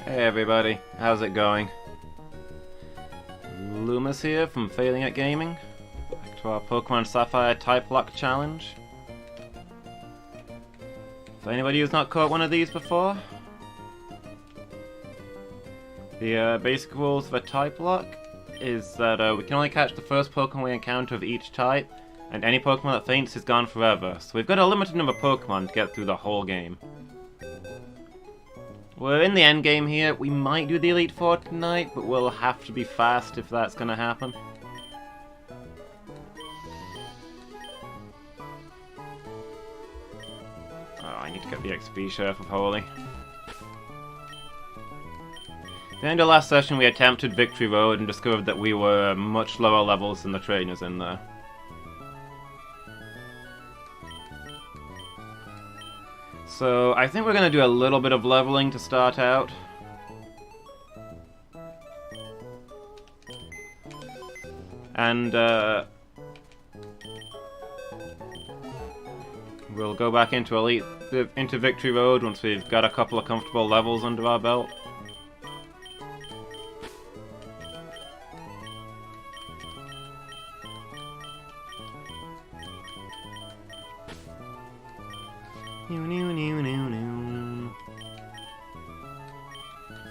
Hey everybody, how's it going? Lumus here from Failing at Gaming. Back to our Pokémon Sapphire Typelocke challenge. For anybody who's not caught one of these before, the basic rules for Typelocke is that we can only catch the first Pokemon we encounter of each type, and any Pokemon that faints is gone forever, so we've got a limited number of Pokemon to get through the whole game. We're in the end game here. We might do the Elite Four tonight, but we'll have to be fast if that's gonna happen. Oh, I need to get the XP share for Holy. At the end of last session, we attempted Victory Road and discovered that we were much lower levels than the trainers in there. So, I think we're going to do a little bit of leveling to start out. And, we'll go back into Victory Road once we've got a couple of comfortable levels under our belt.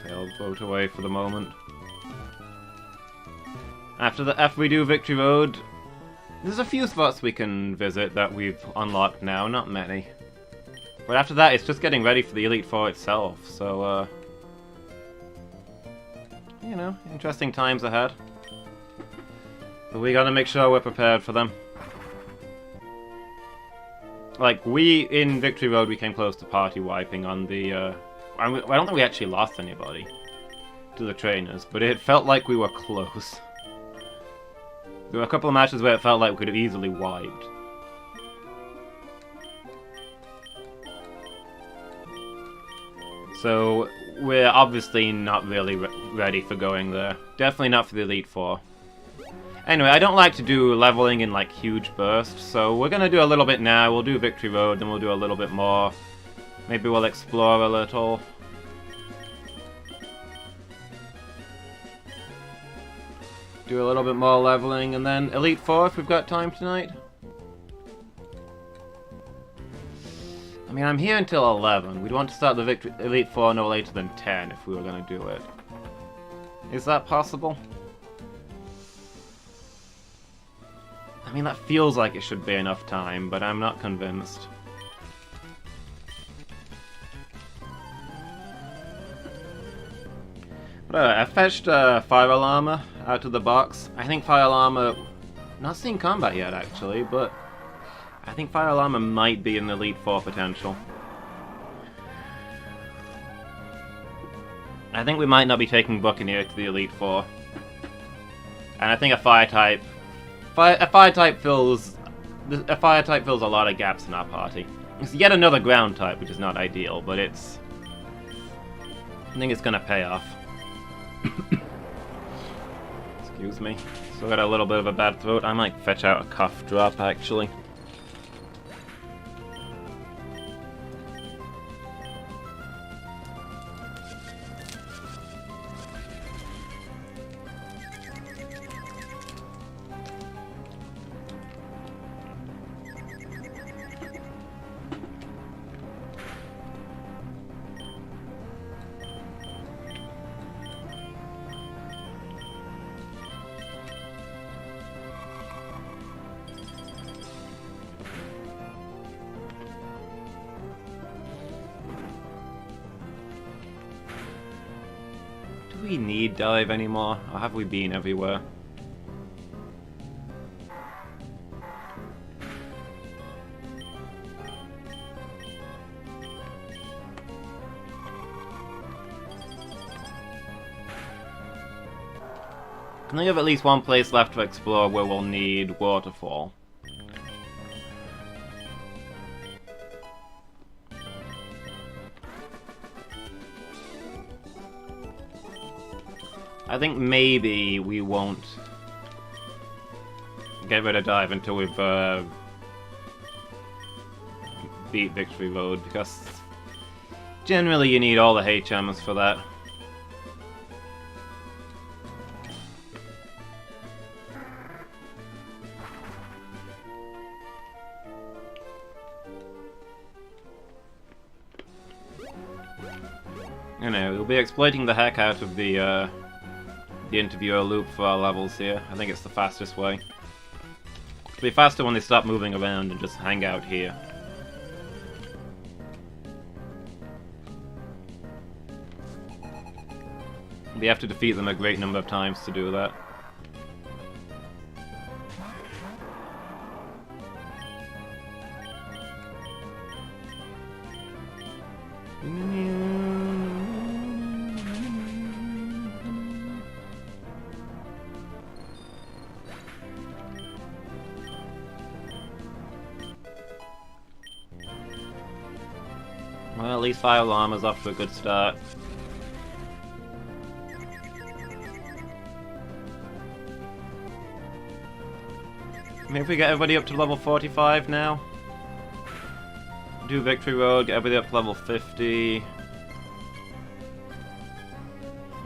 Failed boat away for the moment. After we do Victory Road, there's a few spots we can visit that we've unlocked now, not many. But after that, it's just getting ready for the Elite Four itself, so, you know, interesting times ahead. But we gotta make sure we're prepared for them. Like, in Victory Road, we came close to party wiping on the, I don't think we actually lost anybody to the trainers, but it felt like we were close. There were a couple of matches where it felt like we could have easily wiped. So, we're obviously not really ready for going there. Definitely not for the Elite Four. Anyway, I don't like to do leveling in, like, huge bursts, so we're gonna do a little bit now. We'll do Victory Road, then we'll do a little bit more. Maybe we'll explore a little. Do a little bit more leveling, and then Elite Four if we've got time tonight. I mean, I'm here until 11. We'd want to start the Elite Four no later than 10 if we were gonna do it. Is that possible? I mean, that feels like it should be enough time, but I'm not convinced. But I fetched Fire Alarma out of the box. I think Fire Alarma... Not seeing combat yet, actually, but... I think Fire Alarma might be in the Elite Four potential. I think we might not be taking Buccaneer to the Elite Four. And I think a Fire type fills a lot of gaps in our party. It's yet another ground type, which is not ideal, but I think it's gonna pay off. Excuse me. Still got a little bit of a bad throat. I might fetch out a cough drop, actually. Do we need dive anymore, or have we been everywhere? I think we have at least one place left to explore where we'll need Waterfall. I think maybe we won't get rid of dive until we've beat Victory Road, because generally you need all the HMs for that. You know, we'll be exploiting the heck out of the interviewer loop for our levels here. I think it's the fastest way. It'll be faster when they stop moving around and just hang out here. We have to defeat them a great number of times to do that. Well, at least Fire Llama's off to a good start. Maybe if we get everybody up to level 45 now. Do Victory Road, get everybody up to level 50.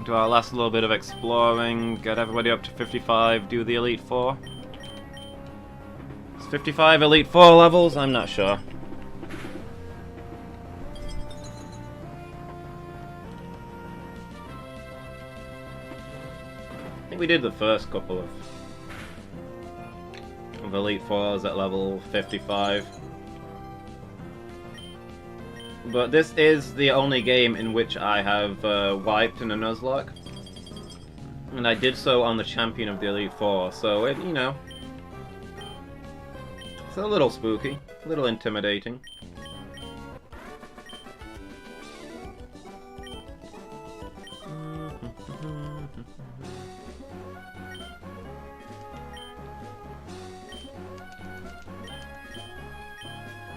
Do our last little bit of exploring, get everybody up to 55, do the Elite Four. Is 55 Elite Four levels? I'm not sure. I think we did the first couple of Elite Fours at level 55. But this is the only game in which I have wiped in a Nuzlocke. And I did so on the champion of the Elite Four, so it, you know, it's a little spooky, a little intimidating.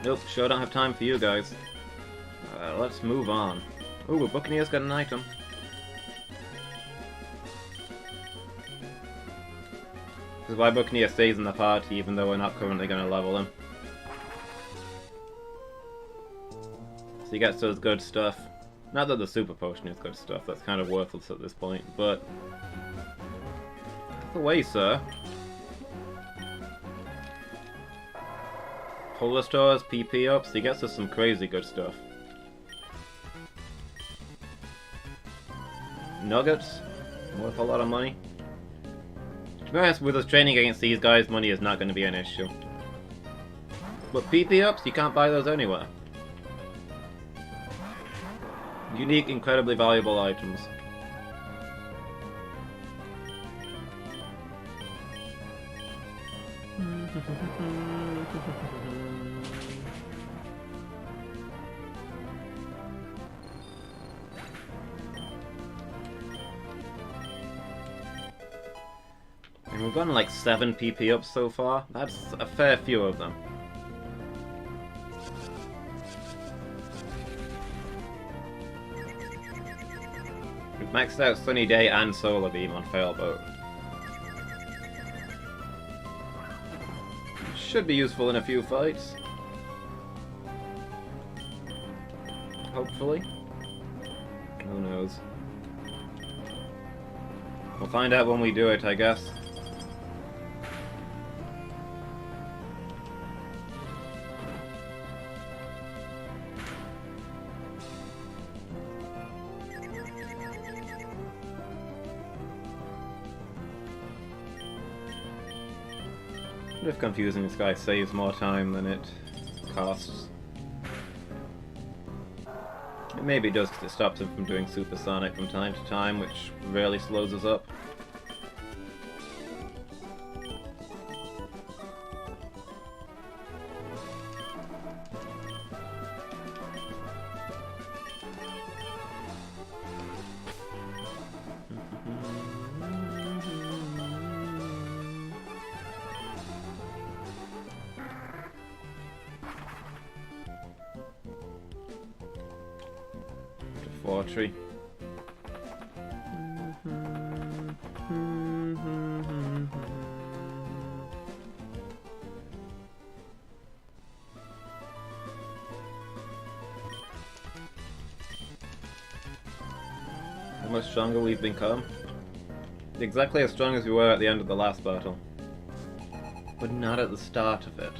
Nope, sure don't have time for you guys. Let's move on. Ooh, Buccaneer's got an item. This is why Buccaneer stays in the party, even though we're not currently going to level him. So he gets those good stuff. Not that the Super Potion is good stuff, that's kind of worthless at this point, but... Get away, sir. Polar Stores, PP ups, he gets us some crazy good stuff. Nuggets, worth a lot of money. To be honest, with us training against these guys, money is not going to be an issue. But PP ups, you can't buy those anywhere. Unique, incredibly valuable items. And we've gotten like 7 PP ups so far. That's a fair few of them. We've maxed out Sunny Day and Solar Beam on Failboat. Should be useful in a few fights. Hopefully. Who knows? We'll find out when we do it, I guess. If confusing this guy saves more time than it costs. It maybe does because it stops him from doing supersonic from time to time, which really slows us up. Tree. How much stronger we've become? Exactly as strong as we were at the end of the last battle. But not at the start of it.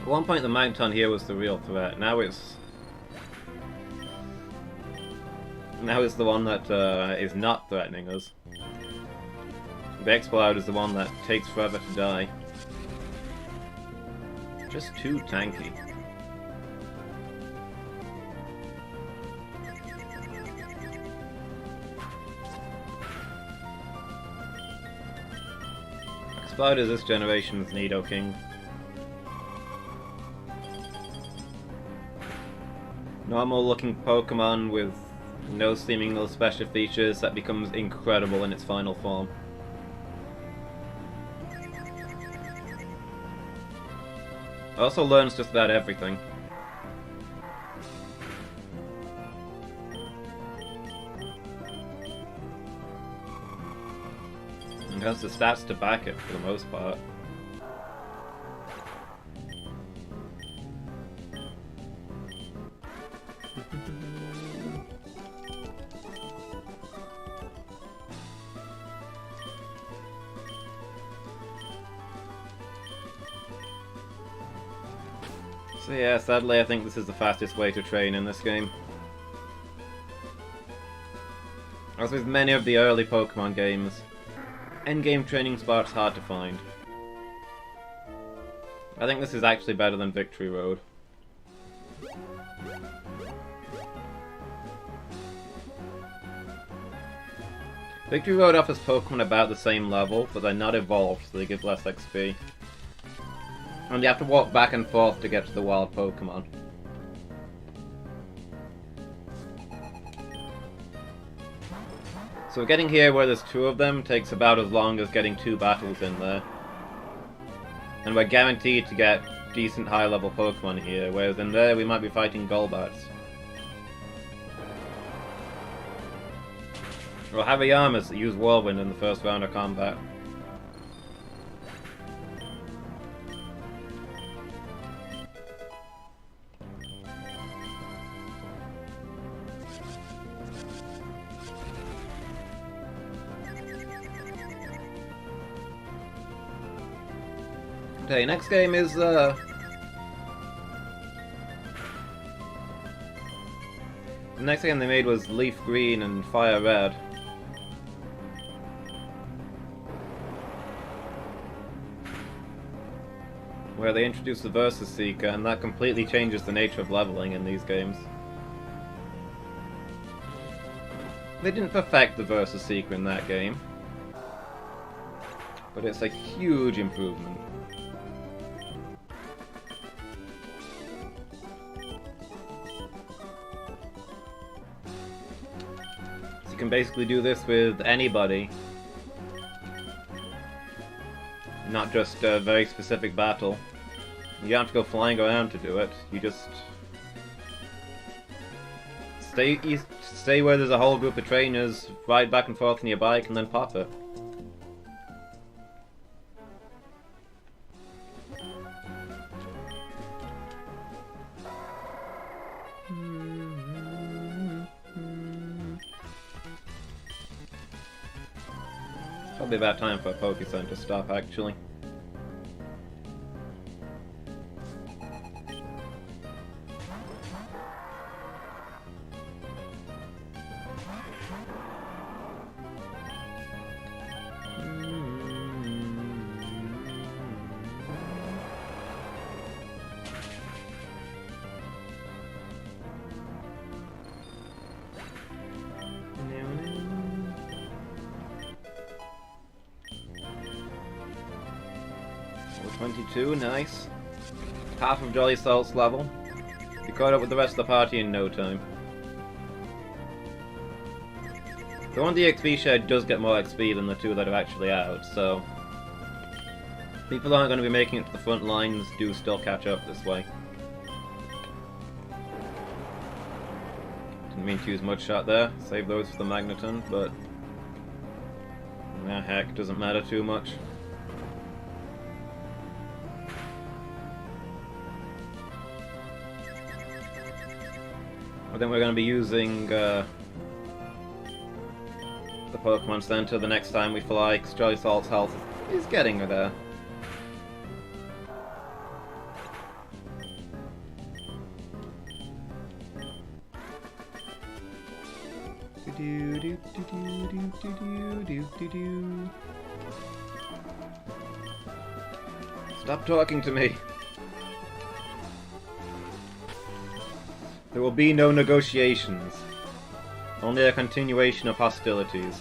one point the Mounton here was the real threat, now it's the one that is not threatening us. The Exploud is the one that takes forever to die. Just too tanky. Exploud is this generation's Nidoking. Normal looking Pokemon with no seemingly special features that becomes incredible in its final form. Also learns just about everything. And has the stats to back it for the most part. So yeah, sadly I think this is the fastest way to train in this game. As with many of the early Pokemon games, endgame training spots hard to find. I think this is actually better than Victory Road. Victory Road offers Pokemon about the same level, but they're not evolved, so they give less XP. And you have to walk back and forth to get to the wild Pokemon. So getting here where there's two of them takes about as long as getting 2 battles in there. And we're guaranteed to get decent high level Pokemon here, whereas in there we might be fighting Golbats. Or Hariyama's that use Whirlwind in the first round of combat. Okay, next game is, the next game they made was Leaf Green and Fire Red. Where they introduced the Versus Seeker, and that completely changes the nature of leveling in these games. They didn't perfect the Versus Seeker in that game, but it's a huge improvement. You can basically do this with anybody, not just a very specific battle. You don't have to go flying around to do it, you just stay where there's a whole group of trainers, ride back and forth on your bike, and then pop it. Probably about time for a Pokécenter to stop, actually. Level 22, nice. Half of Jolly Salt's level. You caught up with the rest of the party in no time. The one DXP share does get more XP than the two that are actually out, so people aren't going to be making it to the front lines, do still catch up this way. Didn't mean to use Mudshot there, save those for the Magneton, but nah, heck, doesn't matter too much. I think we're going to be using the Pokemon Center the next time we fly, because Jolly Salt's health is getting her there. Stop talking to me. There will be no negotiations. Only a continuation of hostilities.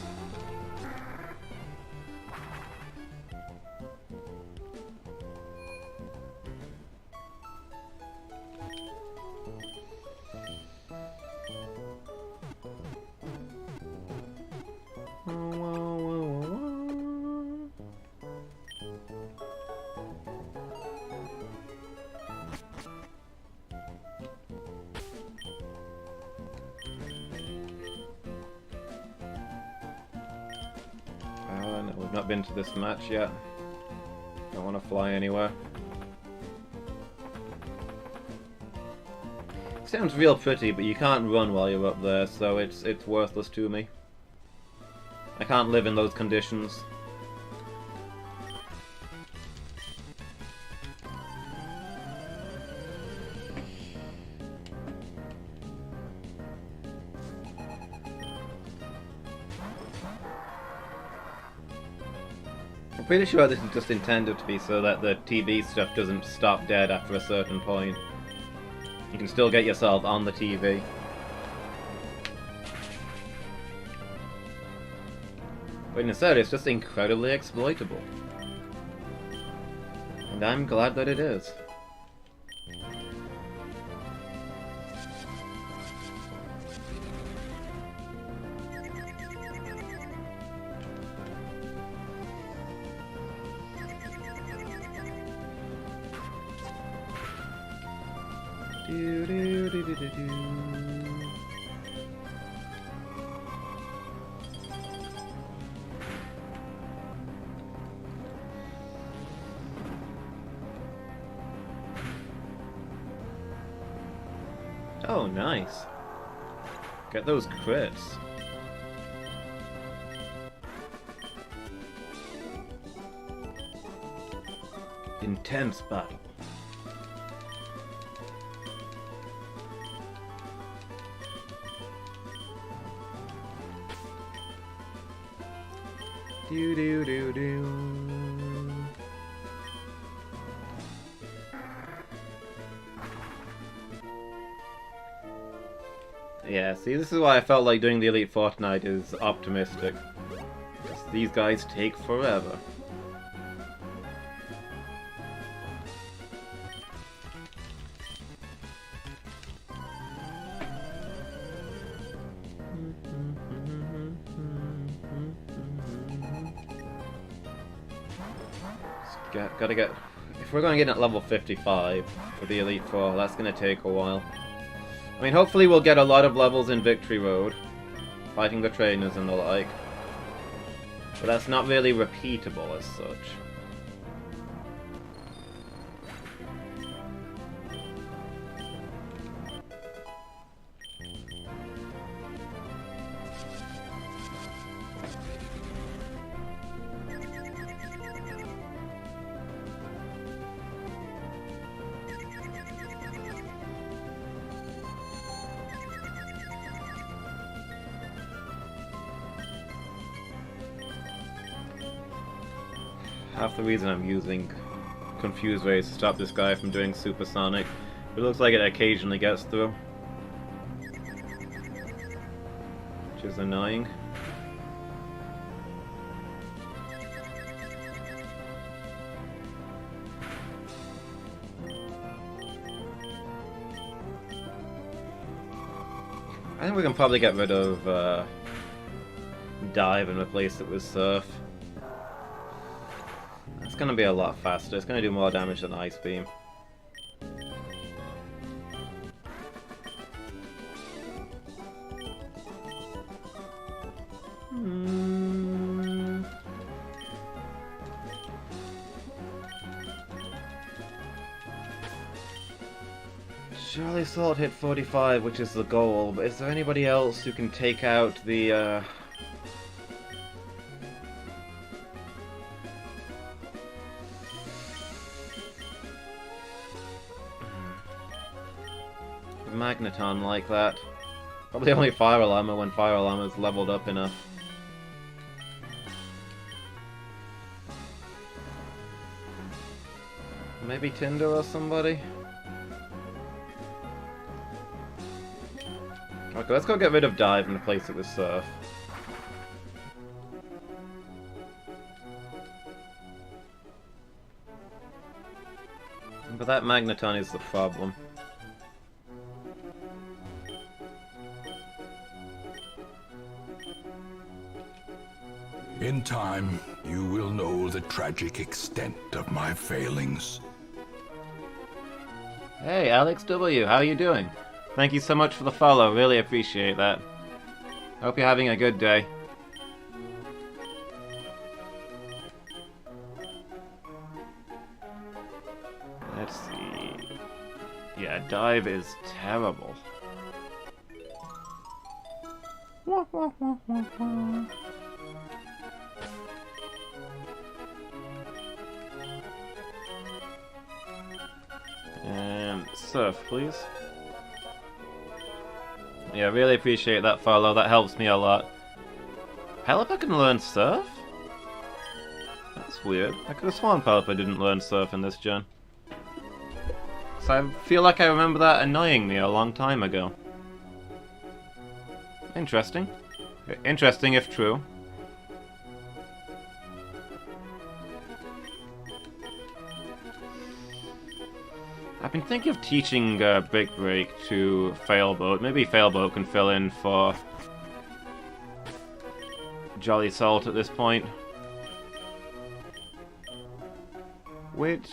No, we've not been to this match yet. Don't want to fly anywhere. Sounds real pretty, but you can't run while you're up there, so it's worthless to me. I can't live in those conditions. I'm pretty sure this is just intended to be so that the TV stuff doesn't stop dead after a certain point. You can still get yourself on the TV. But instead, it's just incredibly exploitable. And I'm glad that it is. Oh, nice. Get those crits. Intense battle. Do do do do. Yeah, see, this is why I felt like doing the Elite Fortnite is optimistic. Just these guys take forever. Gotta get... If we're going to get at level 55 for the Elite Four, that's going to take a while. I mean, hopefully we'll get a lot of levels in Victory Road, fighting the trainers and the like. But that's not really repeatable as such. Half the reason I'm using Confuse Ray is to stop this guy from doing Supersonic. It looks like it occasionally gets through. Which is annoying. I think we can probably get rid of Dive and replace it with Surf. It's gonna be a lot faster. It's gonna do more damage than Ice Beam. Surely Salt hit 45, which is the goal, but is there anybody else who can take out the Magneton like that? Probably only Fire Llama when Fire Llama's leveled up enough. Maybe Tinder or somebody? Okay, let's go get rid of Dive and replace it with Surf. But that Magneton is the problem. In time, you will know the tragic extent of my failings. Hey, Alex W, how are you doing? Thank you so much for the follow, really appreciate that. Hope you're having a good day. Let's see... Yeah, Dive is terrible. Surf, please. Yeah, really appreciate that follow, that helps me a lot. Pelipper can learn Surf? That's weird. I could have sworn Pelipper didn't learn Surf in this gen. So I feel like I remember that annoying me a long time ago. Interesting. Interesting if true. I've been thinking of teaching Brick Break to Failboat. Maybe Failboat can fill in for Jolly Salt at this point. Which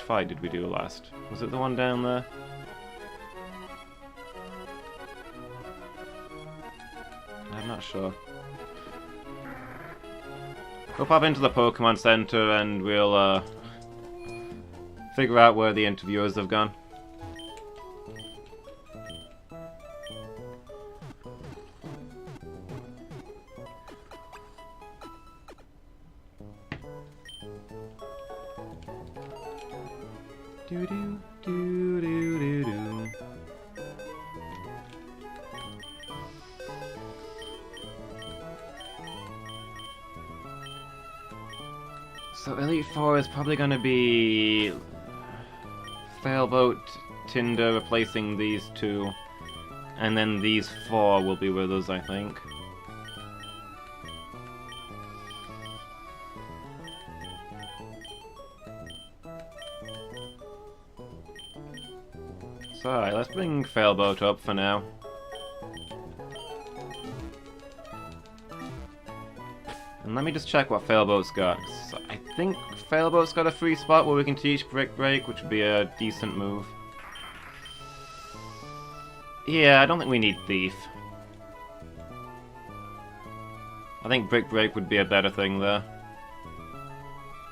fight did we do last? Was it the one down there? I'm not sure. We'll pop into the Pokemon Center and we'll figure out where the interviewers have gone. Do do do do do do. So Elite Four is probably going to be Failboat, Tinder replacing these two, and then these four will be with us, I think. So, alright, let's bring Failboat up for now. And let me just check what Failboat's got. So I think Failboat's got a free spot where we can teach Brick Break, which would be a decent move. Yeah, I don't think we need Thief. I think Brick Break would be a better thing there.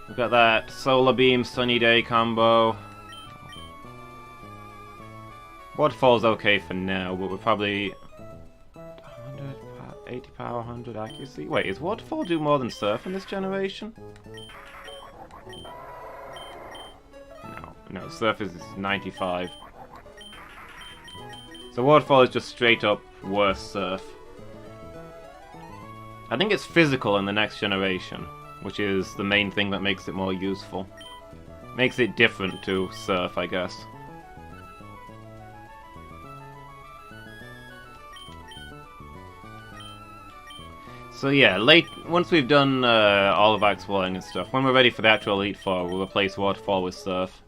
We've got that Solar Beam, Sunny Day combo. Waterfall's okay for now, but we're probably 80 power, 100 accuracy. Wait, is Waterfall do more than Surf in this generation? No, Surf is 95. So Waterfall is just straight up worse Surf. I think it's physical in the next generation, which is the main thing that makes it more useful. Makes it different to Surf, I guess. So yeah, once we've done all of our exploring and stuff, when we're ready for the actual Elite Four, we'll replace Waterfall with Surf.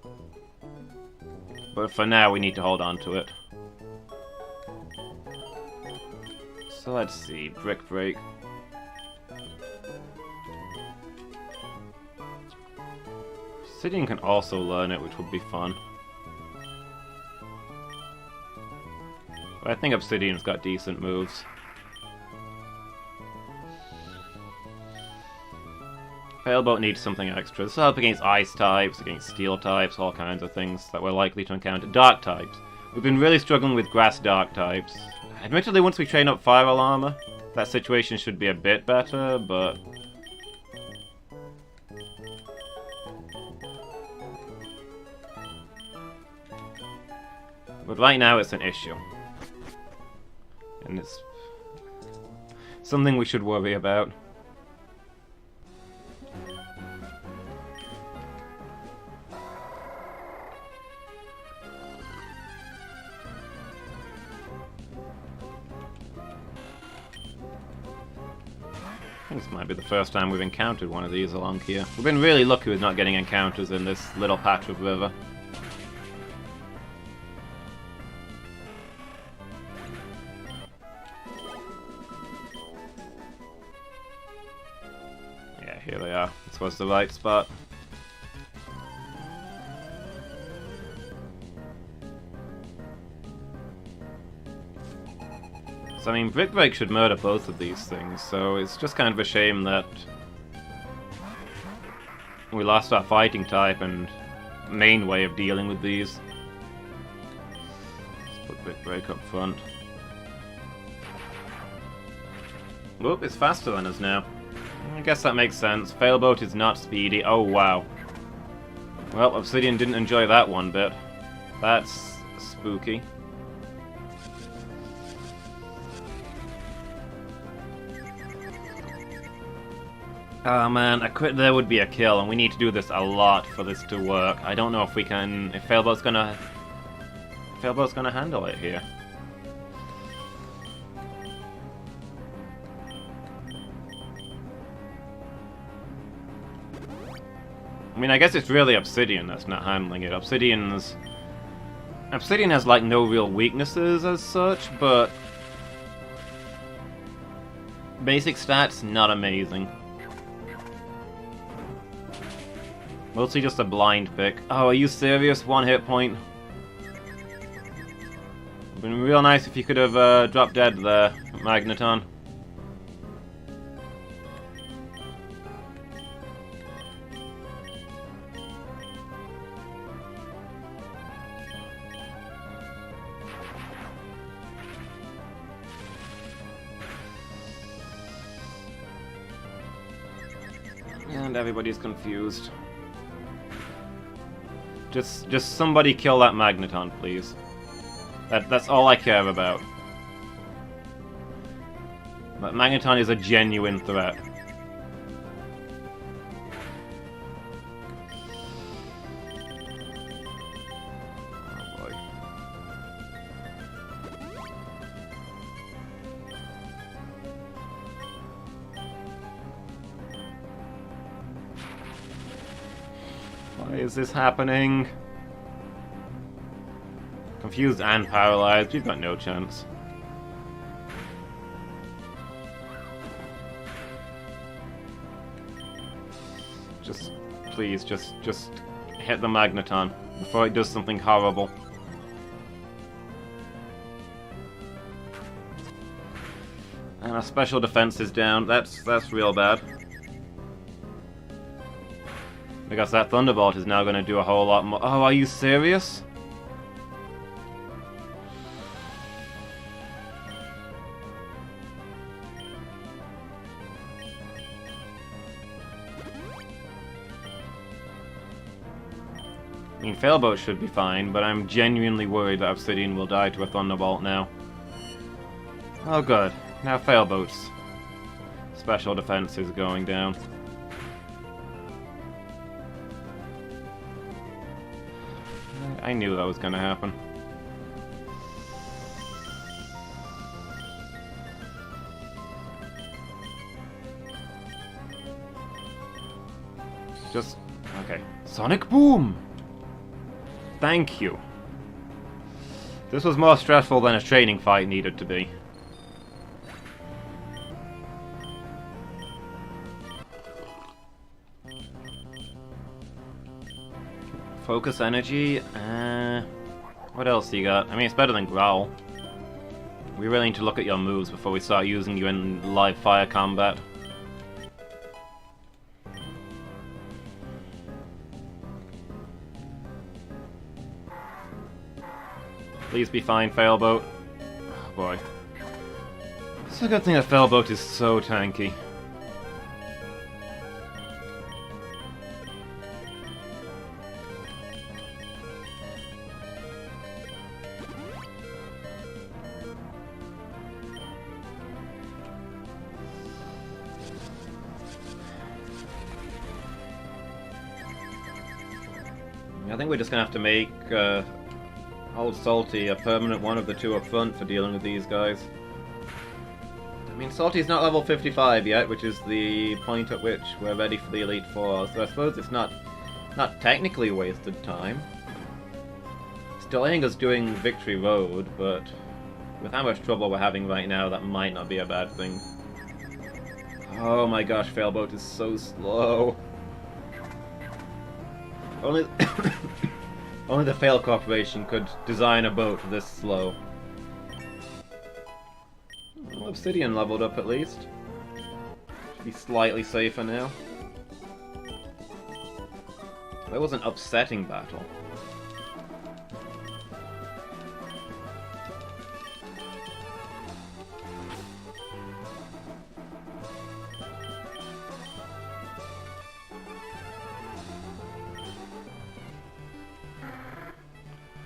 But for now, we need to hold on to it. So let's see, Brick Break. Obsidian can also learn it, which would be fun. But I think Obsidian's got decent moves. Failboat needs something extra. This will help against Ice types, against Steel types, all kinds of things that we're likely to encounter. Dark types. We've been really struggling with Grass Dark types. Admittedly, once we train up Fire Llama, that situation should be a bit better, but... But right now it's an issue. And it's something we should worry about. I think this might be the first time we've encountered one of these along here. We've been really lucky with not getting encounters in this little patch of river. Yeah, here they are. This was the right spot. So, I mean, Brick Break should murder both of these things, so it's just kind of a shame that we lost our fighting type and main way of dealing with these. Let's put Brick Break up front. Whoop, it's faster than us now. I guess that makes sense. Failboat is not speedy. Oh, wow. Well, Obsidian didn't enjoy that one bit. That's spooky. Oh man, a crit there would be a kill, and we need to do this a lot for this to work. I don't know if we can... if Failboat's gonna handle it here. I mean, I guess it's really Obsidian that's not handling it. Obsidian has like no real weaknesses as such, but basic stats, not amazing. Mostly just a blind pick. Oh, are you serious? 1 hit point? Would've been real nice if you could have dropped dead there, Magneton. And everybody's confused. Just somebody kill that Magneton, please. That's all I care about. But Magneton is a genuine threat. Oh boy. Why is this happening? Confused and paralyzed, we've got no chance. Just, please, just hit the Magneton before it does something horrible. And our special defense is down. That's real bad. Because that Thunderbolt is now going to do a whole lot more. Oh, are you serious? I mean, Failboat should be fine, but I'm genuinely worried that Obsidian will die to a Thunderbolt now. Oh good. Now Failboat's special defense is going down. I knew that was going to happen. Just... okay. Sonic Boom! Thank you. This was more stressful than a training fight needed to be. Focus energy, what else do you got? I mean, it's better than Growl. We really need to look at your moves before we start using you in live fire combat. Please be fine, Failboat. Oh boy. It's a good thing that Failboat is so tanky. I think we're just gonna have to make Old Salty a permanent one of the two up front for dealing with these guys. I mean, Salty's not level 55 yet, which is the point at which we're ready for the Elite Four, so I suppose it's not technically wasted time. It's delaying us doing Victory Road, but with how much trouble we're having right now, that might not be a bad thing. Oh my gosh, Failboat is so slow. Only only the Fail Corporation could design a boat this slow. Well, Obsidian leveled up at least. Should be slightly safer now. That was an upsetting battle.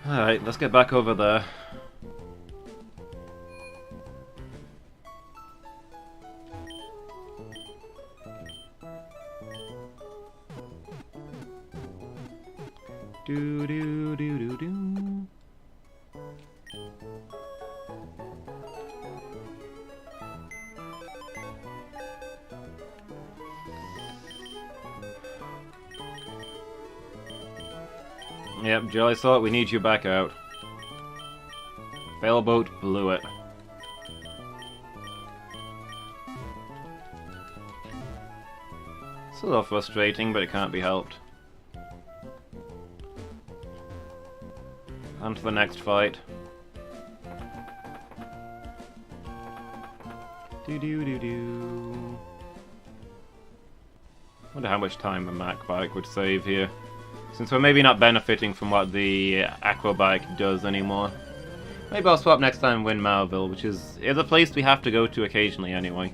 Alright, let's get back over there. Do do do do do. Yep, Jelly Salt, we need you back out. Failboat blew it. It's a little frustrating, but it can't be helped. On to the next fight. Do do do do. Wonder how much time a Mac bike would save here. Since we're maybe not benefiting from what the Aquabike does anymore. Maybe I'll swap next time and win Malville, which is a place we have to go to occasionally anyway.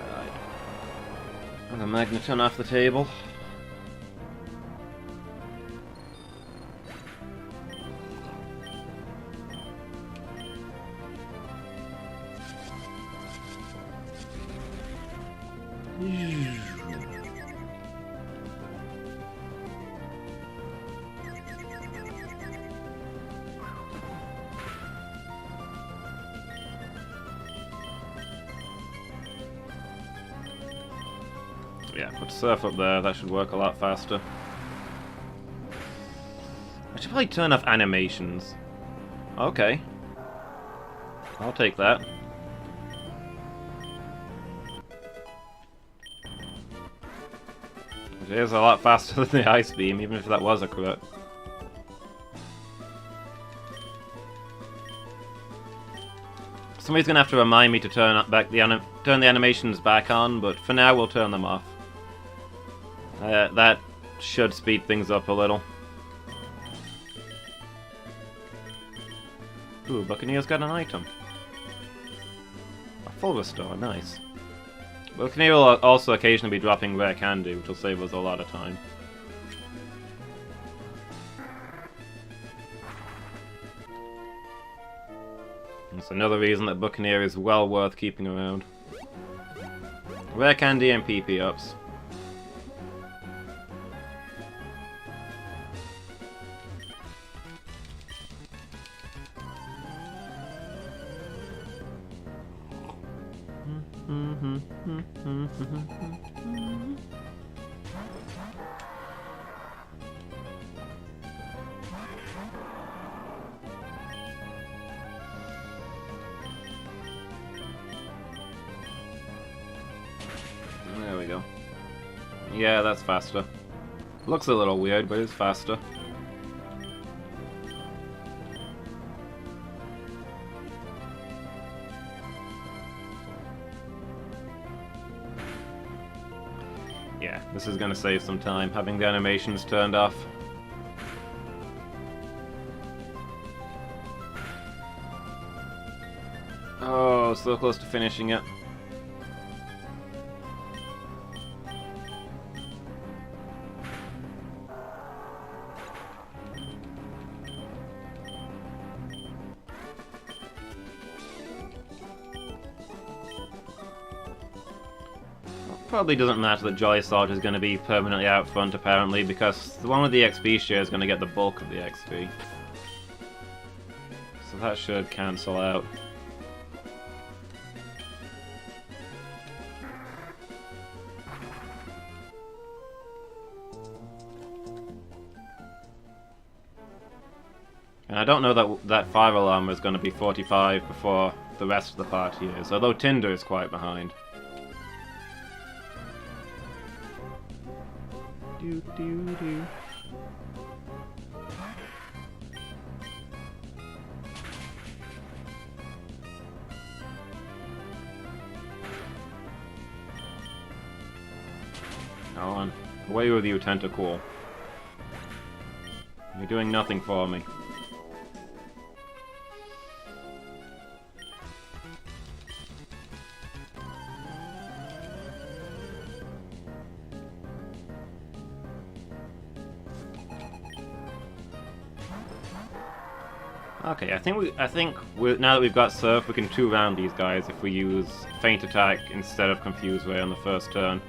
Alright. And the Magneton off the table. Yeah, put Surf up there, that should work a lot faster. I should probably turn off animations. Okay. I'll take that. It is a lot faster than the Ice Beam, even if that was a crit. Somebody's gonna have to remind me to turn the animations back on, but for now we'll turn them off. That should speed things up a little. Ooh, Buccaneer's got an item. A full restore, nice. Buccaneer will also occasionally be dropping rare candy, which will save us a lot of time. That's another reason that Buccaneer is well worth keeping around. Rare candy and PP ups. There we go. Yeah, that's faster. Looks a little weird, but it's faster. Yeah, this is gonna save some time, having the animations turned off. Oh, so close to finishing it. probably doesn't matter that Jolly Salt is going to be permanently out front, apparently, because the one with the XP share is going to get the bulk of the XP. So that should cancel out. And I don't know that fire alarm is going to be 45 before the rest of the party is, although Tinder is quite behind. Do, do, do. Go on. Away with you, Tentacool. You're doing nothing for me. Okay, I think now that we've got Surf, we can 2-round these guys if we use Feint Attack instead of Confuse Ray on the first turn.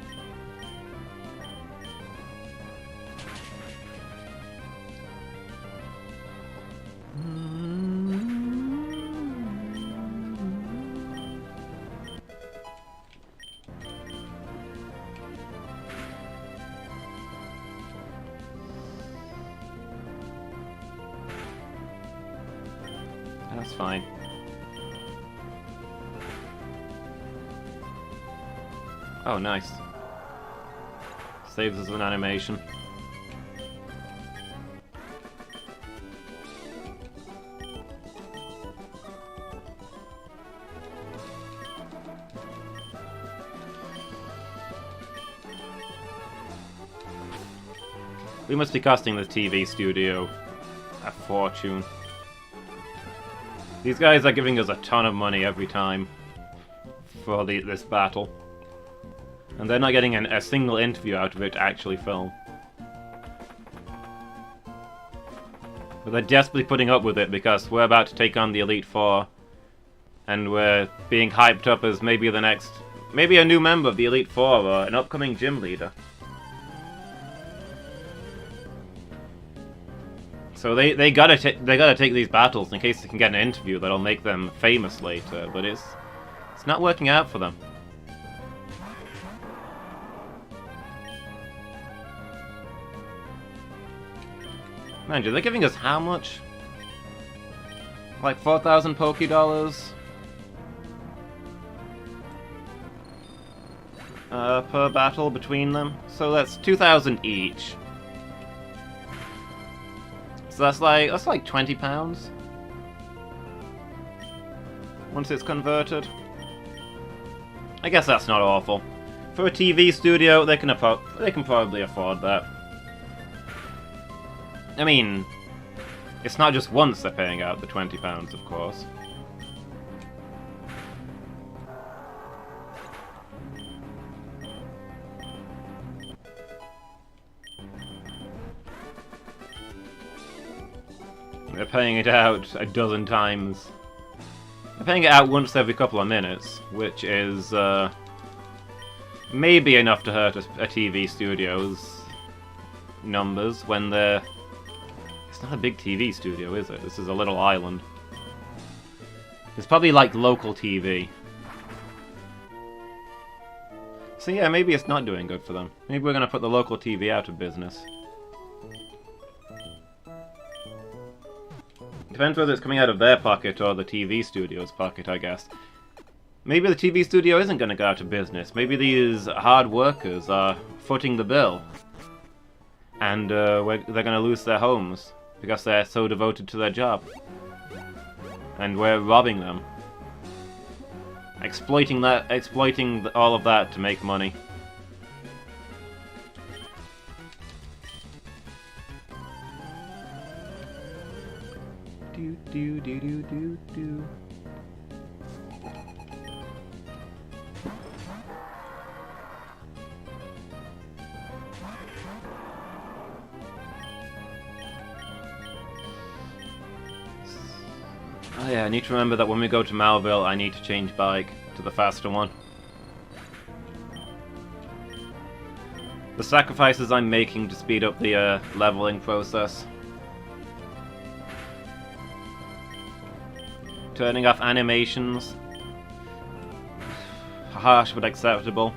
That's fine. Oh, nice. Saves us an animation. We must be costing the TV studio a fortune. These guys are giving us a ton of money every time for this battle. And they're not getting a single interview out of it to actually film. But they're desperately putting up with it because we're about to take on the Elite Four. And we're being hyped up as maybe a new member of the Elite Four or an upcoming gym leader. So they gotta take these battles in case they can get an interview that'll make them famous later, but it's not working out for them. Mind you, they're giving us how much? Like 4,000 Poké-Dollars? Per battle between them. So that's 2,000 each. So that's like £20 once it's converted. I guess that's not awful. For a TV studio, they can probably afford that. I mean, it's not just once they're paying out the £20, of course. They're paying it out a dozen times. They're paying it out once every couple of minutes, which is maybe enough to hurt a TV studio's numbers when they're... It's not a big TV studio, is it? This is a little island. It's probably like local TV. So yeah, maybe it's not doing good for them. Maybe we're gonna put the local TV out of business. Depends whether it's coming out of their pocket or the TV studio's pocket, I guess. Maybe the TV studio isn't going to go out of business. Maybe these hard workers are footing the bill. And they're going to lose their homes because they're so devoted to their job. And we're robbing them. Exploiting all of that to make money. Do do do do do do. Oh yeah, I need to remember that when we go to Malville, I need to change bike to the faster one. The sacrifices I'm making to speed up the leveling process. Turning off animations. Harsh but acceptable.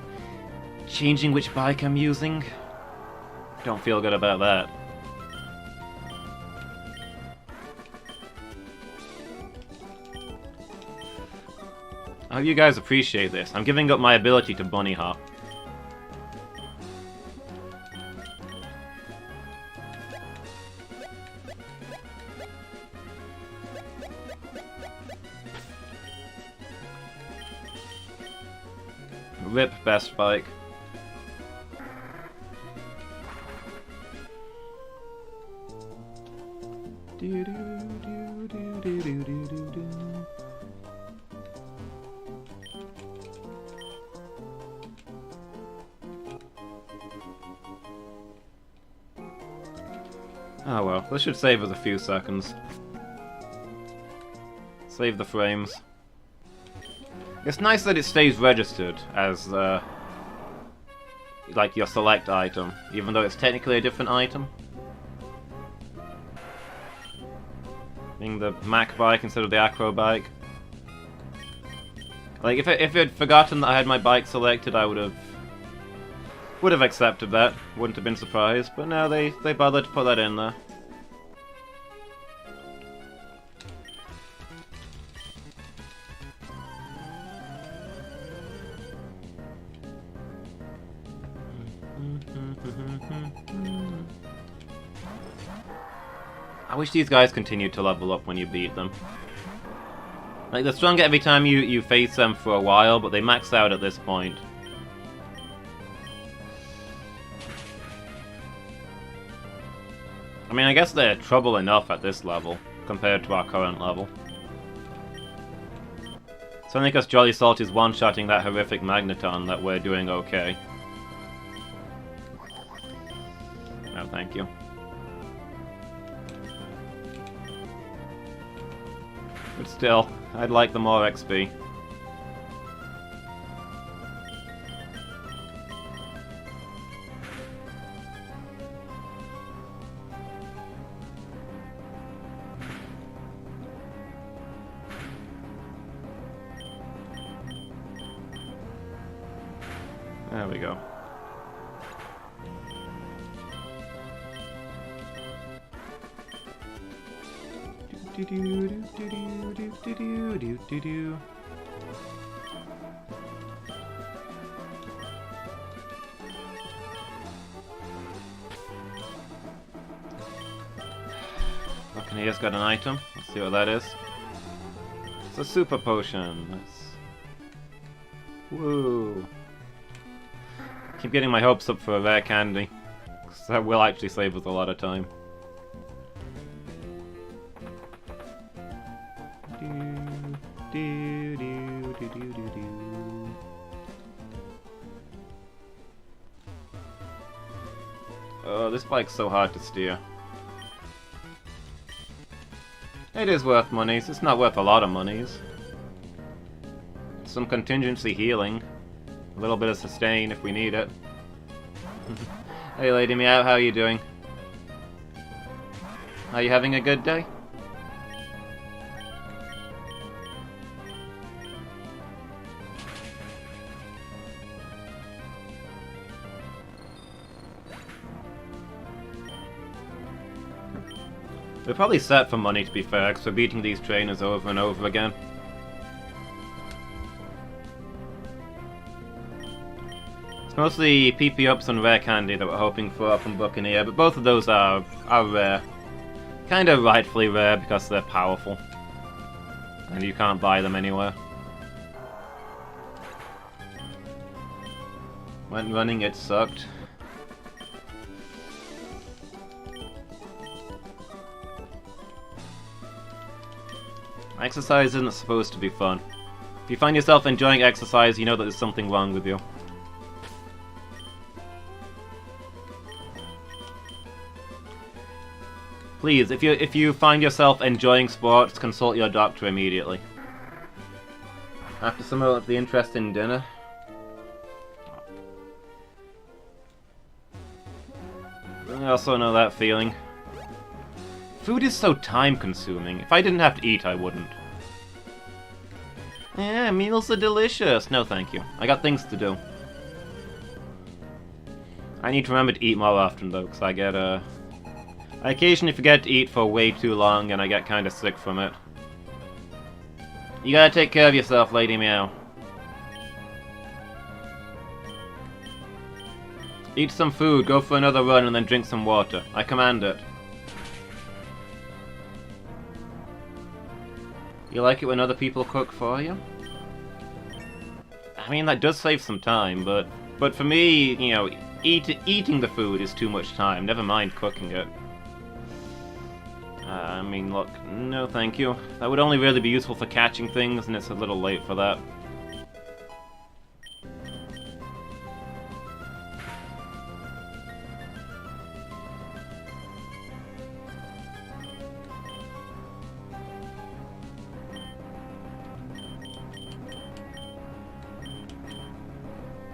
Changing which bike I'm using. Don't feel good about that. I hope you guys appreciate this. I'm giving up my ability to bunny hop. Rip best bike. Oh well, this should save us a few seconds. Save the frames. It's nice that it stays registered as, like your select item, even though it's technically a different item. Being the Mac bike instead of the Acro bike. Like, if it had forgotten that I had my bike selected, I would have accepted that. Wouldn't have been surprised, but no, they bothered to put that in there. I wish these guys continued to level up when you beat them. Like, they're stronger every time you face them for a while, but they max out at this point. I mean, I guess they're trouble enough at this level, compared to our current level. It's only because Jolly Salt is one-shotting that horrific Magneton that we're doing okay. No, thank you. But still, I'd like the more XP. There we go. Buccaneer's got an item. Let's see what that is. It's a super potion. Woo! Keep getting my hopes up for a rare candy, because that will actually save us a lot of time. Oh, this bike's so hard to steer. It is worth monies. It's not worth a lot of monies. Some contingency healing. A little bit of sustain if we need it. Hey Lady Meow, how are you doing? Are you having a good day? We're probably set for money, to be fair, because we're beating these trainers over and over again. It's mostly PP ups and rare candy that we're hoping for up from Buccaneer, but both of those are rare. Kind of rightfully rare because they're powerful. And you can't buy them anywhere. When running it sucked. Exercise isn't supposed to be fun. If you find yourself enjoying exercise, you know that there's something wrong with you. Please, if you find yourself enjoying sports, consult your doctor immediately. After some of the interest in dinner. I also know that feeling. Food is so time-consuming. If I didn't have to eat, I wouldn't. Yeah, meals are delicious. No, thank you. I got things to do. I need to remember to eat more often, though, because I occasionally forget to eat for way too long, and I get kind of sick from it. You gotta take care of yourself, Lady Meow. Eat some food, go for another run, and then drink some water. I command it. You like it when other people cook for you? I mean, that does save some time, but for me, you know, eating the food is too much time, never mind cooking it. I mean, look, no thank you. That would only really be useful for catching things, and it's a little late for that.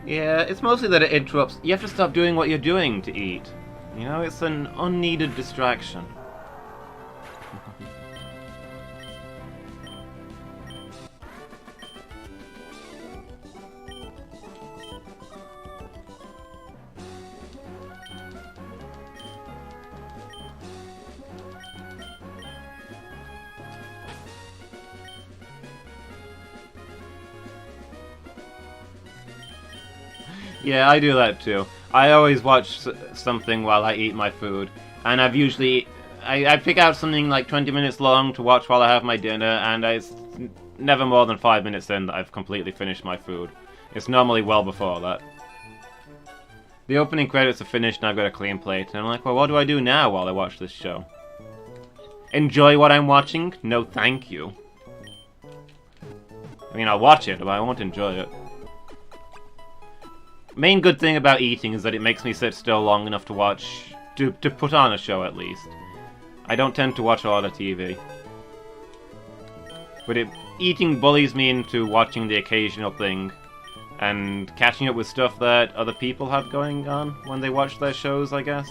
Yeah, it's mostly that it interrupts. You have to stop doing what you're doing to eat. You know, it's an unneeded distraction. Yeah, I do that too. I always watch something while I eat my food, and I've usually... I pick out something like 20 minutes long to watch while I have my dinner, and it's never more than 5 minutes in that I've completely finished my food. It's normally well before that. The opening credits are finished and I've got a clean plate, and I'm like, well, what do I do now while I watch this show? Enjoy what I'm watching? No, thank you. I mean, I'll watch it, but I won't enjoy it. Main good thing about eating is that it makes me sit still long enough to watch... to put on a show, at least. I don't tend to watch a lot of TV. But eating bullies me into watching the occasional thing, and catching up with stuff that other people have going on when they watch their shows, I guess.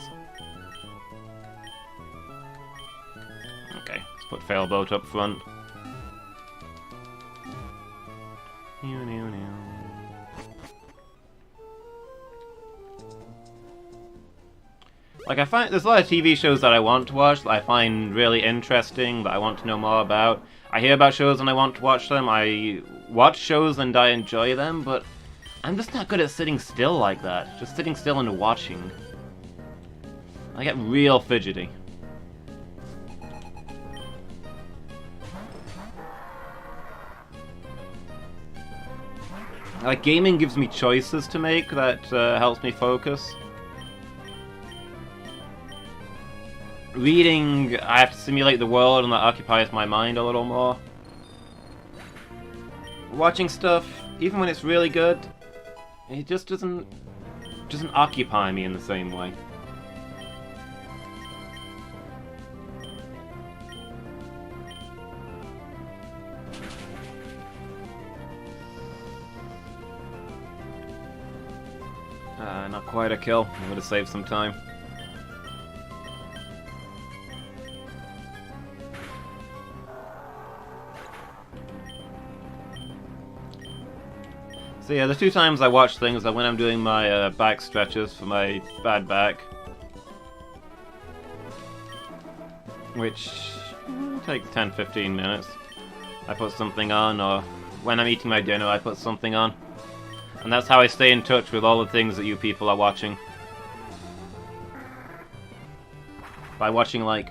Okay, let's put Failboat up front. Like, I find there's a lot of TV shows that I want to watch that I find really interesting, that I want to know more about. I hear about shows and I want to watch them. I watch shows and I enjoy them, but I'm just not good at sitting still like that. Just sitting still and watching. I get real fidgety. Like, gaming gives me choices to make that helps me focus. Reading, I have to simulate the world and that occupies my mind a little more. Watching stuff, even when it's really good, it just doesn't occupy me in the same way. Not quite a kill. I'm gonna save some time. So yeah, the 2 times I watch things are when I'm doing my back stretches for my bad back. Which take 10-15 minutes. I put something on, or when I'm eating my dinner I put something on. And that's how I stay in touch with all the things that you people are watching. By watching like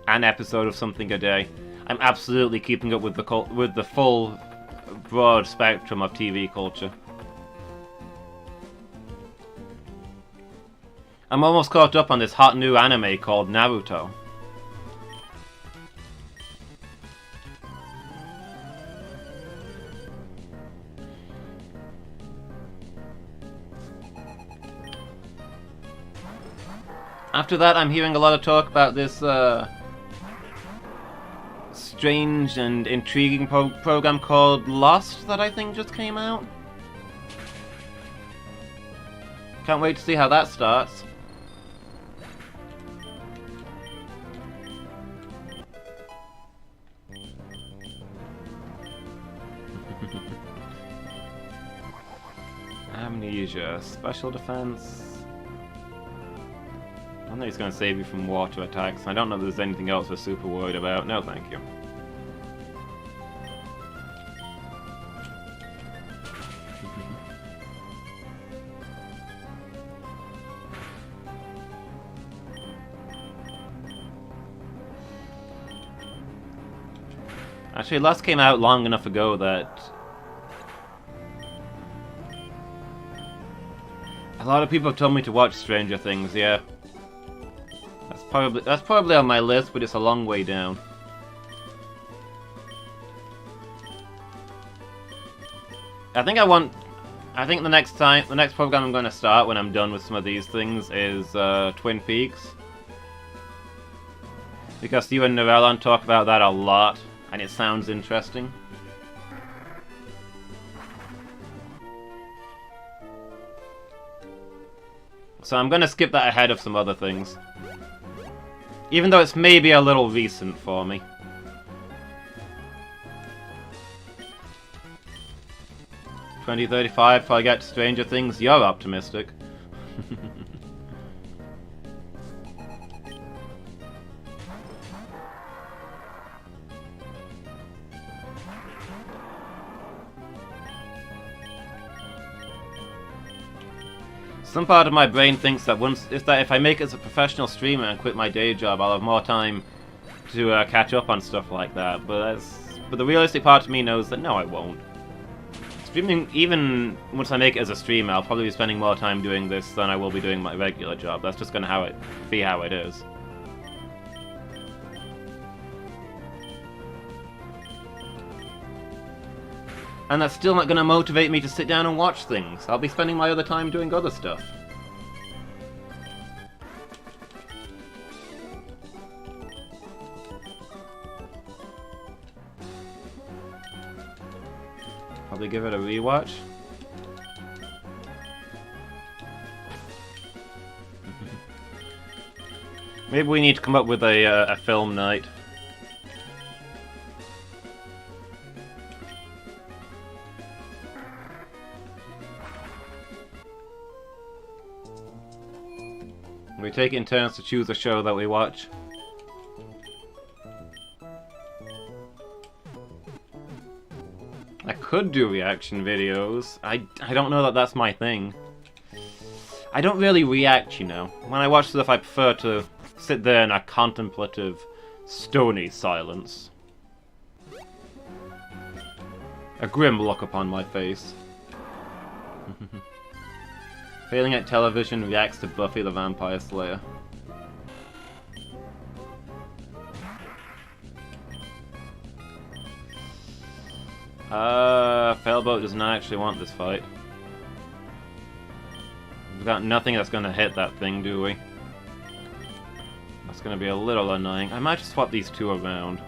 an episode of something a day, I'm absolutely keeping up with the full broad spectrum of TV culture. I'm almost caught up on this hot new anime called Naruto. After that, I'm hearing a lot of talk about this strange and intriguing program called Lost that I think just came out. Can't wait to see how that starts. Amnesia, special defense. I don't think it's going to save you from water attacks. I don't know if there's anything else we're super worried about. No, thank you. Actually, Lust came out long enough ago that a lot of people have told me to watch Stranger Things. Yeah, that's probably on my list, but it's a long way down. I think the next program I'm going to start when I'm done with some of these things is Twin Peaks, because you and Narellon talk about that a lot. And it sounds interesting. So I'm gonna skip that ahead of some other things. Even though it's maybe a little recent for me. $20.35 before I get to Stranger Things. You're optimistic. Some part of my brain thinks that if I make it as a professional streamer and quit my day job, I'll have more time to catch up on stuff like that. But the realistic part of me knows that no, I won't. Streaming, even once I make it as a streamer, I'll probably be spending more time doing this than I will be doing my regular job. That's just gonna be how it is. And that's still not going to motivate me to sit down and watch things. I'll be spending my other time doing other stuff. Probably give it a rewatch. Maybe we need to come up with a film night. We take it in turns to choose a show that we watch. I could do reaction videos. I don't know that that's my thing. I don't really react, you know. When I watch stuff, I prefer to sit there in a contemplative, stony silence. A grim look upon my face. Failing at television reacts to Buffy the Vampire Slayer. Failboat does not actually want this fight. We've got nothing that's gonna hit that thing, do we? That's gonna be a little annoying. I might just swap these two around.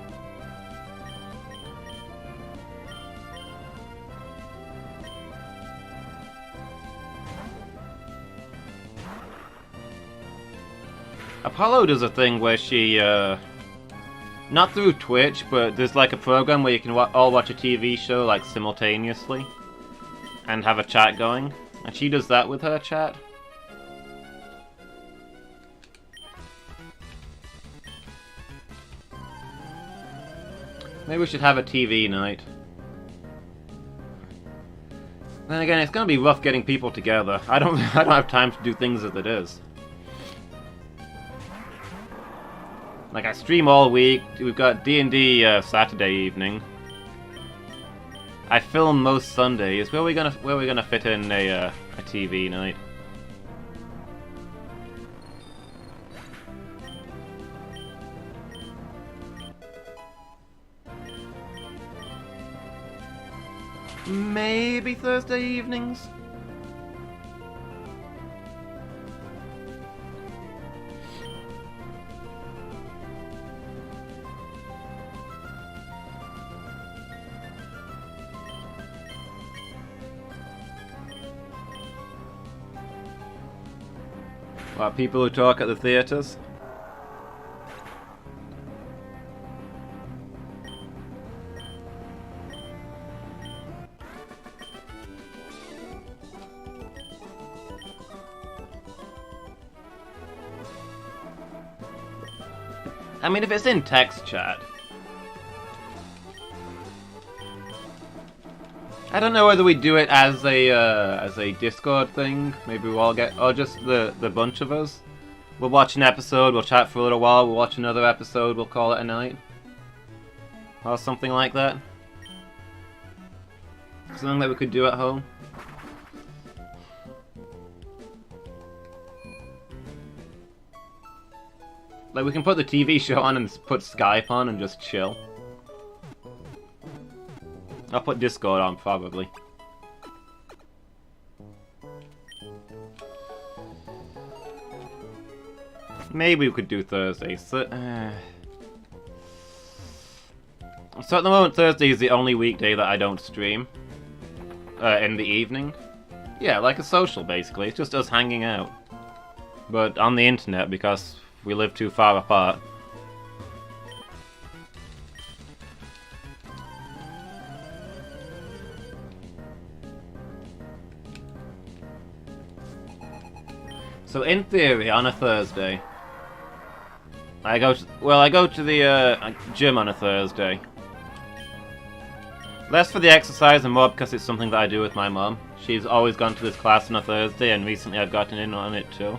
Apollo does a thing where she, not through Twitch, but there's like a program where you can all watch a TV show like simultaneously and have a chat going. And she does that with her chat. Maybe we should have a TV night. Then again, it's gonna be rough getting people together. I don't have time to do things as it is. Like, I stream all week. We've got D&D Saturday evening. I film most Sundays. Where are we gonna fit in a TV night? Maybe Thursday evenings? What, people who talk at the theatres? I mean, if it's in text chat. I don't know whether we do it as a Discord thing. Maybe we'll all get, or just the bunch of us. We'll watch an episode, we'll chat for a little while, we'll watch another episode, we'll call it a night. Or something like that. Something that we could do at home. Like, we can put the TV show on and put Skype on and just chill. I'll put Discord on, probably. Maybe we could do Thursday. So at the moment, Thursday is the only weekday that I don't stream. In the evening. Yeah, like a social, basically. It's just us hanging out. But on the internet, because we live too far apart. So in theory, on a Thursday, I go to the gym on a Thursday. Less for the exercise and more because it's something that I do with my mom. She's always gone to this class on a Thursday, and recently I've gotten in on it too.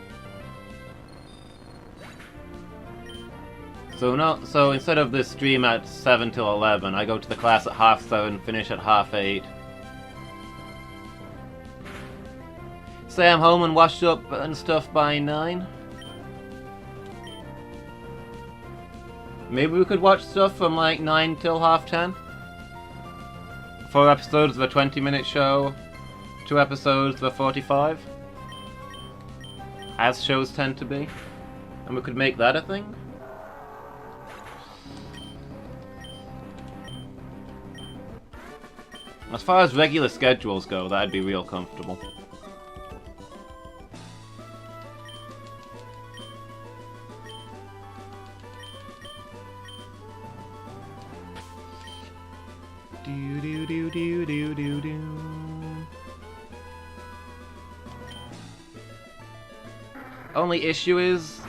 So instead of this stream at 7 till 11, I go to the class at 7:30, finish at 8:30. Say I'm home and washed up and stuff by 9. Maybe we could watch stuff from like 9 till 10:30. 4 episodes of a 20-minute show, 2 episodes of a 45. As shows tend to be. And we could make that a thing. As far as regular schedules go, that'd be real comfortable. Do do do do do do do. Only issue is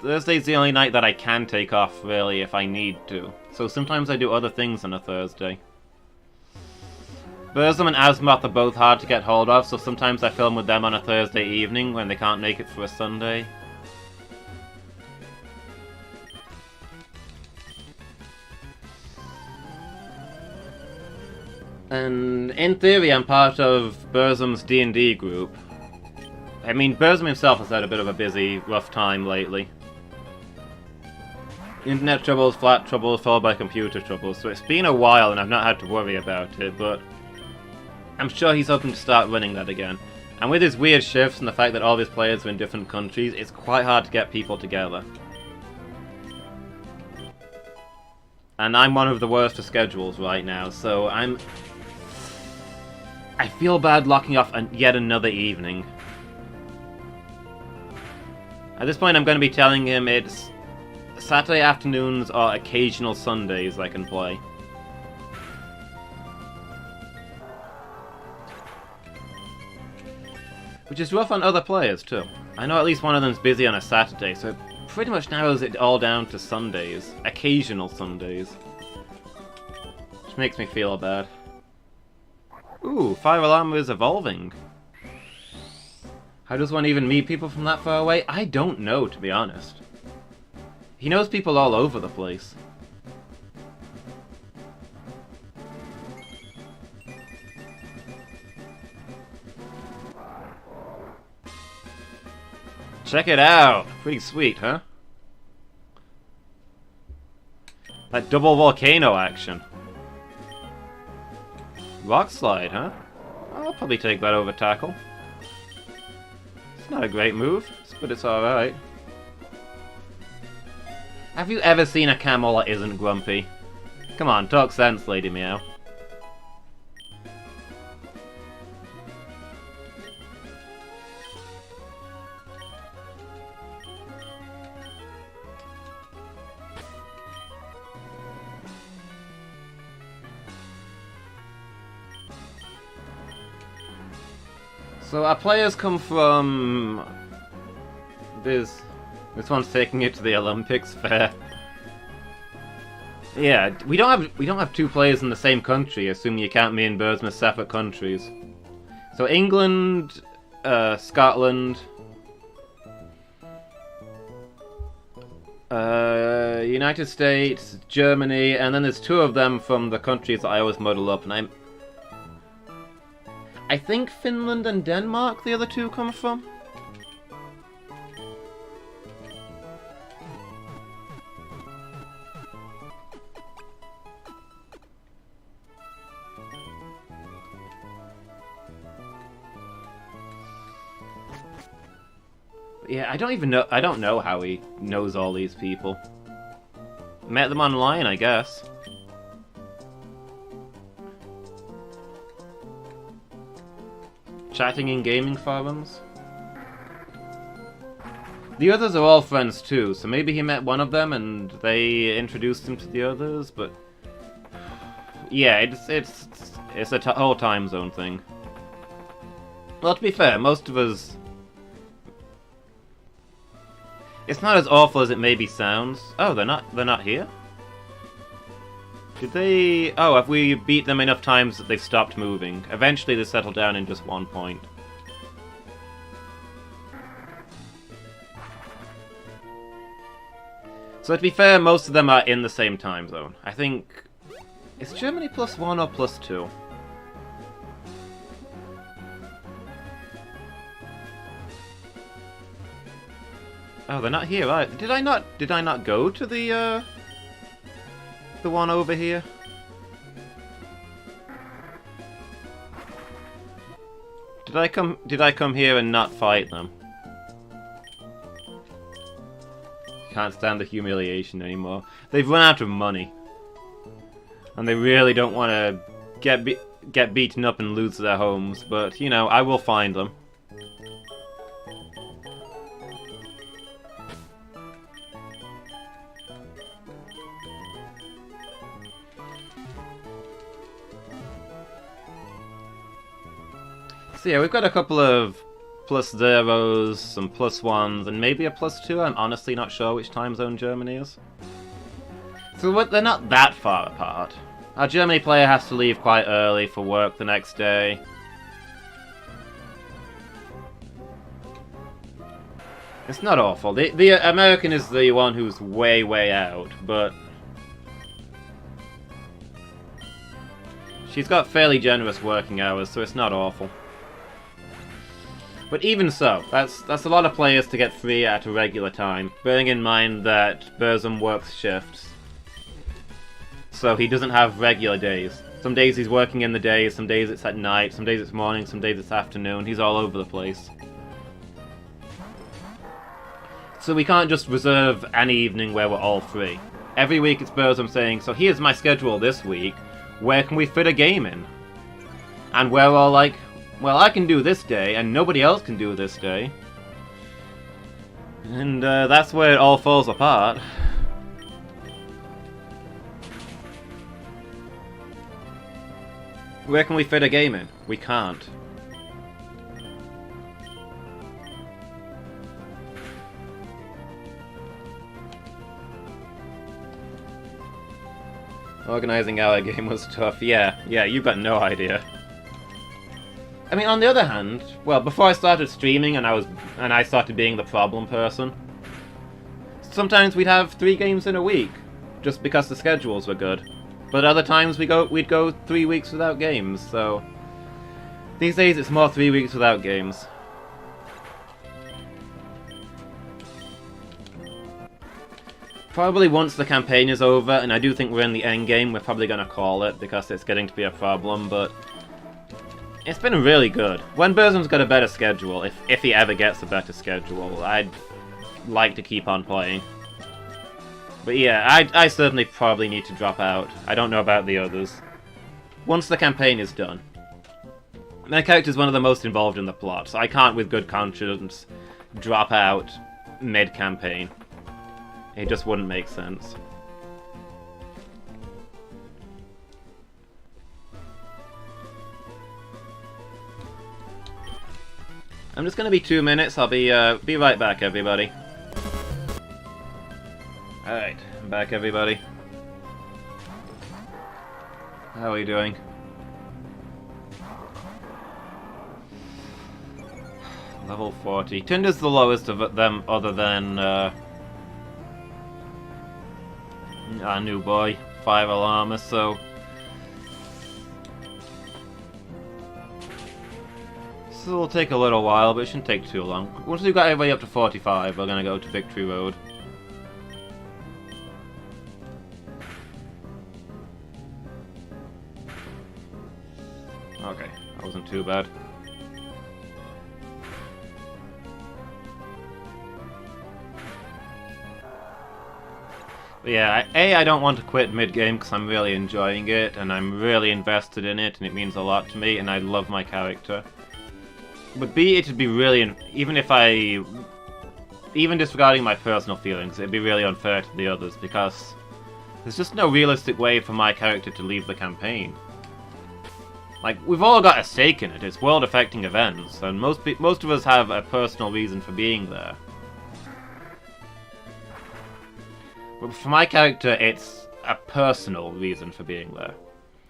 Thursday's the only night that I can take off, really, if I need to. So sometimes I do other things on a Thursday. Burzum and Asmoth are both hard to get hold of, so sometimes I film with them on a Thursday evening when they can't make it for a Sunday. And in theory, I'm part of Burzum's D&D group. I mean, Burzum himself has had a bit of a busy, rough time lately. Internet troubles, flat troubles, followed by computer troubles, so it's been a while and I've not had to worry about it, but I'm sure he's hoping to start running that again. And with his weird shifts and the fact that all of his players are in different countries, it's quite hard to get people together. And I'm one of the worst for schedules right now, so I feel bad locking off yet another evening. At this point I'm going to be telling him it's Saturday afternoons or occasional Sundays I can play. Which is rough on other players too. I know at least one of them's busy on a Saturday, so it pretty much narrows it all down to Sundays. Occasional Sundays. Which makes me feel bad. Ooh, Fire Alarm is evolving. How does one even meet people from that far away? I don't know, to be honest. He knows people all over the place. Check it out! Pretty sweet, huh? That double volcano action. Rock slide, huh? I'll probably take that over tackle. It's not a great move, but it's alright. Have you ever seen a camel that isn't grumpy? Come on, talk sense, Lady Meow. So our players come from... This one's taking it to the Olympics, fair. Yeah, we don't have two players in the same country, assuming you count me and Burzum as separate countries. So England, Scotland, United States, Germany, and then there's two of them from the countries that I always muddle up, and I think Finland and Denmark the other two come from. Yeah, I don't know how he knows all these people. Met them online, I guess. Chatting in gaming forums. The others are all friends too, so maybe he met one of them and they introduced him to the others, but... Yeah, it's a whole time zone thing. Well, to be fair, most of us... It's not as awful as it maybe sounds. Oh, they're not here? Did they... Oh, have we beat them enough times that they've stopped moving? Eventually they settle down in just one point. So to be fair, most of them are in the same time zone. I think... Is Germany +1 or +2? Oh, they're not here, right? Did I not go to the one over here? Did I come here and not fight them? Can't stand the humiliation anymore. They've run out of money. And they really don't want to get beaten up and lose their homes, but, you know, I will find them. So yeah, we've got a couple of +0s, some +1s, and maybe a +2. I'm honestly not sure which time zone Germany is. So they're not that far apart. Our Germany player has to leave quite early for work the next day. It's not awful. The American is the one who's way out, but... She's got fairly generous working hours, so it's not awful. But even so, that's a lot of players to get free at a regular time, bearing in mind that Burzum works shifts. So he doesn't have regular days. Some days he's working in the day, some days it's at night, some days it's morning, some days it's afternoon. He's all over the place. So we can't just reserve any evening where we're all free. Every week it's Burzum saying, so here's my schedule this week, where can we fit a game in? And we're all like, well, I can do this day, and nobody else can do this day. And that's where it all falls apart. Where can we fit a game in? We can't. Organizing our game was tough. Yeah, you've got no idea. I mean, on the other hand, well, before I started streaming and I started being the problem person, sometimes we'd have 3 games in a week, just because the schedules were good. But other times we'd go 3 weeks without games, so... These days it's more 3 weeks without games. Probably once the campaign is over, and I do think we're in the end game, we're probably gonna call it, because it's getting to be a problem, but... It's been really good. When Burzum's got a better schedule, if he ever gets a better schedule, I'd like to keep on playing. But yeah, I certainly probably need to drop out. I don't know about the others. Once the campaign is done. My character's one of the most involved in the plot, so I can't with good conscience drop out mid-campaign. It just wouldn't make sense. I'm just gonna be 2 minutes. I'll be right back, everybody. Alright, I'm back, everybody. How are you doing? Level 40. Tinder's the lowest of them, other than, our new boy, 5 Alarmer, so... This will take a little while, but it shouldn't take too long. Once we've got everybody up to 45, we're gonna go to Victory Road. Okay, that wasn't too bad. But yeah, I don't want to quit mid-game because I'm really enjoying it, and I'm really invested in it, and it means a lot to me, and I love my character. But B, it'd be really, even disregarding my personal feelings, it'd be really unfair to the others, because there's just no realistic way for my character to leave the campaign. Like, we've all got a stake in it, it's world-affecting events, and most of us have a personal reason for being there. But for my character, it's a personal reason for being there.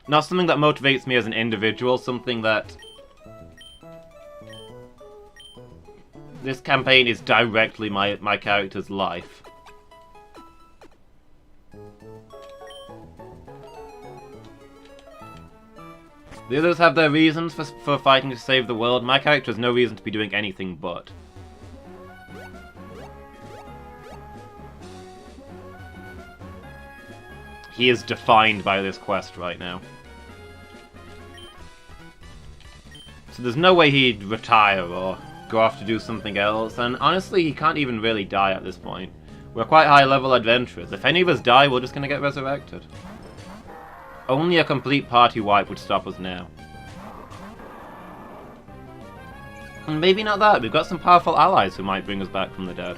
Not something that motivates me as an individual, something that... This campaign is directly my character's life. The others have their reasons for fighting to save the world. My character has no reason to be doing anything but. He is defined by this quest right now. So there's no way he'd retire or go off to do something else, and honestly he can't even really die at this point. We're quite high level adventurers. If any of us die, we're just gonna get resurrected. Only a complete party wipe would stop us now. And maybe not that, we've got some powerful allies who might bring us back from the dead.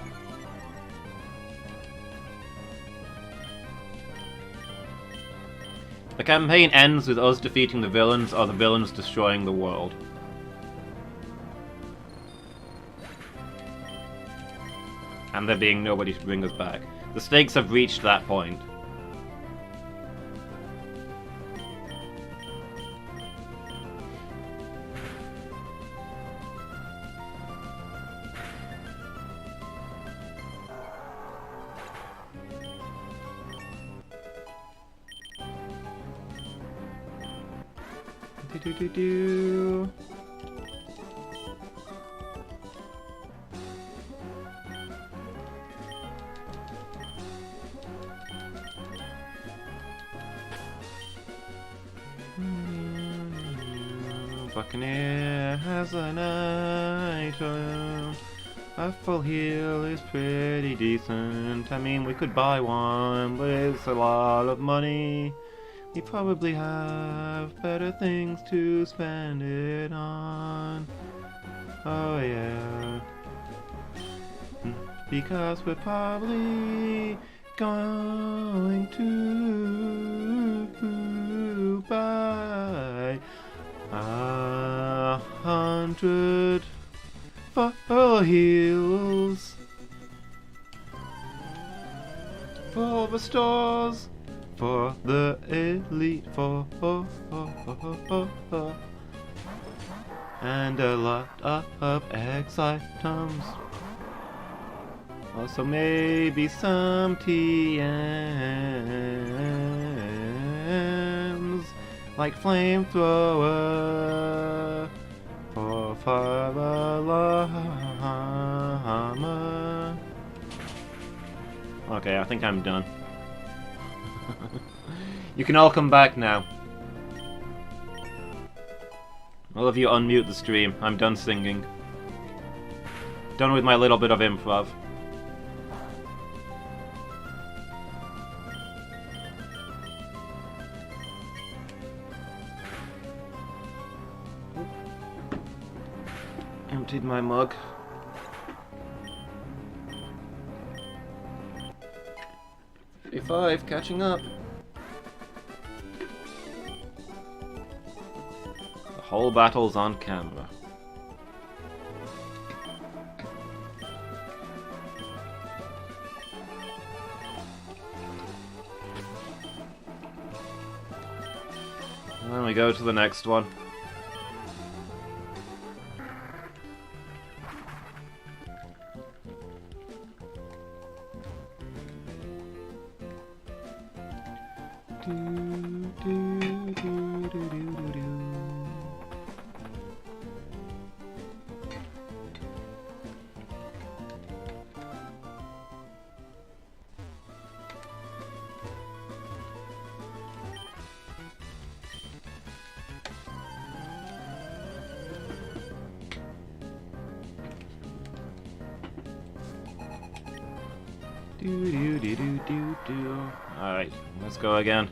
The campaign ends with us defeating the villains or the villains destroying the world. And there being nobody to bring us back. The stakes have reached that point. Do-do-do-do. Buccaneer has an item. A full heal is pretty decent. I mean, we could buy one, but it's a lot of money. We probably have better things to spend it on. Oh yeah. Because we're probably going to buy 100 full heals for the stores. For the elite four, and a lot of X items. Also maybe some TMs like flamethrower or fire alarm. Okay, I think I'm done. You can all come back now. All of you unmute the stream. I'm done singing. Done with my little bit of improv. Emptied my mug. .55, catching up. The whole battle's on camera. And then we go to the next one. Alright, let's go again.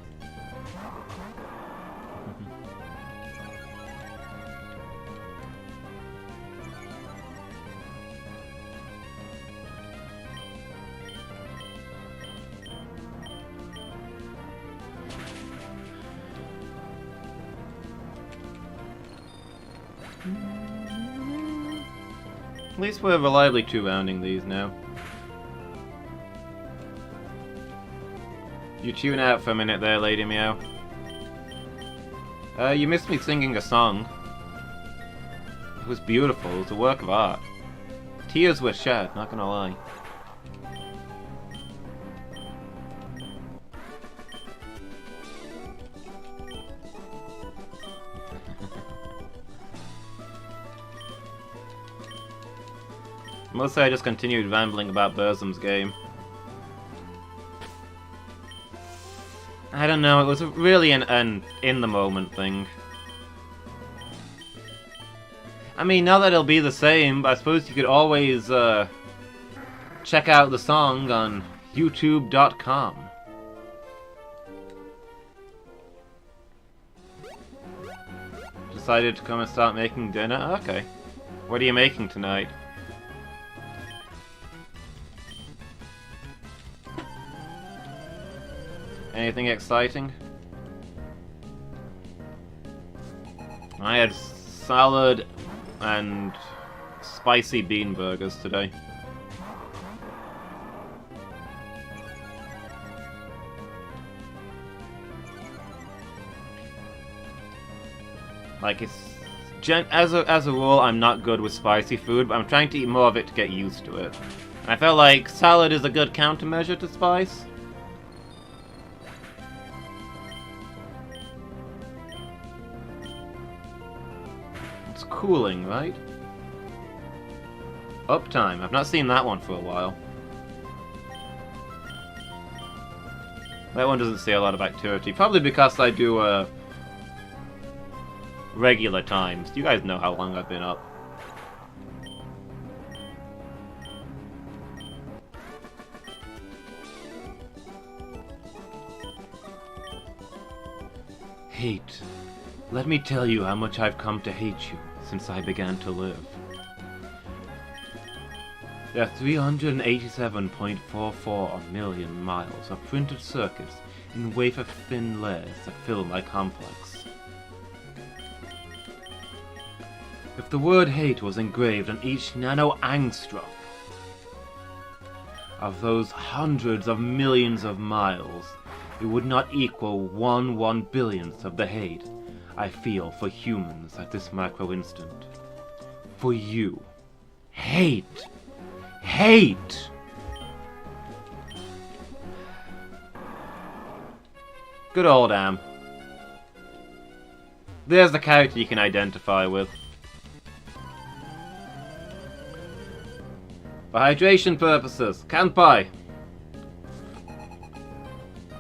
At least we're reliably 2-rounding these now. You tune out for a minute there, Lady Meow. You missed me singing a song. It was beautiful, it was a work of art. Tears were shed, not gonna lie. Mostly I just continued rambling about Burzum's game. I don't know, it was really an in-the-moment thing. I mean, now that it'll be the same, I suppose you could always check out the song on youtube.com. Decided to come and start making dinner? Okay. What are you making tonight? Anything exciting? I had salad and spicy bean burgers today. Like, it's as a rule, I'm not good with spicy food, but I'm trying to eat more of it to get used to it. And I felt like salad is a good countermeasure to spice. Cooling, right? Uptime. I've not seen that one for a while. That one doesn't see a lot of activity. Probably because I do regular times. You guys know how long I've been up. Hate. Let me tell you how much I've come to hate you since I began to live. There are 387.44 million miles of printed circuits in wafer-thin layers that fill my complex. If the word hate was engraved on each nano-angstrom of those hundreds of millions of miles, it would not equal 1/1,000,000th of the hate I feel for humans at this micro-instant. For you. Hate! Hate! Good old Am. There's the character you can identify with. For hydration purposes, kanpai!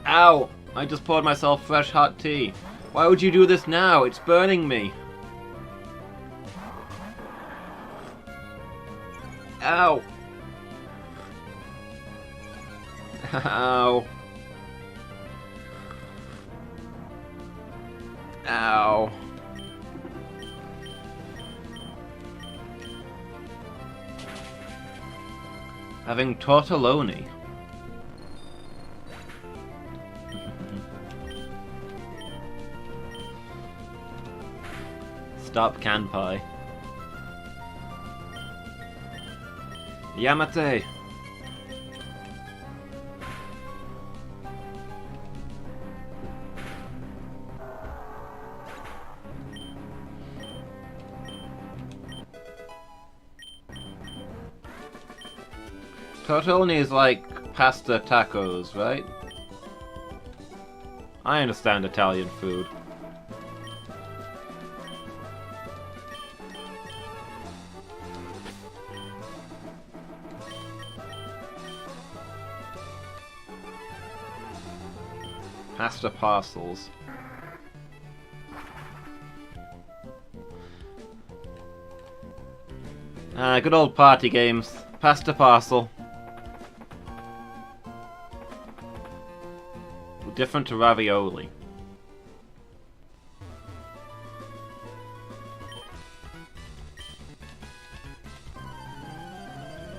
Ow! I just poured myself fresh hot tea. Why would you do this now? It's burning me. Ow. Ow. Ow. Having tortelloni. Stop kanpai. Yamate. Tortellini is like pasta tacos, right? I understand Italian food. Pasta parcels. Good old party games. Pasta parcel. Different to ravioli.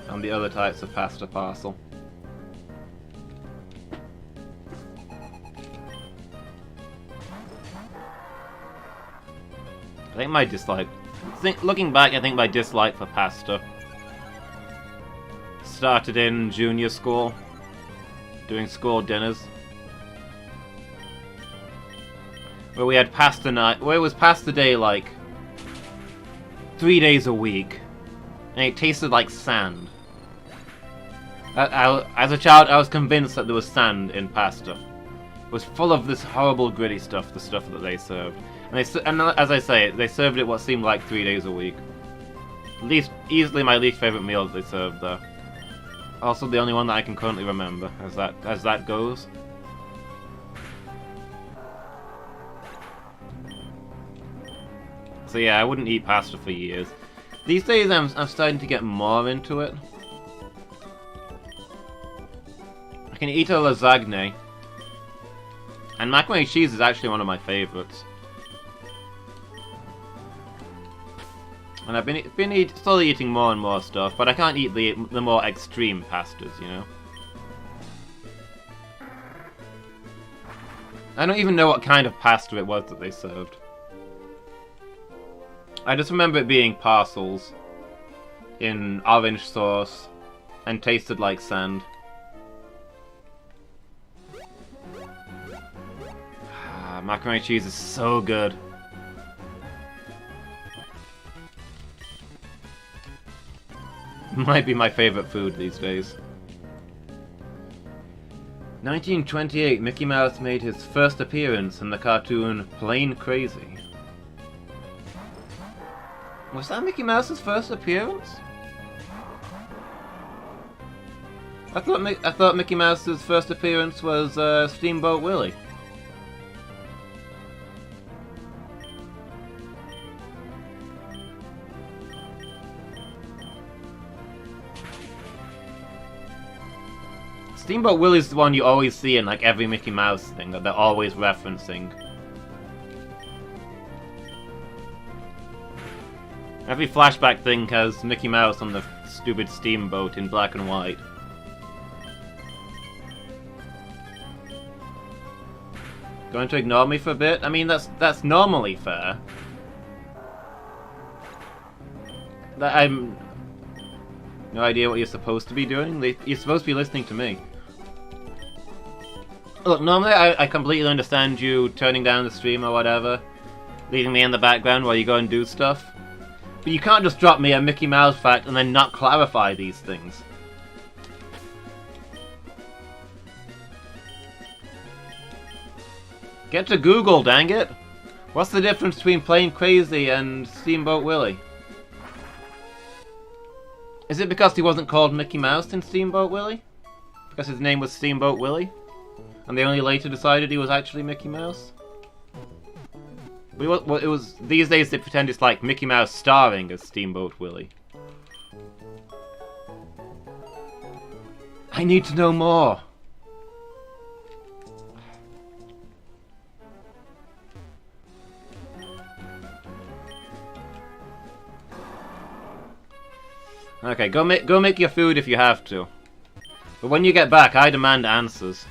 And the other types of pasta parcel. I think my dislike... looking back, I think my dislike for pasta started in junior school, doing school dinners. Where we had pasta night, where it was pasta day like 3 days a week, and it tasted like sand. As a child, I was convinced that there was sand in pasta. It was full of this horrible gritty stuff, the stuff that they served. And as I say, they served it what seemed like 3 days a week. Easily my least favourite meal that they served there. Also the only one that I can currently remember, as that goes. So yeah, I wouldn't eat pasta for years. These days I'm starting to get more into it. I can eat a lasagne. And macaroni and cheese is actually one of my favourites. And I've been slowly eating more and more stuff, but I can't eat the more extreme pastas, you know? I don't even know what kind of pasta it was that they served. I just remember it being parcels in orange sauce and tasted like sand. Macaroni and cheese is so good. Might be my favorite food these days. 1928, Mickey Mouse made his first appearance in the cartoon Plain Crazy. Was that Mickey Mouse's first appearance? I thought Mickey Mouse's first appearance was Steamboat Willie. Steamboat Willie's the one you always see in like every Mickey Mouse thing that they're always referencing. Every flashback thing has Mickey Mouse on the stupid steamboat in black and white. Going to ignore me for a bit? I mean, that's normally fair. I'm no idea what you're supposed to be doing. You're supposed to be listening to me. Look, normally I completely understand you turning down the stream or whatever, leaving me in the background while you go and do stuff. But you can't just drop me a Mickey Mouse fact and then not clarify these things. Get to Google, dang it! What's the difference between Plain Crazy and Steamboat Willie? Is it because he wasn't called Mickey Mouse in Steamboat Willie? Because his name was Steamboat Willie? And they only later decided he was actually Mickey Mouse? But it was these days they pretend it's like Mickey Mouse starring as Steamboat Willie. I need to know more! Okay, go make your food if you have to. But when you get back, I demand answers.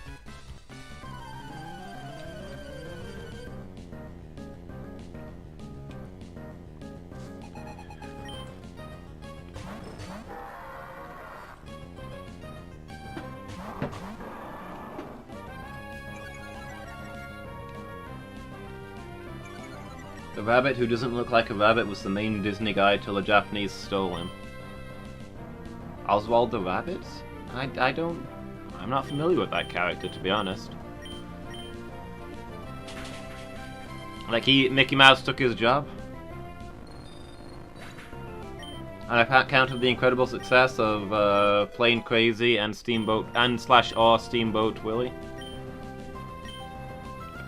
The rabbit who doesn't look like a rabbit was the main Disney guy till the Japanese stole him. Oswald the Rabbit? I'm not familiar with that character, to be honest. Like, Mickey Mouse took his job? On account of the incredible success of Plane Crazy and Steamboat and /or Steamboat Willie.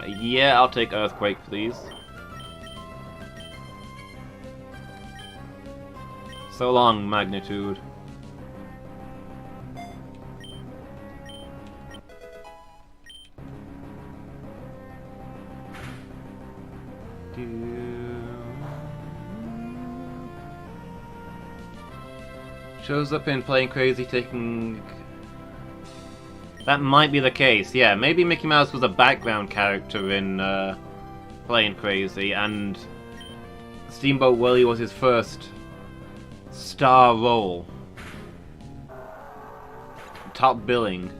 Yeah, I'll take Earthquake, please. So long, Magnitude. Shows up in Plane Crazy taking... That might be the case, yeah. Maybe Mickey Mouse was a background character in Plane Crazy, and Steamboat Willie was his first star role. Top billing.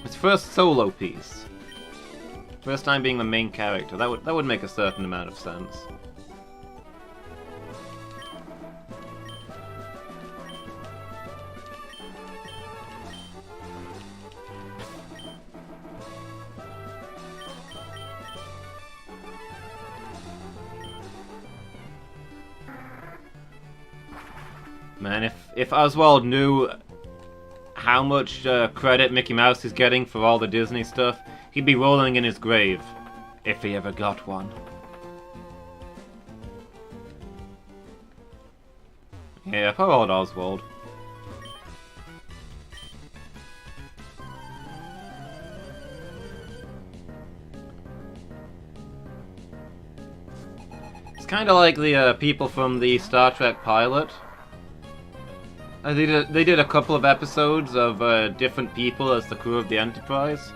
His first solo piece. First time being the main character. That would make a certain amount of sense. Man, if Oswald knew how much credit Mickey Mouse is getting for all the Disney stuff, he'd be rolling in his grave. If he ever got one. Yeah, poor old Oswald. It's kind of like the people from the Star Trek pilot. They did a couple of episodes of different people as the crew of the Enterprise,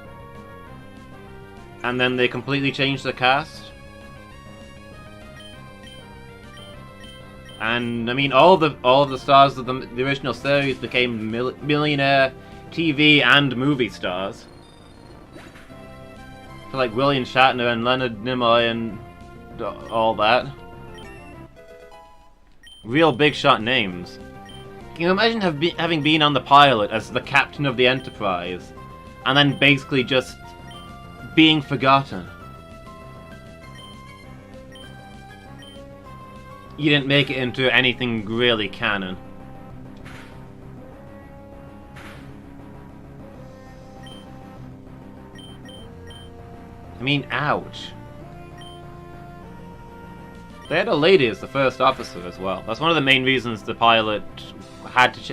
and then they completely changed the cast. And I mean, all of the stars of the original series became millionaire TV and movie stars. So like William Shatner and Leonard Nimoy and all that. Real big shot names. Can you imagine having been on the pilot as the captain of the Enterprise, and then basically just being forgotten? You didn't make it into anything really canon. I mean, ouch. They had a lady as the first officer as well. That's one of the main reasons the pilot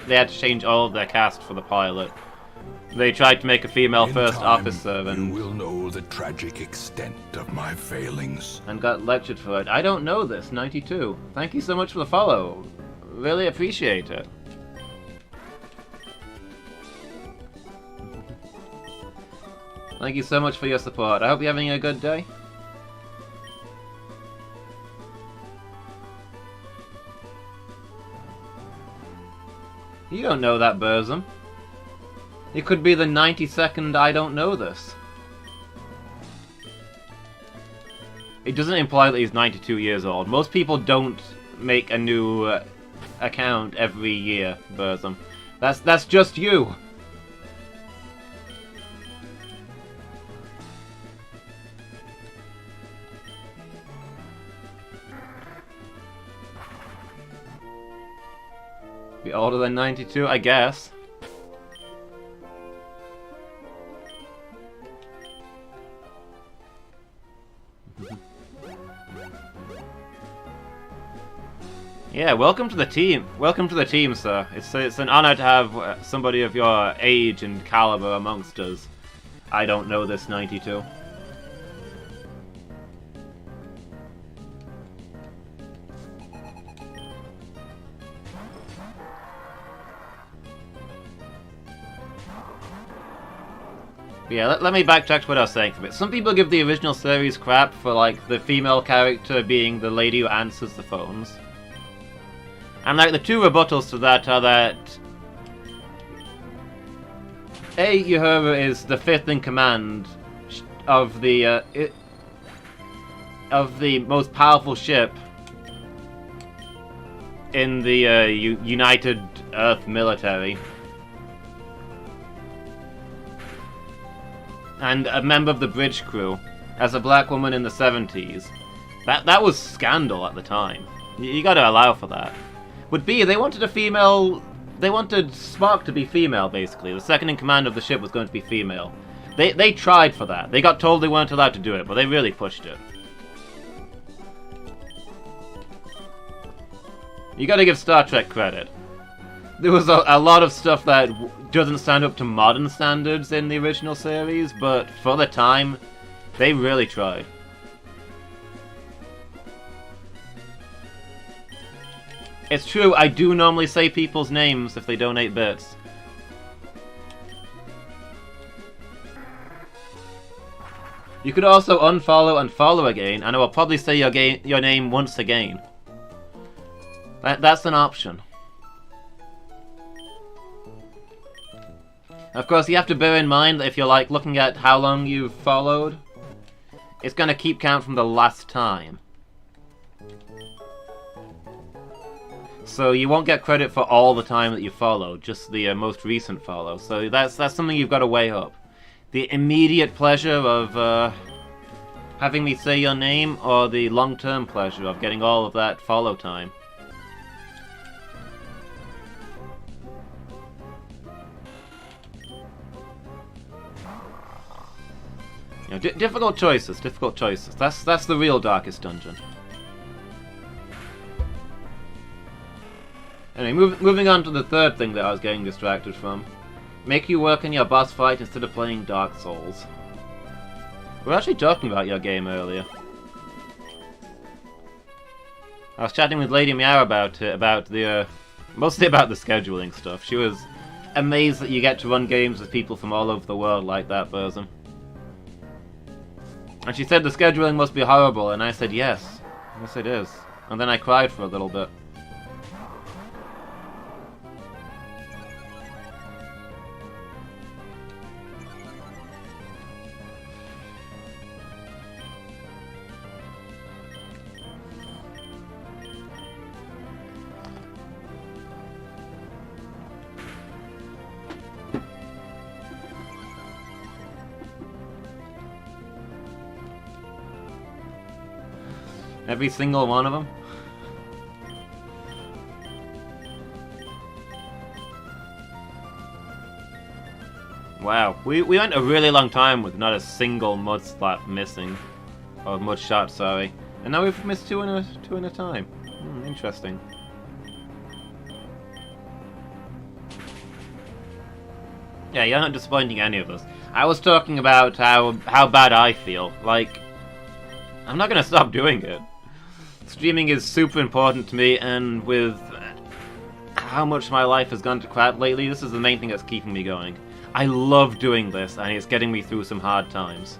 they had to change all of their cast for the pilot. They tried to make a female first officer, and you will know the tragic extent of my failings. And got lectured for it. I don't know this, 92. Thank you so much for the follow. Really appreciate it. Thank you so much for your support. I hope you're having a good day. You don't know that, Burzum. It could be the 92nd I don't know this. It doesn't imply that he's 92 years old. Most people don't make a new account every year, Burzum. That's just you. Be older than 92, I guess. Yeah, welcome to the team. Welcome to the team, sir. It's an honor to have somebody of your age and caliber amongst us. I don't know this 92. Yeah, let me backtrack to what I was saying for a bit. Some people give the original series crap for, like, the female character being the lady who answers the phones. And, like, the two rebuttals to that are that... A. Uhura is the fifth in command of the most powerful ship in the United Earth military. And a member of the bridge crew as a black woman in the 70s. That was scandal at the time. You gotta allow for that. But B, they wanted a female... They wanted Smock to be female, basically. The second in command of the ship was going to be female. They tried for that. They got told they weren't allowed to do it, but they really pushed it. You gotta give Star Trek credit. There was a lot of stuff that doesn't stand up to modern standards in the original series, but for the time, they really tried. It's true, I do normally say people's names if they donate bits. You could also unfollow and follow again, and I will probably say your name once again. That's an option. Of course, you have to bear in mind that if you're like looking at how long you've followed, it's going to keep count from the last time. So you won't get credit for all the time that you followed, just the most recent follow. So that's something you've got to weigh up. The immediate pleasure of having me say your name, or the long-term pleasure of getting all of that follow time. You know, difficult choices, difficult choices. That's the real Darkest Dungeon. Anyway, moving on to the third thing that I was getting distracted from. Make you work in your boss fight instead of playing Dark Souls. We were actually talking about your game earlier. I was chatting with Lady Meow about it, mostly about the scheduling stuff. She was amazed that you get to run games with people from all over the world like that, Burzum. And she said the scheduling must be horrible, and I said yes. Yes it is. And then I cried for a little bit. Every single one of them? Wow, we went a really long time with not a single mud slap missing. Or mud shot, sorry. And now we've missed two in a time. Interesting. Yeah, you're not disappointing any of us. I was talking about how bad I feel. Like, I'm not gonna stop doing it. Streaming is super important to me, and with how much my life has gone to crap lately, this is the main thing that's keeping me going. I love doing this, and it's getting me through some hard times.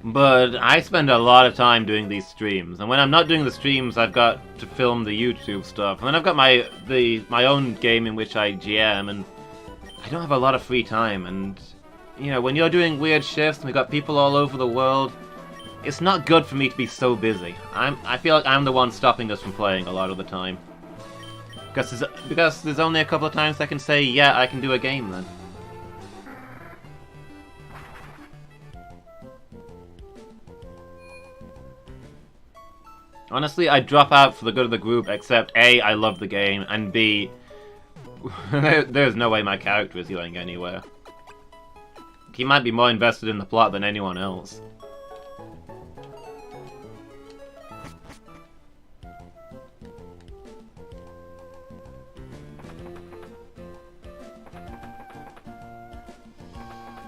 But I spend a lot of time doing these streams, and when I'm not doing the streams, I've got to film the YouTube stuff. And then I've got my own game in which I GM, and I don't have a lot of free time, and you know, when you're doing weird shifts and we've got people all over the world, it's not good for me to be so busy. I feel like I'm the one stopping us from playing a lot of the time. Because there's only a couple of times I can say, yeah, I can do a game then. Honestly, I'd drop out for the good of the group, except A, I love the game, and B, there's no way my character is going anywhere. He might be more invested in the plot than anyone else.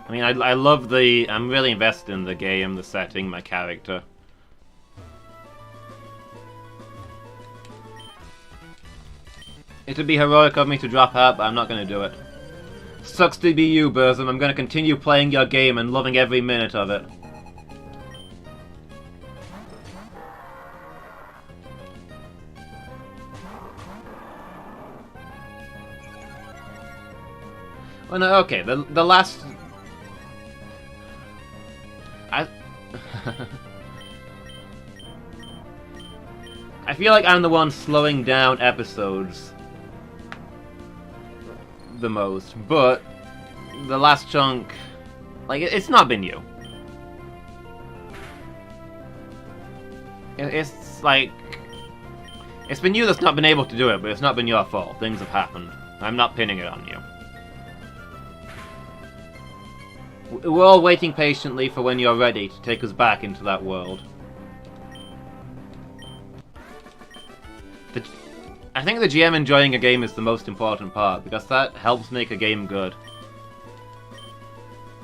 I mean, I love I'm really invested in the game, the setting, my character. It would be heroic of me to drop out, but I'm not going to do it. Sucks to be you, Burzum. I'm going to continue playing your game and loving every minute of it. Oh no, okay, the last... I feel like I'm the one slowing down episodes the most, but the last chunk, like, it's not been you. It's like, it's been you that's not been able to do it, but it's not been your fault. Things have happened. I'm not pinning it on you. We're all waiting patiently for when you're ready to take us back into that world. I think the GM enjoying a game is the most important part, because that helps make a game good.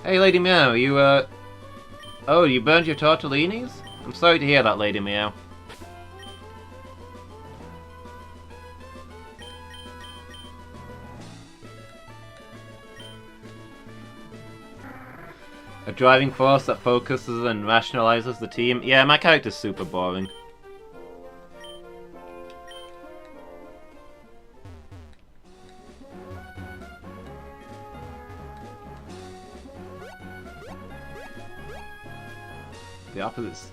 Hey, Lady Meow, you, oh, you burned your tortellinis? I'm sorry to hear that, Lady Meow. A driving force that focuses and rationalizes the team? Yeah, my character's super boring. The opposites.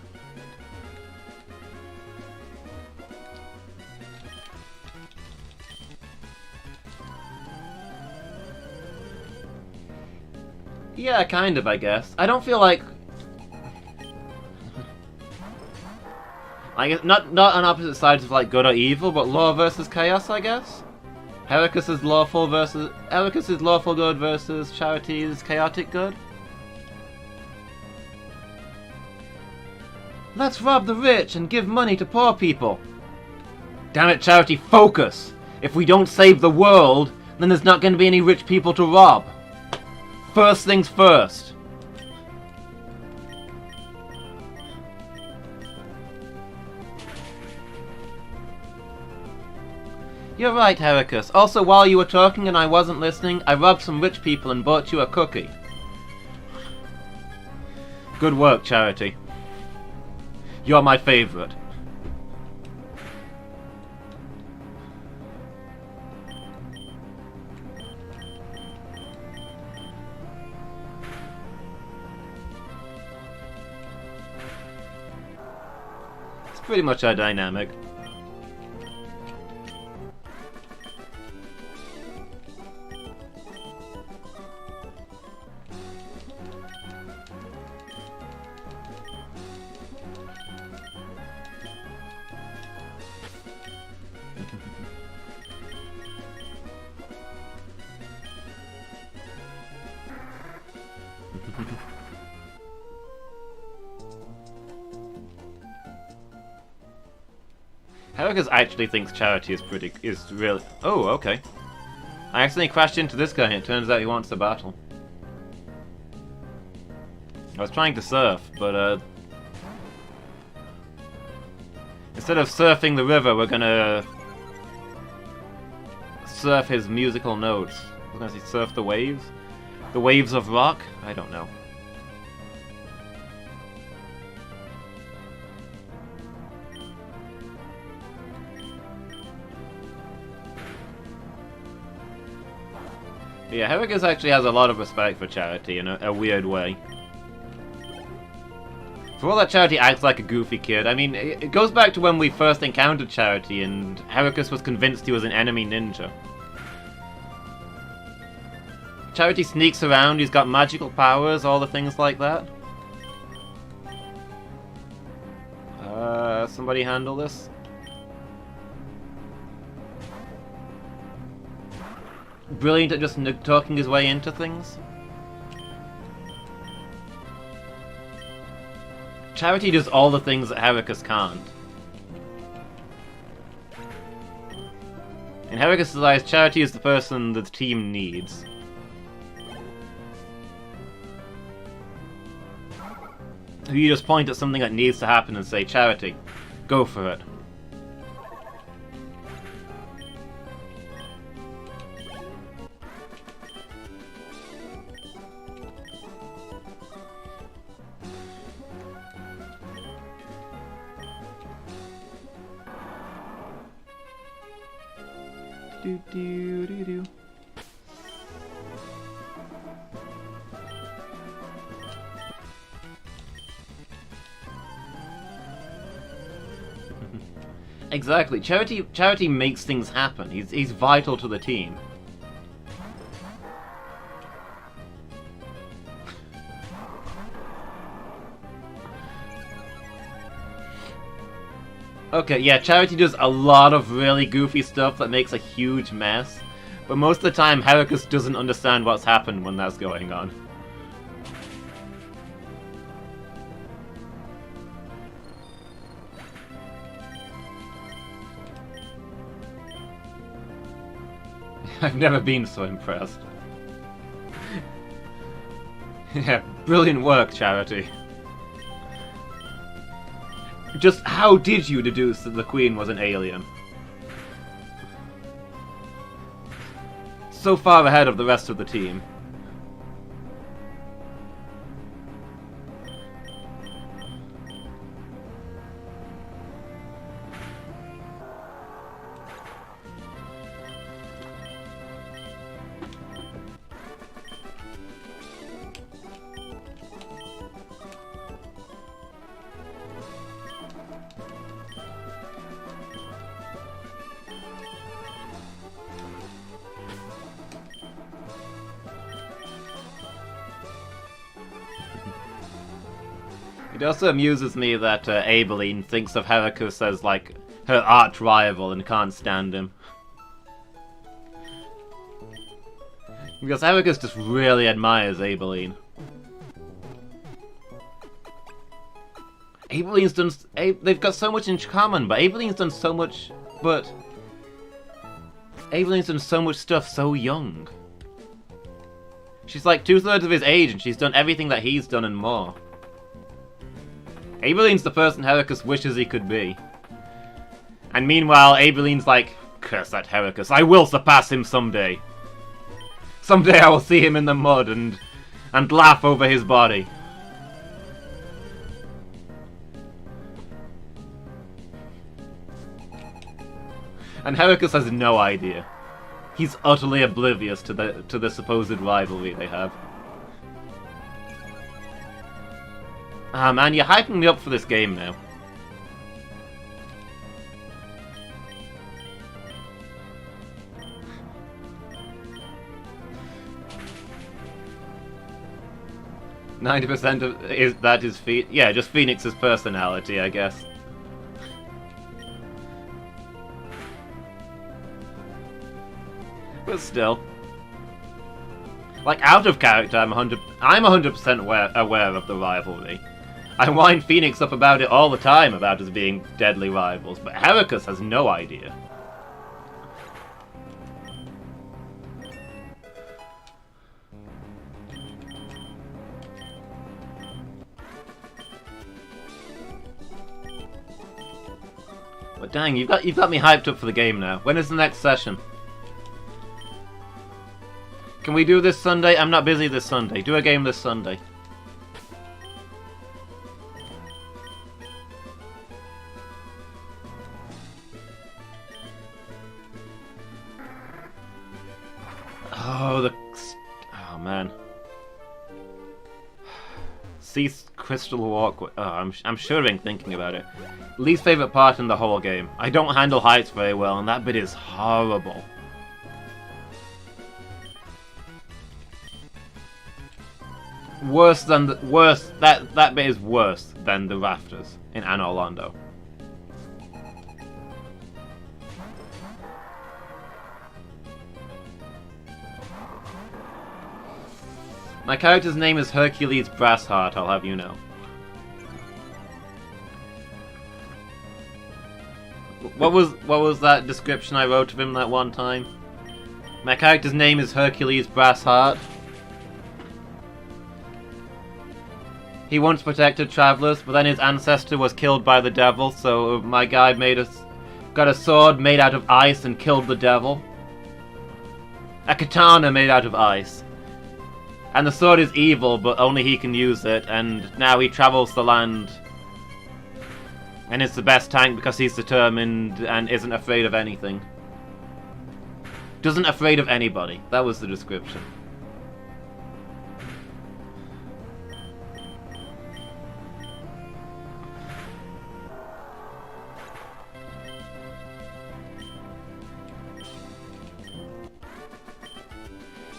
Yeah, kind of, I guess. I don't feel like... not on opposite sides of, like, good or evil, but law versus chaos, I guess? Heracus is lawful good versus Charity's chaotic good? Let's rob the rich and give money to poor people. Damn it, Charity, focus! If we don't save the world, then there's not going to be any rich people to rob. First things first. You're right, Heracus. Also, while you were talking and I wasn't listening, I robbed some rich people and bought you a cookie. Good work, Charity. You're my favorite. It's pretty much our dynamic. Heracus actually thinks Charity is really... Oh, okay. I accidentally crashed into this guy and it turns out he wants a battle. I was trying to surf, but instead of surfing the river, we're gonna surf his musical notes. I was gonna say surf the waves? The waves of rock? I don't know. Yeah, Heracus actually has a lot of respect for Charity in a weird way. For all that Charity acts like a goofy kid, I mean, it goes back to when we first encountered Charity and Heracus was convinced he was an enemy ninja. Charity sneaks around, he's got magical powers, all the things like that. Somebody handle this? Brilliant at just talking his way into things. Charity does all the things that Heracus can't. In Heracus' eyes, Charity is the person the team needs. You just point at something that needs to happen and say, Charity, go for it. Do do do do. Exactly. Charity makes things happen. He's vital to the team. Okay, yeah, Charity does a lot of really goofy stuff that makes a huge mess, but most of the time Heracus doesn't understand what's happened when that's going on. I've never been so impressed. Yeah, brilliant work, Charity. Just how did you deduce that the Queen was an alien? So far ahead of the rest of the team. It also amuses me that Aibeline thinks of Heracus as, like, her arch rival and can't stand him. Because Heracus just really admires Aibeline. Aibeline's done... they've got so much in common, but Aibeline's done so much... But... Aibeline's done so much stuff so young. She's like 2/3 of his age, and she's done everything that he's done and more. Aibeline's the person Heracus wishes he could be. And meanwhile, Aibeline's like, curse that Heracus, I will surpass him someday. Someday I will see him in the mud and laugh over his body. And Heracus has no idea. He's utterly oblivious to the supposed rivalry they have. Ah man, you're hyping me up for this game now. %90% of that is yeah, just Phoenix's personality, I guess. But still, like out of character, I'm 100% aware of the rivalry. I wind Phoenix up about it all the time, about us being deadly rivals, but Heracus has no idea. But dang, you've got me hyped up for the game now. When is the next session? Can we do this Sunday? I'm not busy this Sunday. Do a game this Sunday. Oh man. Cease Crystal Walk. Oh, I'm shuddering thinking about it. Least favorite part in the whole game. I don't handle heights very well, and that bit is horrible. That bit is worse than the rafters in Anor Londo. My character's name is Hercules Brassheart, I'll have you know. What was that description I wrote of him that one time? My character's name is Hercules Brassheart. He once protected travelers, but then his ancestor was killed by the devil, so my guy got a sword made out of ice and killed the devil. A katana made out of ice. And the sword is evil, but only he can use it, and now he travels the land. And it's the best tank because he's determined and isn't afraid of anything. Doesn't afraid of anybody. That was the description.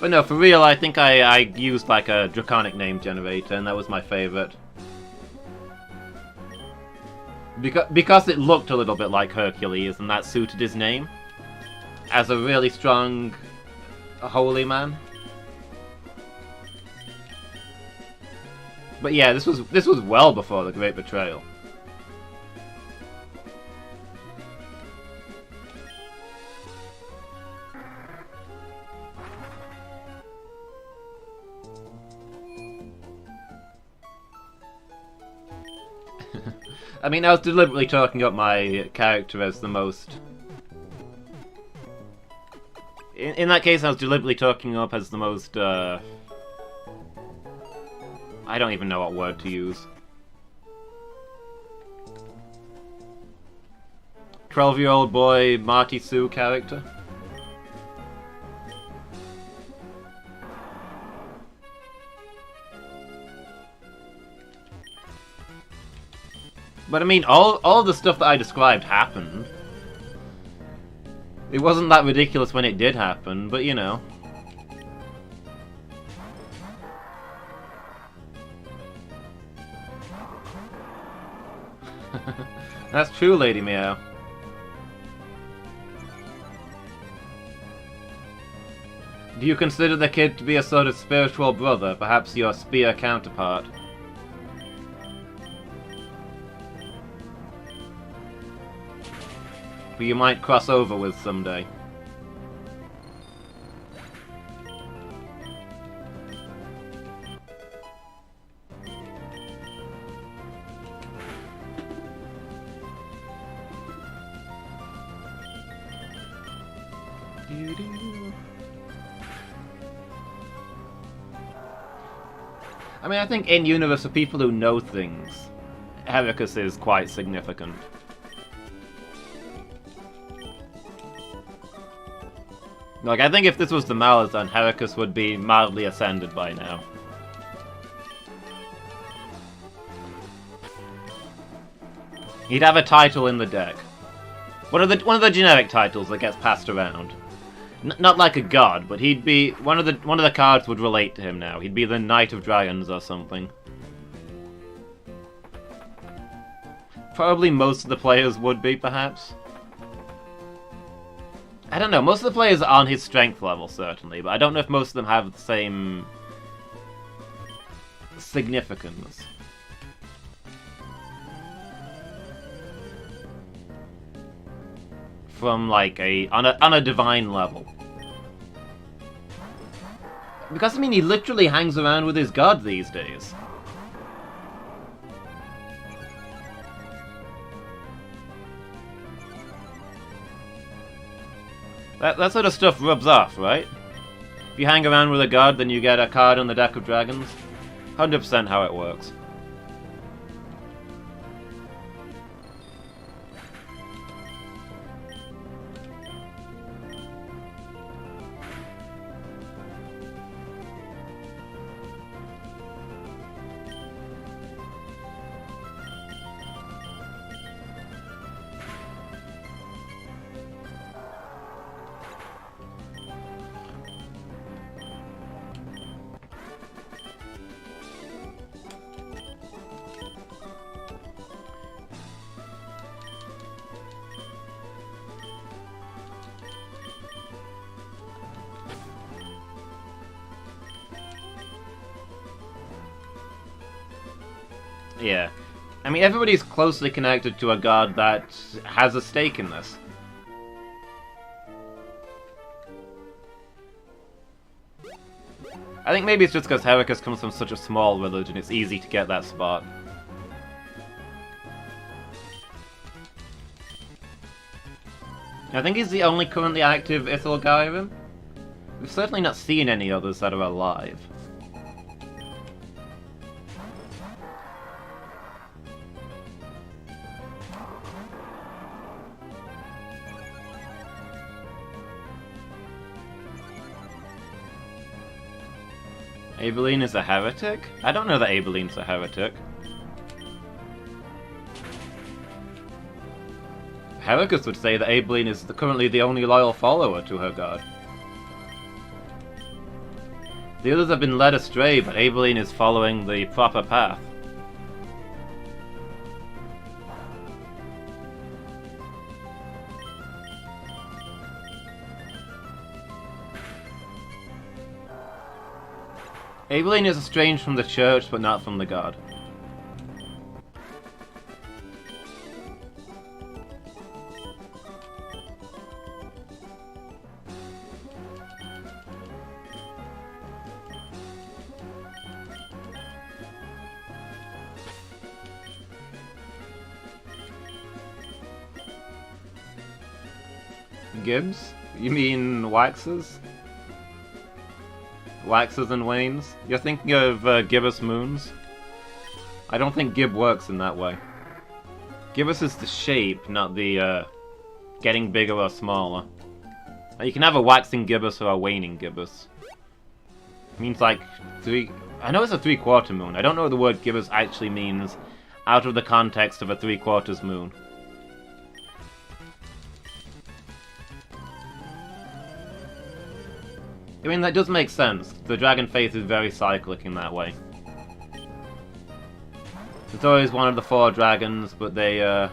But no, for real, I think I used like a draconic name generator, and that was my favorite. Because it looked a little bit like Hercules, and that suited his name. As a really strong, holy man. But yeah, this was well before the Great Betrayal. I mean, I was deliberately talking up my character as the most... In that case, I was deliberately talking up as the most, I don't even know what word to use. 12-year-old boy Marty Sue character. But I mean, all the stuff that I described happened. It wasn't that ridiculous when it did happen, but you know. That's true, Lady Meow. Do you consider the kid to be a sort of spiritual brother, perhaps your spear counterpart? Who you might cross over with someday. I mean, I think in-universe, for people who know things, Heracus is quite significant. Like, I think if this was the Malazan, Heracus would be mildly ascended by now. He'd have a title in the deck. One of the generic titles that gets passed around. Not like a god, but he'd be one of the cards would relate to him now. He'd be the Knight of Dragons or something. Probably most of the players would be, perhaps. I don't know, most of the players are on his strength level, certainly, but I don't know if most of them have the same significance. From, like, on a divine level. Because, I mean, he literally hangs around with his god these days. That sort of stuff rubs off, right? If you hang around with a god, then you get a card on the deck of dragons. 100% how it works. Yeah. I mean, everybody's closely connected to a god that has a stake in this. I think maybe it's just because Heracus comes from such a small religion, it's easy to get that spot. I think he's the only currently active Ithilgairim. We've certainly not seen any others that are alive. Aibeline is a heretic? I don't know that Aibeline's a heretic. Heracus would say that Aibeline is currently the only loyal follower to her god. The others have been led astray, but Abeline is following the proper path. Abeline is estranged from the church, but not from the god. Gibbs? You mean waxes? Waxes and wanes? You're thinking of gibbous moons? I don't think Gib works in that way. Gibbous is the shape, not the getting bigger or smaller. You can have a waxing gibbous or a waning gibbous. It means like I know it's a 3/4 moon. I don't know what the word gibbous actually means out of the context of a 3/4 moon. I mean, that does make sense. The dragon faith is very cyclic in that way. It's always one of the 4 dragons, but they're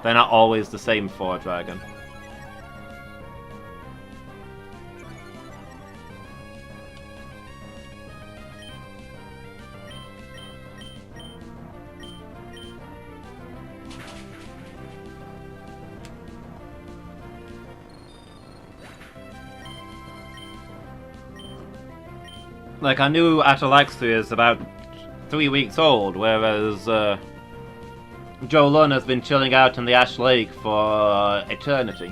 not always the same 4 dragon. Like, our new Atalaxia is about 3 weeks old, whereas Joe Lun has been chilling out in the Ash Lake for eternity.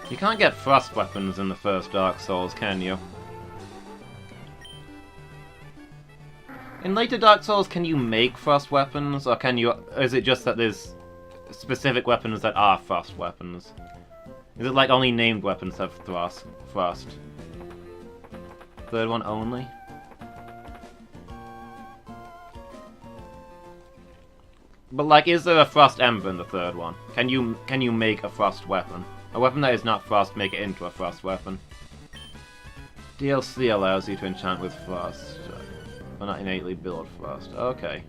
You can't get frost weapons in the first Dark Souls, can you? In later Dark Souls, can you make frost weapons, or is it just that there's specific weapons that are frost weapons? Is it like only named weapons have frost? Third one only? But like, is there a frost ember in the third one? Can you make a frost weapon? A weapon that is not frost, make it into a frost weapon. DLC allows you to enchant with frost, but not innately build frost. Okay.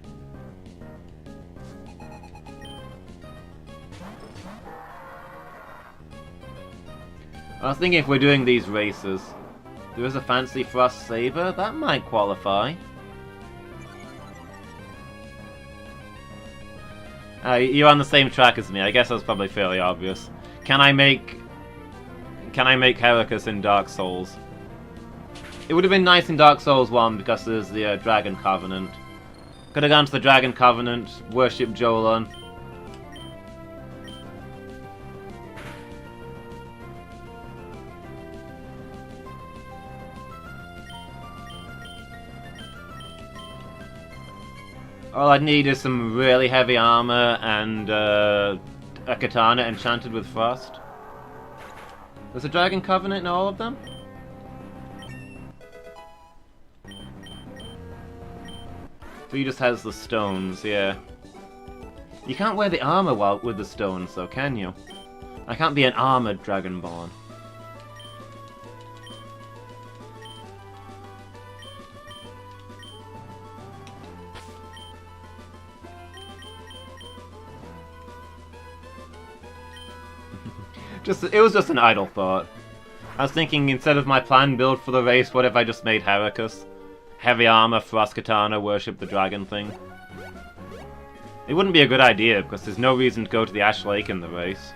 I was thinking if we're doing these races, there is a fancy frost saber, that might qualify. You're on the same track as me, I guess that's probably fairly obvious. Can I make Heracus in Dark Souls? It would have been nice in Dark Souls 1 because there's the Dragon Covenant. Could have gone to the Dragon Covenant, worshipped Jolon. All I'd need is some really heavy armor and a katana enchanted with frost. There's a Dragon Covenant in all of them? 3 just has the stones, yeah. You can't wear the armor with the stones though, can you? I can't be an armored Dragonborn. It was just an idle thought. I was thinking, instead of my planned build for the race, what if I just made Heracus? Heavy armor, frost katana, worship the dragon thing. It wouldn't be a good idea, because there's no reason to go to the Ash Lake in the race.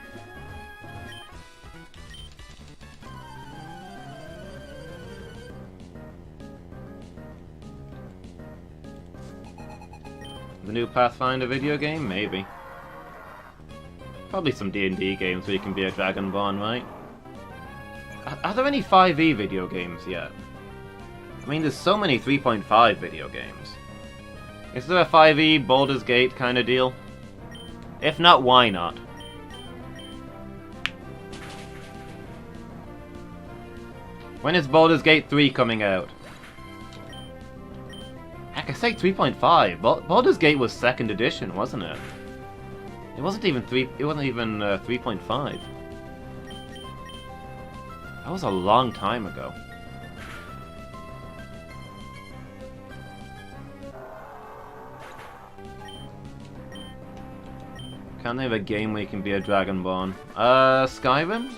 The new Pathfinder video game? Maybe. Probably some D&D games where you can be a Dragonborn, right? Are there any 5e video games yet? I mean, there's so many 3.5 video games. Is there a 5e Baldur's Gate kind of deal? If not, why not? When is Baldur's Gate 3 coming out? Heck, I say 3.5. Baldur's Gate was 2nd edition, wasn't it? It wasn't even 3.5. That was a long time ago. Can't they have a game where you can be a Dragonborn? Skyrim?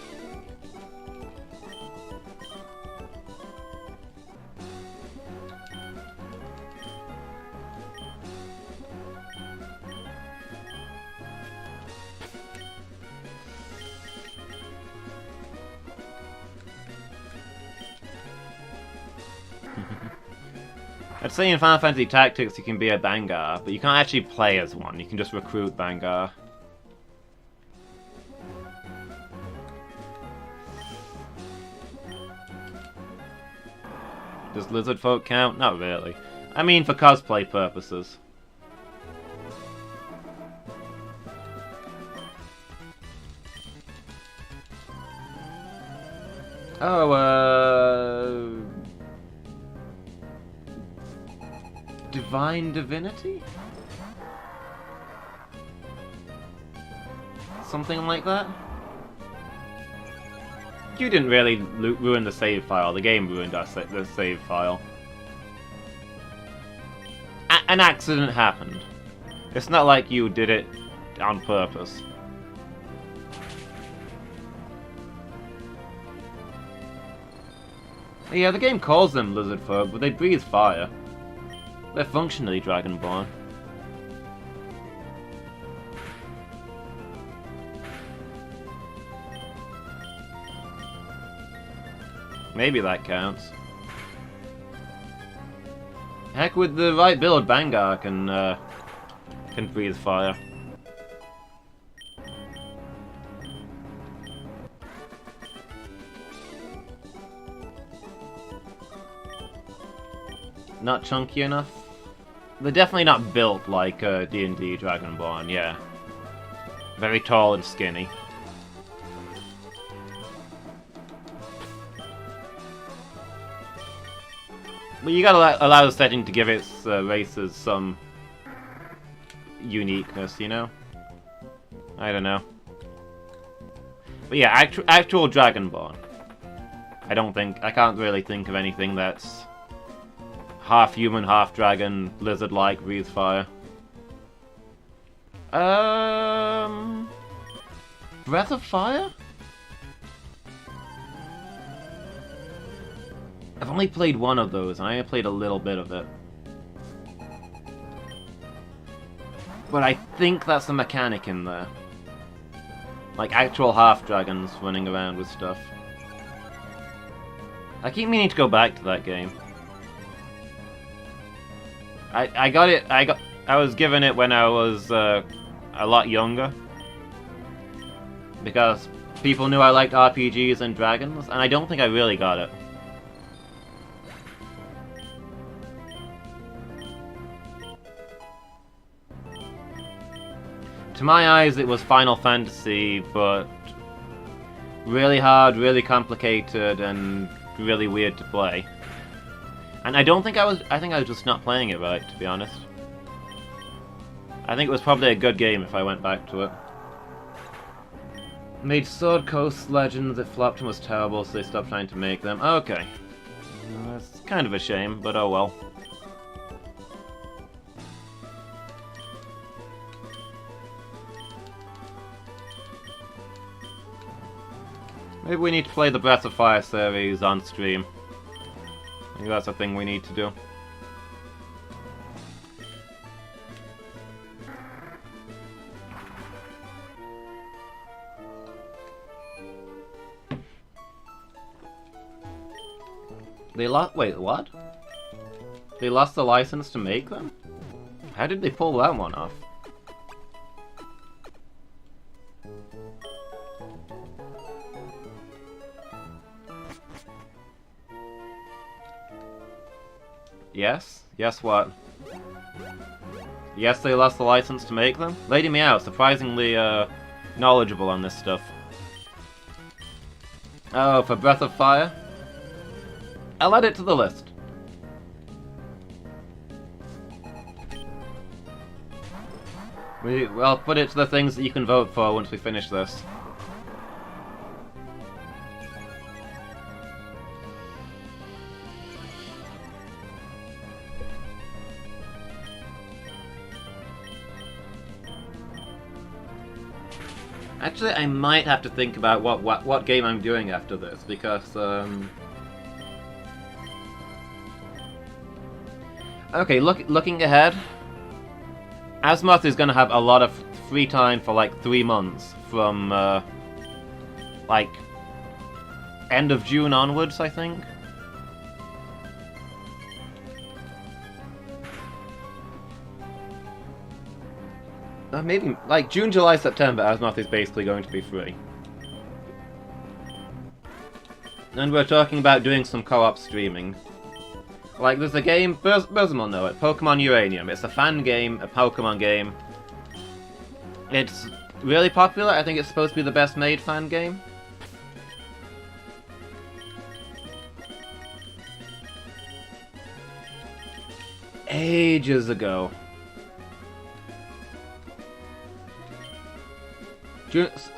I'd say in Final Fantasy Tactics you can be a Bangar, but you can't actually play as one, you can just recruit Bangar. Does lizard folk count? Not really. I mean for cosplay purposes. Oh, Divine Divinity? Something like that? You didn't really ruin the save file, the game ruined the save file. An accident happened. It's not like you did it on purpose. Yeah, the game calls them lizard folk, but they breathe fire. They're functionally Dragonborn. Maybe that counts. Heck, with the right build, Bangar can breathe fire. Not chunky enough? They're definitely not built like D&D Dragonborn, yeah. Very tall and skinny. But you gotta allow the setting to give its races some uniqueness, you know? I don't know. But yeah, actual Dragonborn. I can't really think of anything that's half human, half dragon, lizard-like, breathes fire. Breath of Fire? I've only played one of those, and I only played a little bit of it. But I think that's the mechanic in there. Like actual half-dragons running around with stuff. I keep meaning to go back to that game. I was given it when I was a lot younger. Because people knew I liked RPGs and dragons, and I don't think I really got it. To my eyes, it was Final Fantasy, but really hard, really complicated, and really weird to play. And I think I was just not playing it right, to be honest. I think it was probably a good game if I went back to it. Made Sword Coast Legends, it flopped and was terrible, so they stopped trying to make them. Okay. That's kind of a shame, but oh well. Maybe we need to play the Breath of Fire series on stream. Maybe that's a thing we need to do. Wait, what? They lost the license to make them? How did they pull that one off? Yes? Yes what? Yes, they lost the license to make them? Lady Meow, surprisingly, knowledgeable on this stuff. Oh, for Breath of Fire? I'll add it to the list. I'll put it to the things that you can vote for once we finish this. Actually, I might have to think about what game I'm doing after this, because, okay, looking ahead, Azimuth is gonna have a lot of free time for like 3 months, from, like, end of June onwards, I think. Maybe, like, June, July, September, Azimuth is basically going to be free. And we're talking about doing some co-op streaming. Like, there's a game, Burzum will know it, Pokemon Uranium. It's a fan game, a Pokemon game. It's really popular, I think it's supposed to be the best made fan game. Ages ago.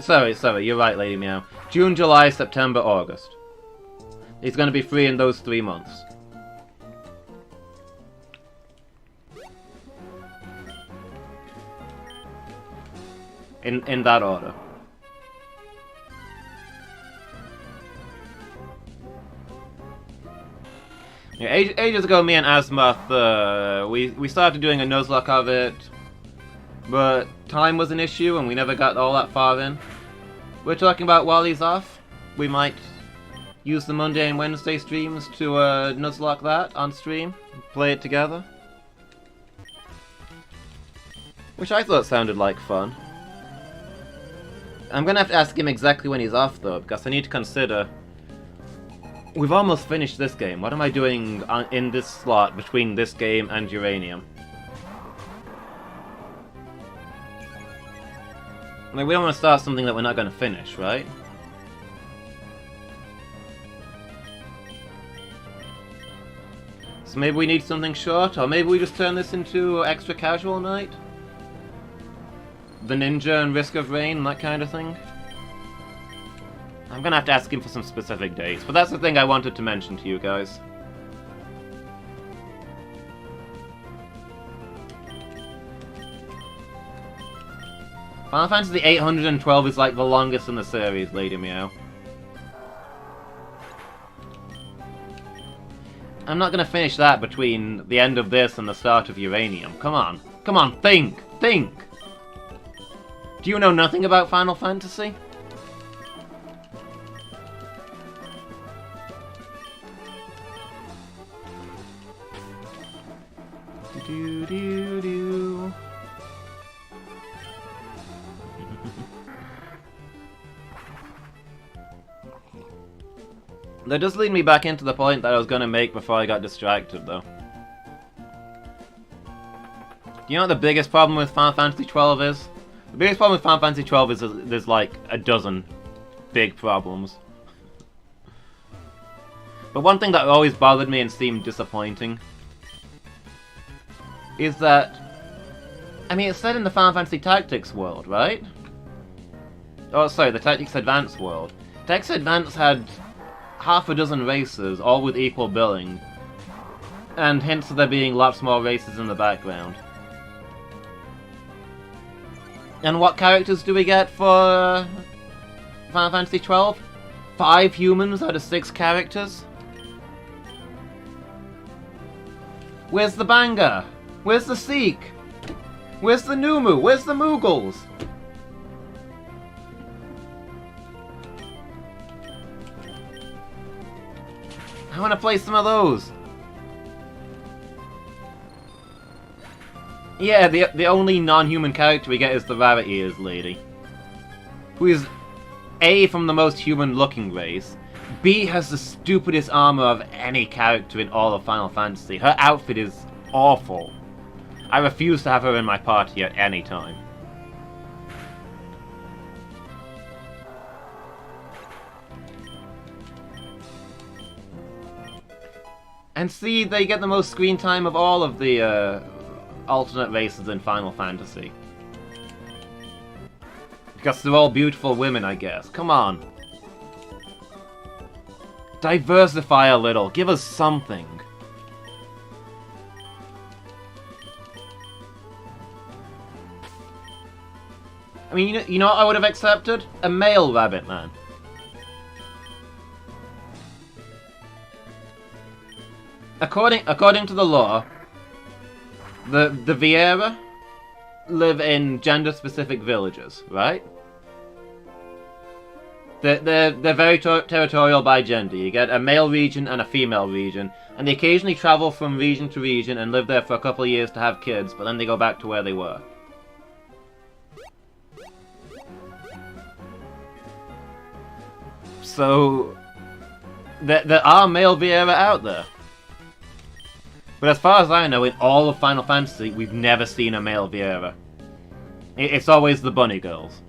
Sorry, you're right, Lady Meow. June, July, September, August. He's gonna be free in those 3 months. In that order. Yeah, ages ago, me and Azimuth, we started doing a Nuzlocke of it, but time was an issue and we never got all that far in. We're talking about while he's off, we might use the Monday and Wednesday streams to Nuzlocke that on stream, play it together. Which I thought sounded like fun. I'm gonna have to ask him exactly when he's off though, because I need to consider... We've almost finished this game. What am I doing in this slot between this game and Uranium? I mean, we don't want to start something that we're not going to finish, right? So maybe we need something short, or maybe we just turn this into extra casual night? The ninja and Risk of Rain, that kind of thing? I'm gonna have to ask him for some specific dates, but that's the thing I wanted to mention to you guys. Final Fantasy 812 is like the longest in the series, Lady Meow. I'm not gonna finish that between the end of this and the start of Uranium. Come on. Come on, think! Think! Do you know nothing about Final Fantasy? Do-do-do-do. That does lead me back into the point that I was going to make before I got distracted, though. Do you know what the biggest problem with Final Fantasy XII is? The biggest problem with Final Fantasy XII is there's like a dozen big problems. But one thing that always bothered me and seemed disappointing is that... I mean, it's set in the Final Fantasy Tactics world, right? Oh, sorry, the Tactics Advance world. Tactics Advance had half a dozen races, all with equal billing, and hints of there being lots more races in the background. And what characters do we get for Final Fantasy XII? 5 humans out of 6 characters? Where's the Banga? Where's the Seek? Where's the Numu? Where's the Moogles? I want to play some of those. Yeah, the only non-human character we get is the Rabbit Ears lady, who is A, from the most human-looking race, Bea has the stupidest armor of any character in all of Final Fantasy. Her outfit is awful. I refuse to have her in my party at any time. And see, they get the most screen time of all of the alternate races in Final Fantasy. Because they're all beautiful women, I guess. Come on. Diversify a little. Give us something. I mean, you know what I would have accepted? A male rabbit man. According to the law, the Viera live in gender-specific villages, right? They're very territorial by gender. You get a male region and a female region, and they occasionally travel from region to region and live there for a couple of years to have kids, but then they go back to where they were. So, there are male Viera out there. But as far as I know, in all of Final Fantasy, we've never seen a male Viera. It's always the bunny girls.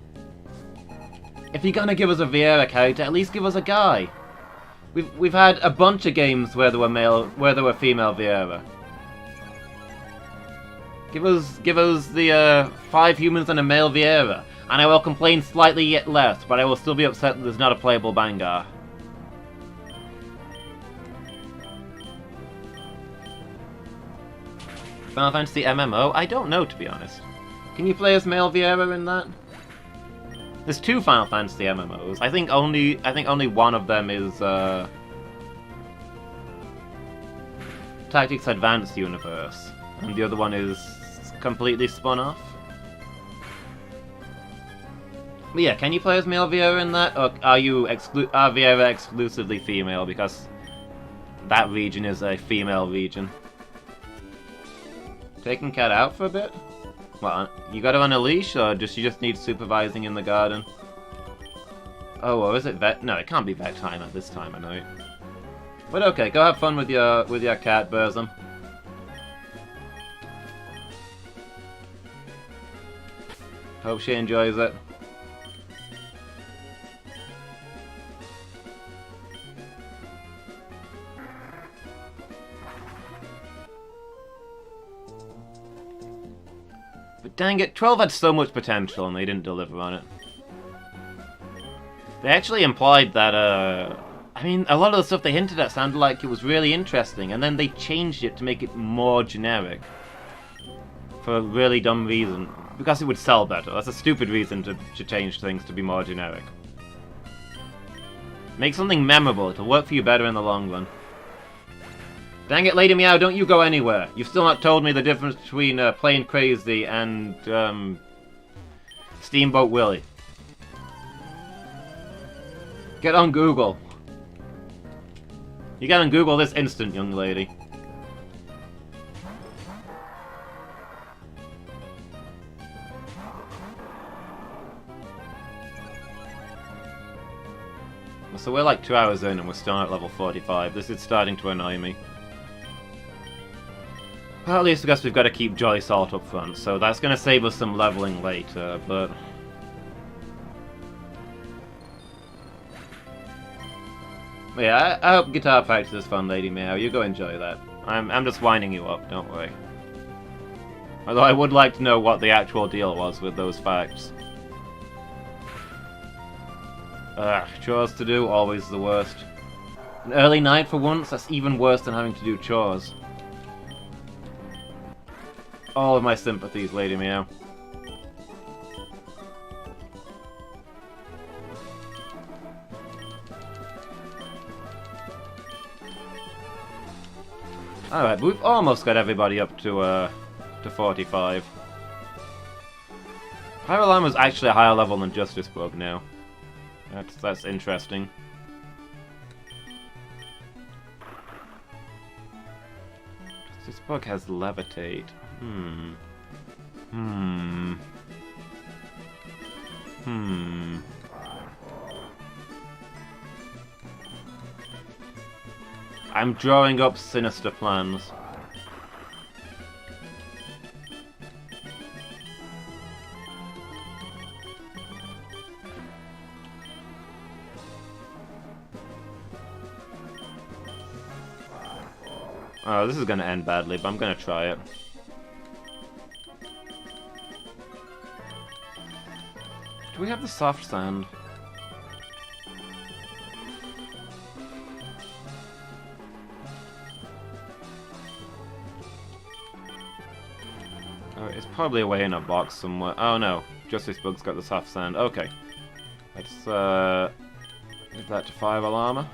If you're gonna give us a Viera character, at least give us a guy. We've had a bunch of games where there were female Viera. Give us the 5 humans and a male Viera, and I will complain slightly yet less, but I will still be upset that there's not a playable Bangar. Final Fantasy MMO? I don't know, to be honest. Can you play as male Viera in that? There's 2 Final Fantasy MMOs. I think only one of them is Tactics Advance Universe, and the other one is completely spun off. But yeah, can you play as male Viera in that, or are Viera exclusively female because that region is a female region? Taking Cat out for a bit? What, you got her on a leash, or you just need supervising in the garden? Oh, or is it vet? No, it can't be vet time at this time of night. But okay, go have fun with your cat, Burzum. Hope she enjoys it. But dang it, 12 had so much potential and they didn't deliver on it. They actually implied that, I mean, a lot of the stuff they hinted at sounded like it was really interesting, and then they changed it to make it more generic. For a really dumb reason. Because it would sell better. That's a stupid reason to change things to be more generic. Make something memorable, it'll work for you better in the long run. Dang it, Lady Meow, don't you go anywhere. You've still not told me the difference between Plain Crazy and Steamboat Willie. Get on Google. You get on Google this instant, young lady. So we're like 2 hours in and we're still at level 45. This is starting to annoy me. Well, at least I guess we've got to keep Jolly Salt up front, so that's going to save us some leveling later, but... yeah, I hope guitar practice is fun, Lady Meow. You go enjoy that. I'm just winding you up, don't worry. Although I would like to know what the actual deal was with those facts. Ugh, chores to do, always the worst. An early night for once, that's even worse than having to do chores. All of my sympathies, Lady Meow. Alright, we've almost got everybody up to 45. Pyrolam is actually a higher level than Justice Bug now. That's interesting. This book has levitate. I'm drawing up sinister plans. Oh, this is gonna end badly, but I'm gonna try it. Do we have the soft sand? Oh, it's probably away in a box somewhere. Oh no, Justice Bug's got the soft sand. Okay. Let's give that to 5 alarma.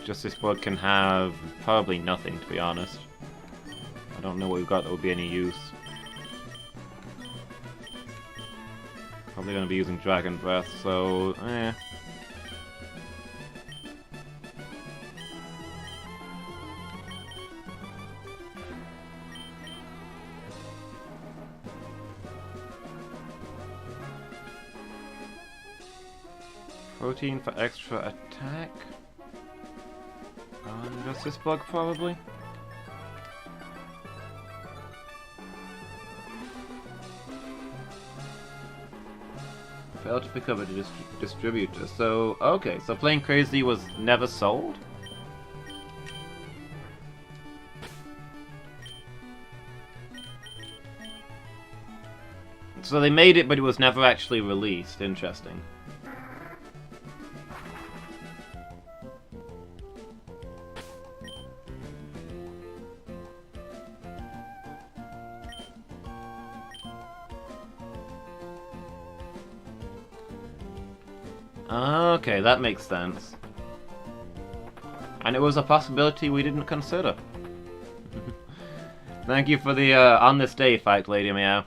Justice Bug can have probably nothing, to be honest. I don't know what we've got that would be any use. Probably going to be using Dragon Breath, so eh. Protein for extra attack. Justice Bug, probably. Failed to pick up a distributor. So, okay, so Playing Crazy was never sold? So they made it, but it was never actually released. Interesting. Okay, that makes sense. And it was a possibility we didn't consider. Thank you for the on this day fact, Lady Meow.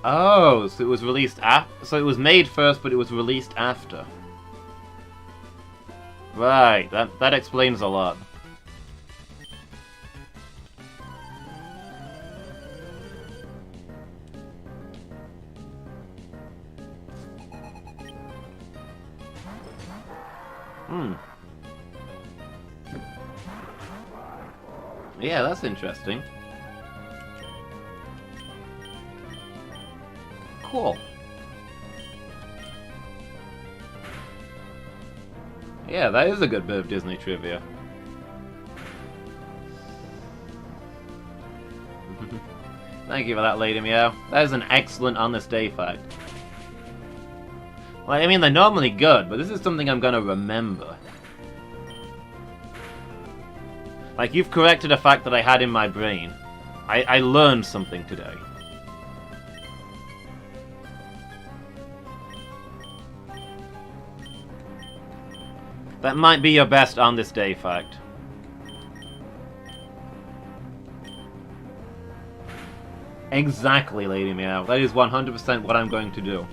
Oh, so it was released after. So it was made first, but it was released after. Right, that explains a lot. Yeah, that's interesting. Cool. Yeah, that is a good bit of Disney trivia. Thank you for that, Lady Meow. That is an excellent on this day fact. Well, I mean, they're normally good, but this is something I'm gonna remember. Like, you've corrected a fact that I had in my brain. I learned something today. That might be your best on this day fact. Exactly, Lady Meow. That is 100% what I'm going to do.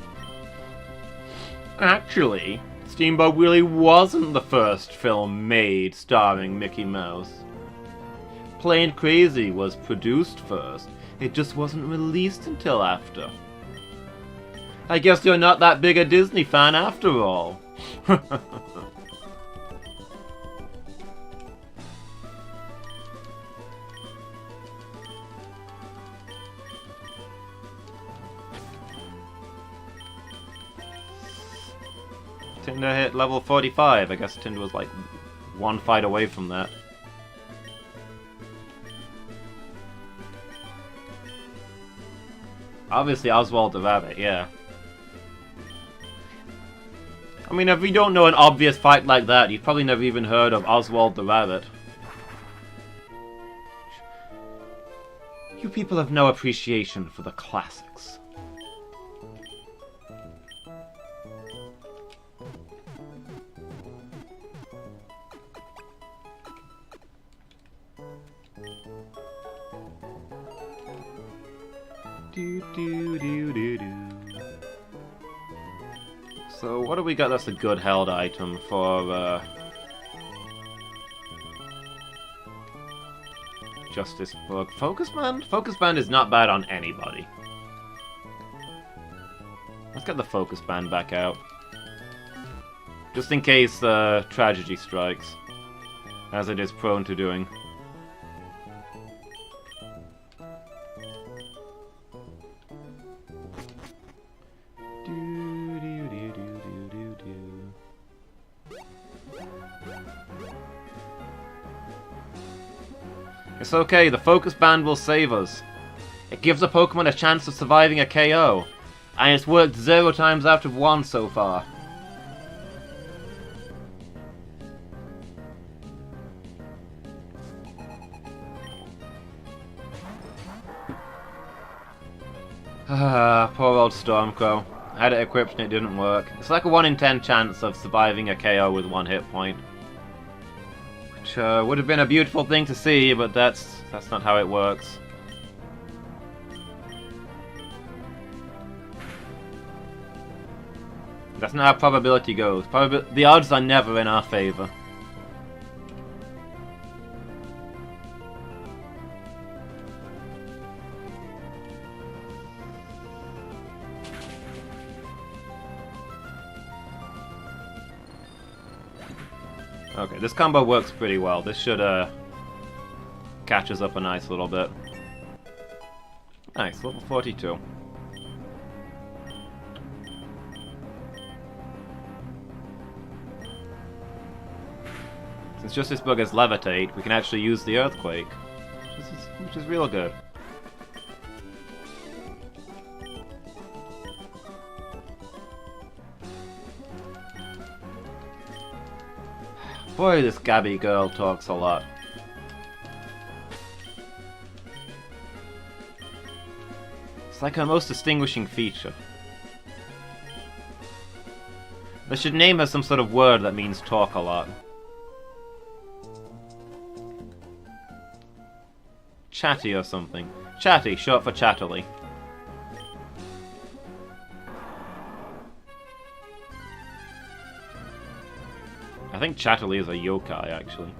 Actually, Steamboat Willie wasn't the first film made starring Mickey Mouse. Plain Crazy was produced first. It just wasn't released until after. I guess you're not that big a Disney fan after all. Tinder hit level 45. I guess Tinder was like one fight away from that. Obviously Oswald the Rabbit, yeah. I mean, if you don't know an obvious fight like that, you've probably never even heard of Oswald the Rabbit. You people have no appreciation for the classics. So what do we got that's a good held item for Justice Bug? Focus Band? Focus Band is not bad on anybody. Let's get the focus band back out. Just in case tragedy strikes, as it is prone to doing. It's okay, the focus band will save us. It gives a Pokemon a chance of surviving a KO, and it's worked 0 times out of 1 so far. Poor old Stormcrow. I had it equipped and it didn't work. It's like a 1 in 10 chance of surviving a KO with 1 hit point. Which would have been a beautiful thing to see, but that's not how it works. That's not how probability goes. The odds are never in our favor. Okay, this combo works pretty well. This should catch us up a nice little bit. Nice, level 42. Since Justice Bug has Levitate, we can actually use the Earthquake, which is real good. Boy, this Gabby girl talks a lot. It's like her most distinguishing feature. They should name her some sort of word that means talk a lot. Chatty or something. Chatty, short for Chatterly. I think Chatterly is a yokai, actually.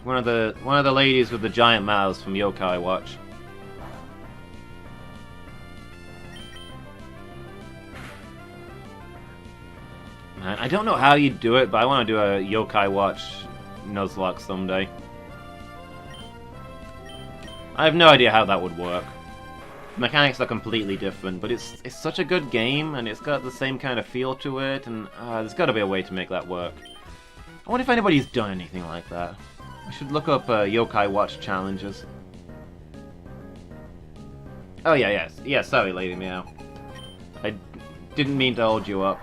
One of the ladies with the giant mouths from Yokai Watch. Man, I don't know how you do it, but I want to do a Yokai Watch Nuzlocke someday. I have no idea how that would work. The mechanics are completely different, but it's such a good game, and it's got the same kind of feel to it, and there's got to be a way to make that work. I wonder if anybody's done anything like that. I should look up Yokai Watch challenges. Oh yeah, sorry Lady Meow. I didn't mean to hold you up.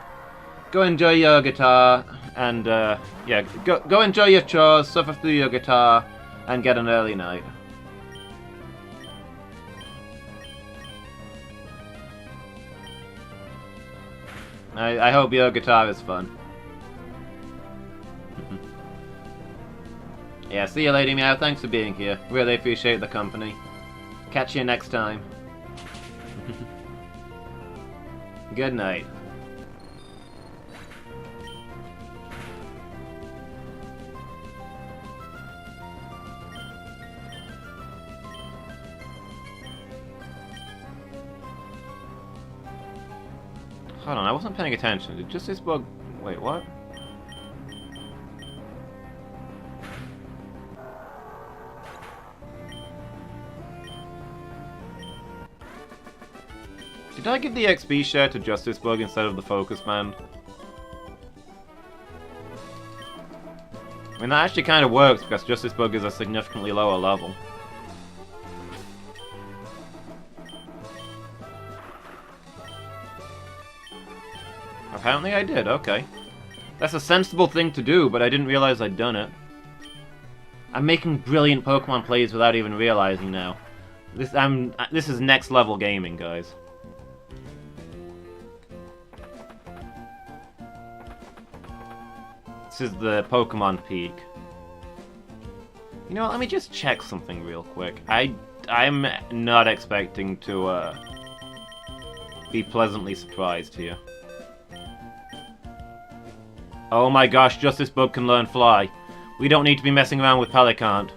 Go enjoy your guitar, and yeah, go enjoy your chores, suffer through your guitar, and get an early night. I hope your guitar is fun. Yeah, see you Lady Meow, thanks for being here. Really appreciate the company. Catch you next time. Good night. Hold on, I wasn't paying attention. Did Justice Bug... Wait, what? Did I give the XP share to Justice Bug instead of the Focus Band? I mean, that actually kind of works because Justice Bug is a significantly lower level. Apparently I did, okay. That's a sensible thing to do, but I didn't realize I'd done it. I'm making brilliant Pokemon plays without even realizing now. This is next level gaming, guys. This is the Pokemon Peak. You know what, let me just check something real quick. I'm not expecting to be pleasantly surprised here. Oh my gosh, Justice Bug can learn Fly. We don't need to be messing around with Pelicant.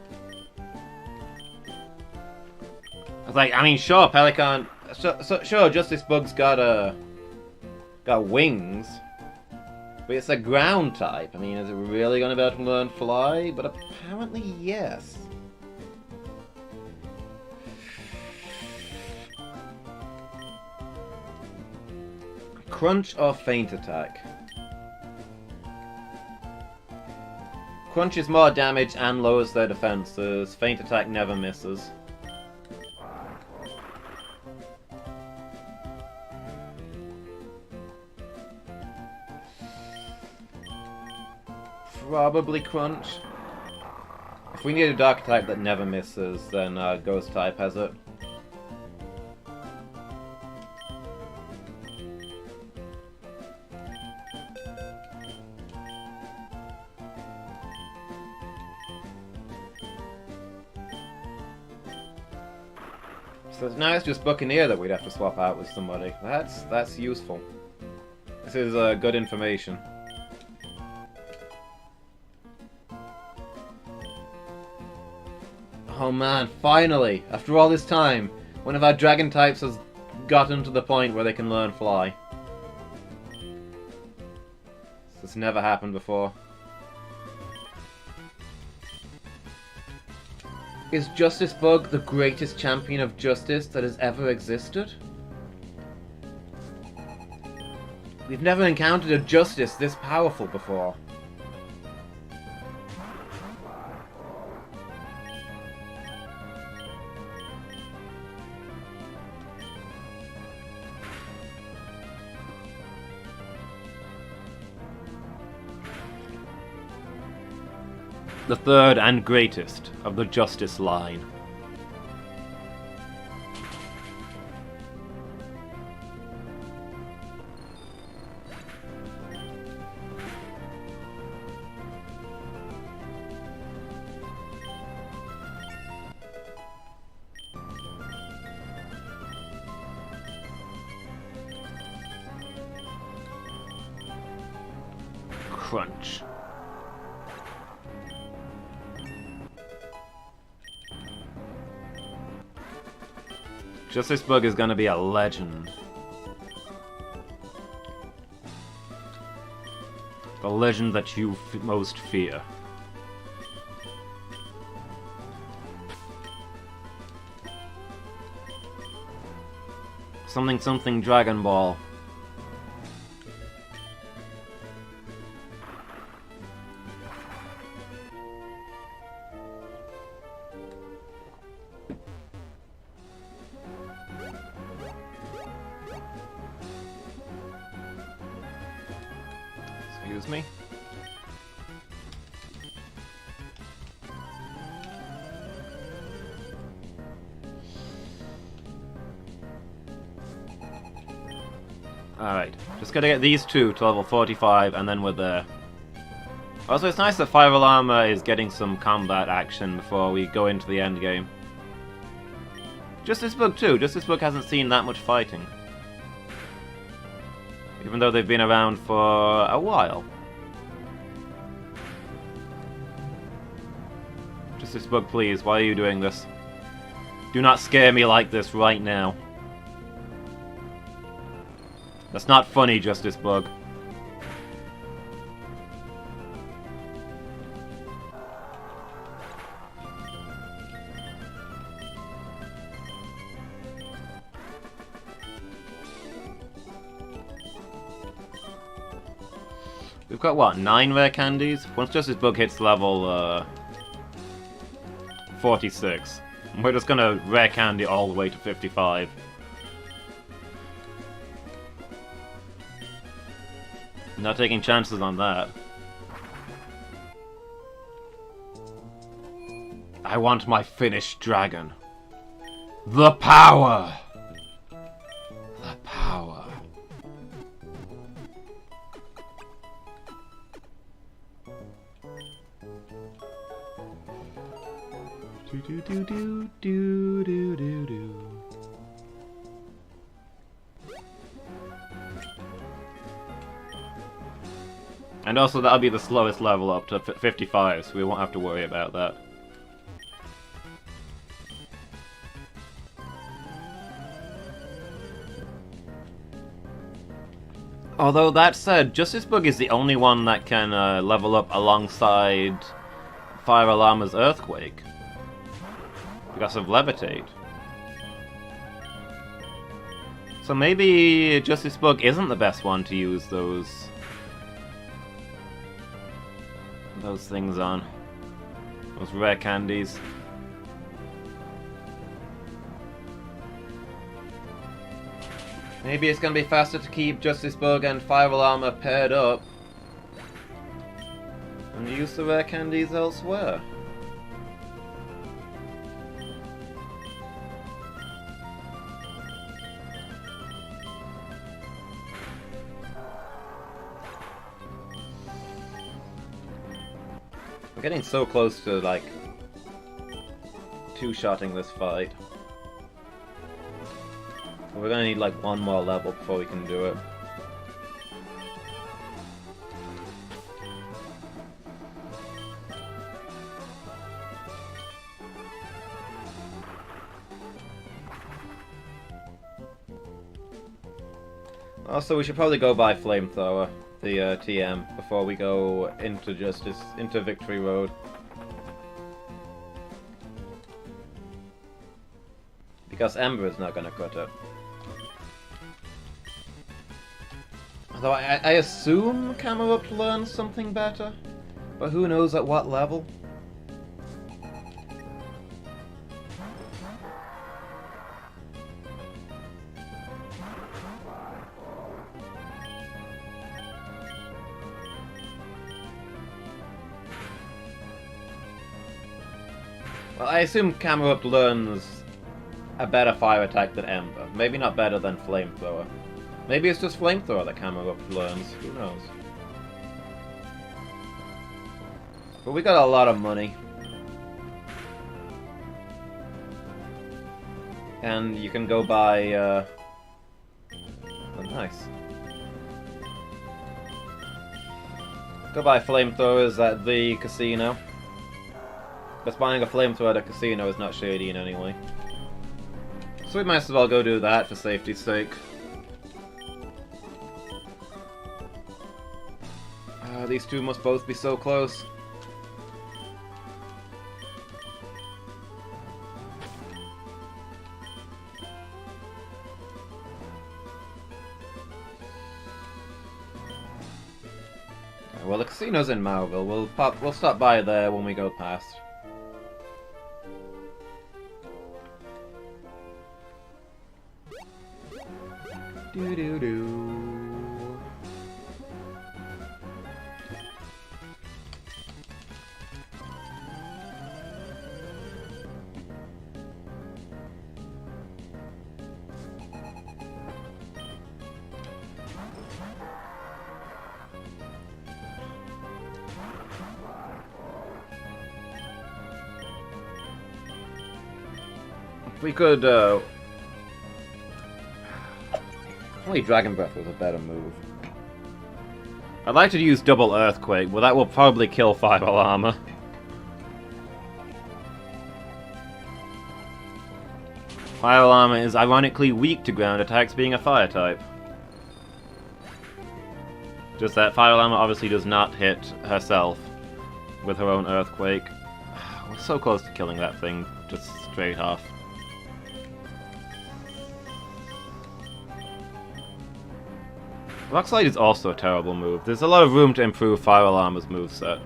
was like, I mean, sure, Pelican... Sure, Justice Bug's got wings. But it's a ground type. I mean, is it really going to be able to learn Fly? But apparently, yes. Crunch or Feint Attack? Crunch is more damage and lowers their defenses. Feint Attack never misses. Probably Crunch. If we need a Dark type that never misses, then Ghost type has it. So now it's just Buccaneer that we'd have to swap out with somebody. That's useful. This is good information. Oh man, finally! After all this time, one of our dragon types has gotten to the point where they can learn Fly. This never happened before. Is Justice Bug the greatest champion of justice that has ever existed? We've never encountered a justice this powerful before. The third and greatest of the Justice line. Crunch. Justice Bug is gonna be a legend. The legend that you most fear. Something Dragon Ball. Excuse me. Alright, just gotta get these two to level 45 and then we're there. Also, it's nice that Fire Alarm is getting some combat action before we go into the end game. Justice Bug too. Justice Bug hasn't seen that much fighting. Even though they've been around for a while. Justice Bug, please, why are you doing this? Do not scare me like this right now. That's not funny, Justice Bug. We've got, what, 9 rare candies? Once Justice Bug hits level 46, we're just gonna rare candy all the way to 55. Not taking chances on that. I want my finished dragon. The power! The power. Do do do do do do do do. And also that'll be the slowest level up to 55, so we won't have to worry about that. Although that said, Justice Bug is the only one that can level up alongside Fire Alarma's Earthquake. Because of Levitate. So maybe Justice Bug isn't the best one to use those things on. Those rare candies. Maybe it's gonna be faster to keep Justice Bug and Fire Alarma paired up and use the rare candies elsewhere. We're getting so close to, like, two-shotting this fight. We're gonna need, like, one more level before we can do it. Also, we should probably go buy Flamethrower, the TM, before we go into into Victory Road. Because Ember is not gonna cut it. Although I assume Camerupt learns something better, but who knows at what level? Well, I assume Camerupt learns a better fire attack than Ember. Maybe not better than Flamethrower. Maybe it's just Flamethrower that Camerupt learns. Who knows? But we got a lot of money. And you can go buy, oh, nice. Go buy Flamethrowers at the casino. But buying a Flamethrower at a casino is not shady in any way. So we might as well go do that for safety's sake. These two must both be so close. Well, the casino's in Marville. We'll stop by there when we go past. Do-do-do. We could, Only Dragon Breath was a better move. I'd like to use Double Earthquake, but that will probably kill Fire Alarma. Fire Alarma is ironically weak to ground attacks, being a fire type. Just that Fire Alarma obviously does not hit herself with her own Earthquake. We're so close to killing that thing, just straight off. Rock Slide is also a terrible move. There's a lot of room to improve Fire Alarma's moveset.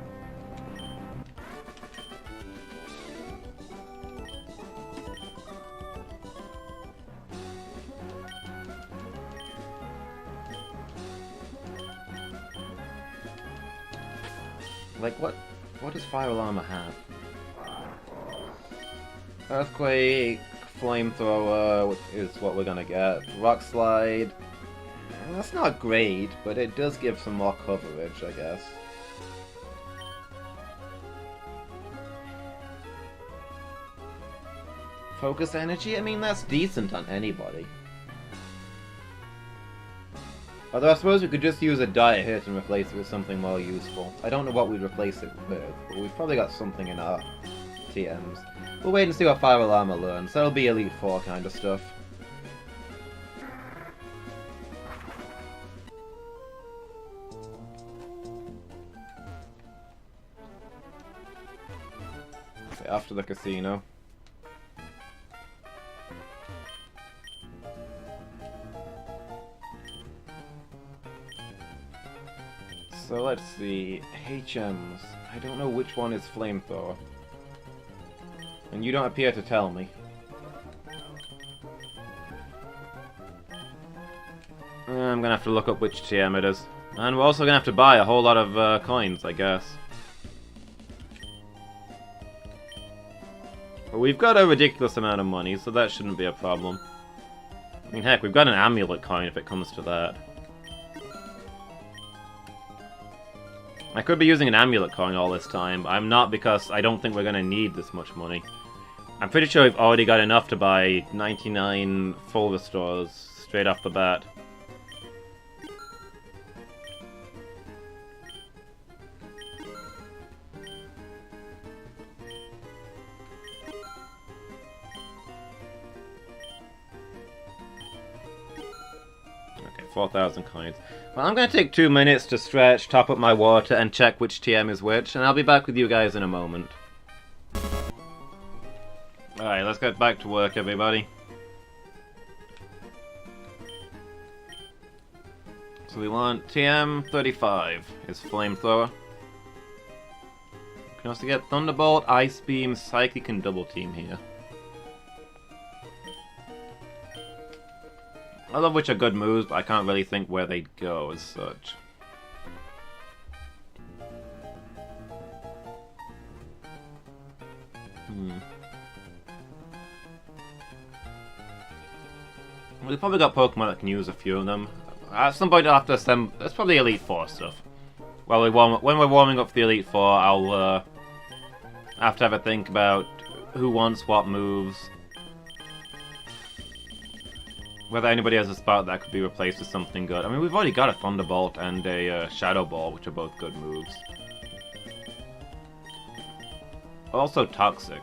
Like, what does Fire Alarma have? Earthquake, Flamethrower is what we're gonna get. Rock Slide. That's not great, but it does give some more coverage, I guess. Focus Energy? I mean, that's decent on anybody. Although I suppose we could just use a die hit and replace it with something more useful. I don't know what we'd replace it with, but we've probably got something in our TMs. We'll wait and see what Fire Alarma learns. That'll be Elite Four kind of stuff. after the casino. So let's see, HMs. I don't know which one is flamethrower. And you don't appear to tell me. I'm gonna have to look up which TM it is. And we're also gonna have to buy a whole lot of coins, I guess. But we've got a ridiculous amount of money, so that shouldn't be a problem. I mean, heck, we've got an amulet coin if it comes to that. I could be using an amulet coin all this time. I'm not, because I don't think we're gonna need this much money. I'm pretty sure we've already got enough to buy 99 full restores straight off the bat. Okay, 4,000 coins. Well, I'm going to take 2 minutes to stretch, top up my water, and check which TM is which, and I'll be back with you guys in a moment. Alright, let's get back to work, everybody. So we want TM 35 is Flamethrower. We can also get Thunderbolt, Ice Beam, Psychic, and Double Team here. All of which are good moves, but I can't really think where they'd go as such. We've probably got Pokemon that can use a few of them. At some point I'll have to assemble... That's probably Elite Four stuff. Well, when we're warming up for the Elite Four, I'll have to have a think about who wants what moves. Whether anybody has a spot that could be replaced with something good. I mean, we've already got a Thunderbolt and a Shadow Ball, which are both good moves. Also Toxic.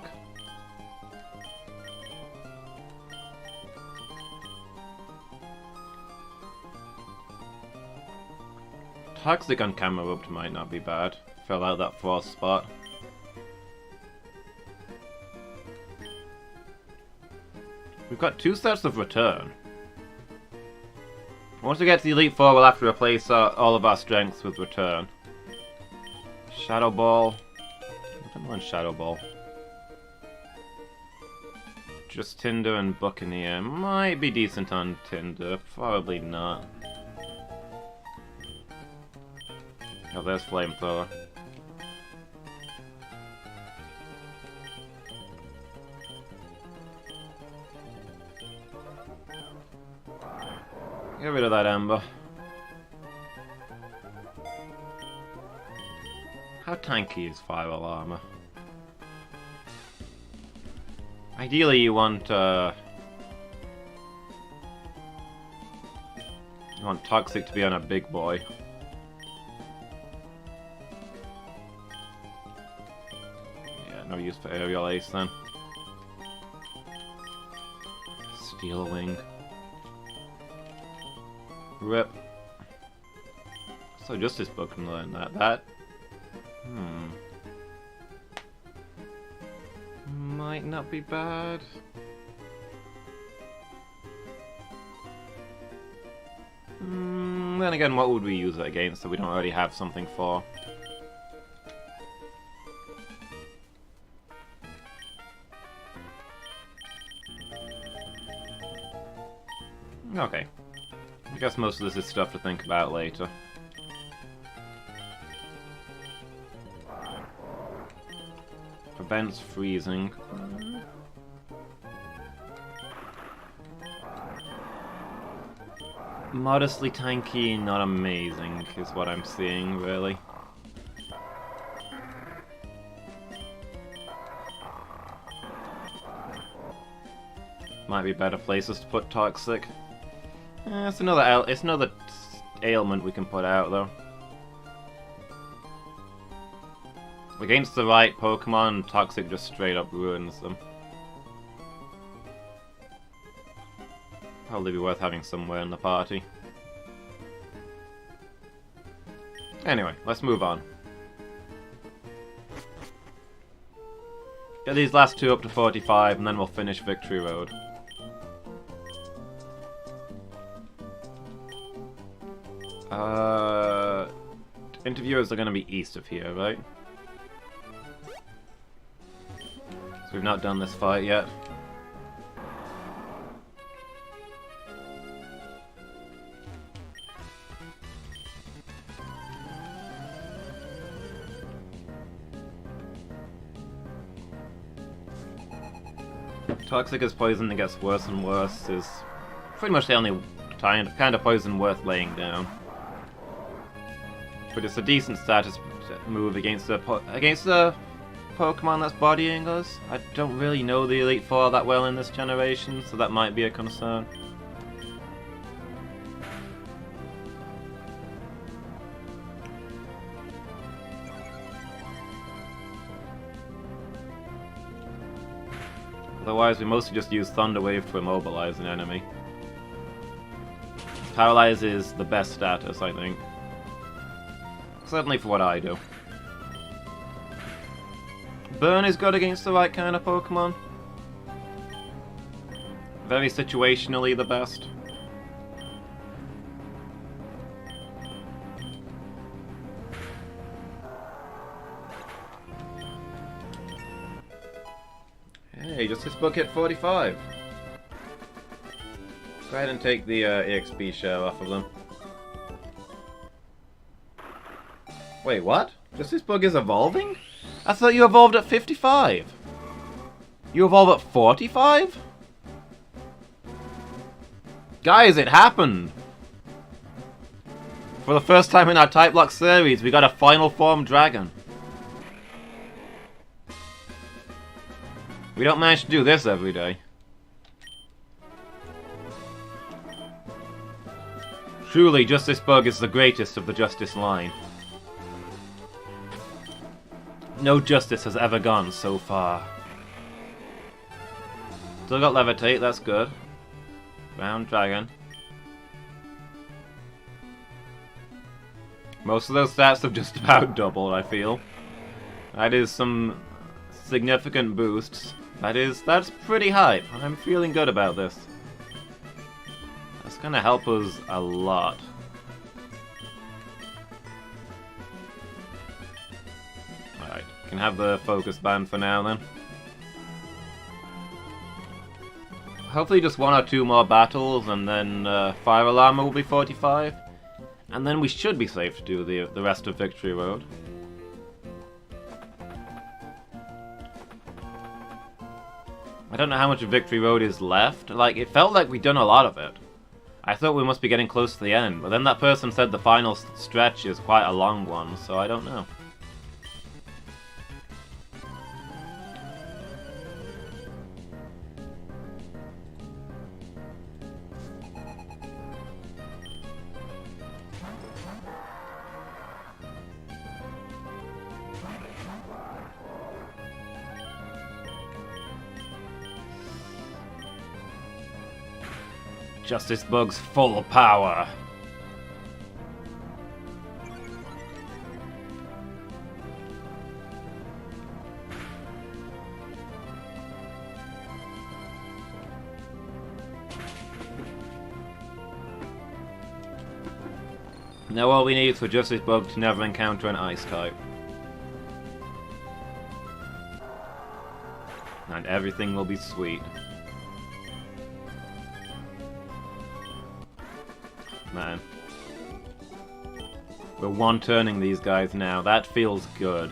Toxic on Camerupt might not be bad. Fill out that fourth spot. We've got 2 sets of Return. Once we get to the Elite Four, we'll have to replace all of our strengths with Return. Shadow Ball. I don't want Shadow Ball. Just Tinder and Buccaneer. Might be decent on Tinder. Probably not. Oh, there's Flamethrower. Get rid of that Ember. How tanky is Viral Armor? Ideally you want Toxic to be on a big boy. Yeah, no use for Aerial Ace then. Steel Wing. Rip. So Justice Book can learn that. Might not be bad. Then again, what would we use it against that we don't already have something for? Okay. I guess most of this is stuff to think about later. Prevents freezing. Modestly tanky, not amazing, is what I'm seeing, really. Might be better places to put Toxic. It's another ailment we can put out, though. Against the right Pokemon, Toxic just straight up ruins them. Probably be worth having somewhere in the party. Anyway, let's move on. Get these last two up to 45 and then we'll finish Victory Road. Interviewers are going to be east of here, right? So we've not done this fight yet. Toxic is poison that gets worse and worse is pretty much the only kind of poison worth laying down. But it's a decent status move against a Pokemon that's bodying us. I don't really know the Elite Four that well in this generation, so that might be a concern. Otherwise, we mostly just use Thunder Wave to immobilize an enemy. Paralyze is the best status, I think. Certainly for what I do. Burn is good against the right kind of Pokemon. Very situationally the best. Hey, just this book hit 45. Go ahead and take the EXP share off of them. Wait, what? Just this bug is evolving? I thought you evolved at 55. You evolve at 45? Guys, it happened! For the first time in our Typelocke series, we got a final form dragon. We don't manage to do this every day. Truly, Justice Bug is the greatest of the Justice line. No justice has ever gone so far. Still got Levitate, that's good. Ground Dragon. Most of those stats have just about doubled, I feel. That is some significant boosts. That's pretty hype. I'm feeling good about this. That's gonna help us a lot. Alright, can have the focus band for now then. Hopefully just one or two more battles and then Fire Alarm will be 45. And then we should be safe to do the rest of Victory Road. I don't know how much of Victory Road is left. Like, it felt like we'd done a lot of it. I thought we must be getting close to the end, but then that person said the final stretch is quite a long one, so I don't know. Justice Bug's full power. Now all we need is for Justice Bug to never encounter an Ice type. And everything will be sweet. Man. We're one-turning these guys now. That feels good.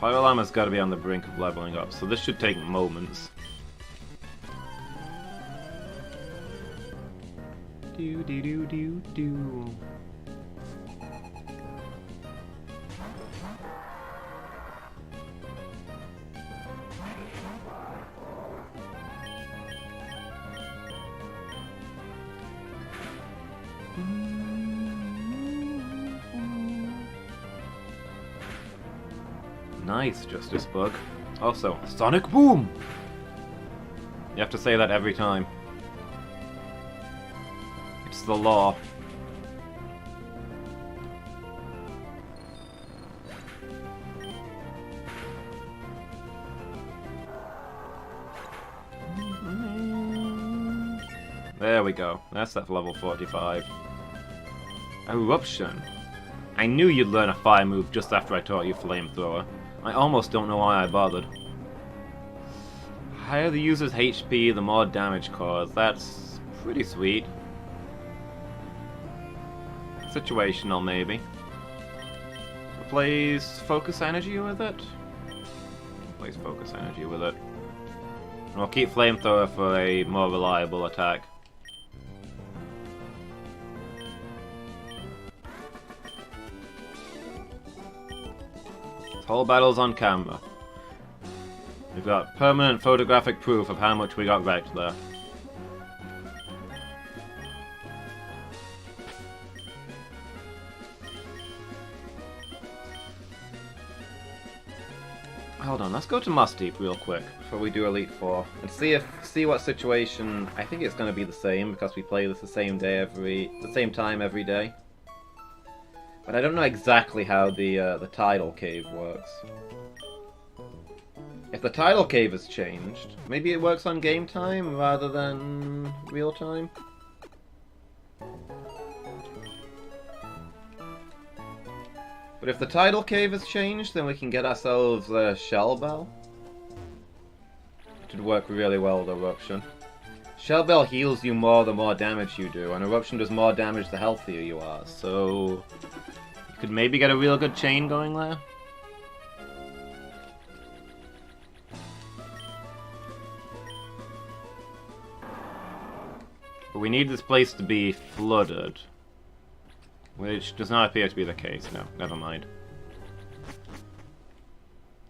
Fire Alarm has got to be on the brink of leveling up, so this should take moments. Do do do do do. Nice, Justice Bug. Also, Sonic Boom! You have to say that every time. It's the law. There we go. That's that level 45. Eruption. I knew you'd learn a fire move just after I taught you Flamethrower. I almost don't know why I bothered. Higher the user's HP, the more damage caused. That's pretty sweet. Situational, maybe. Replace Focus Energy with it? Replace Focus Energy with it. And we'll keep Flamethrower for a more reliable attack. This whole battle's on camera. We've got permanent photographic proof of how much we got right there. Hold on, let's go to Musty real quick before we do Elite Four and see what situation. I think it's going to be the same because we play this the same time every day. But I don't know exactly how the tidal cave works. If the tidal cave has changed, maybe it works on game time rather than real time. But if the tidal cave has changed, then we can get ourselves a Shell Bell. It would work really well with Eruption. Shell Bell heals you more the more damage you do, and Eruption does more damage the healthier you are, so you could maybe get a real good chain going there. But we need this place to be flooded. Which does not appear to be the case. No, never mind.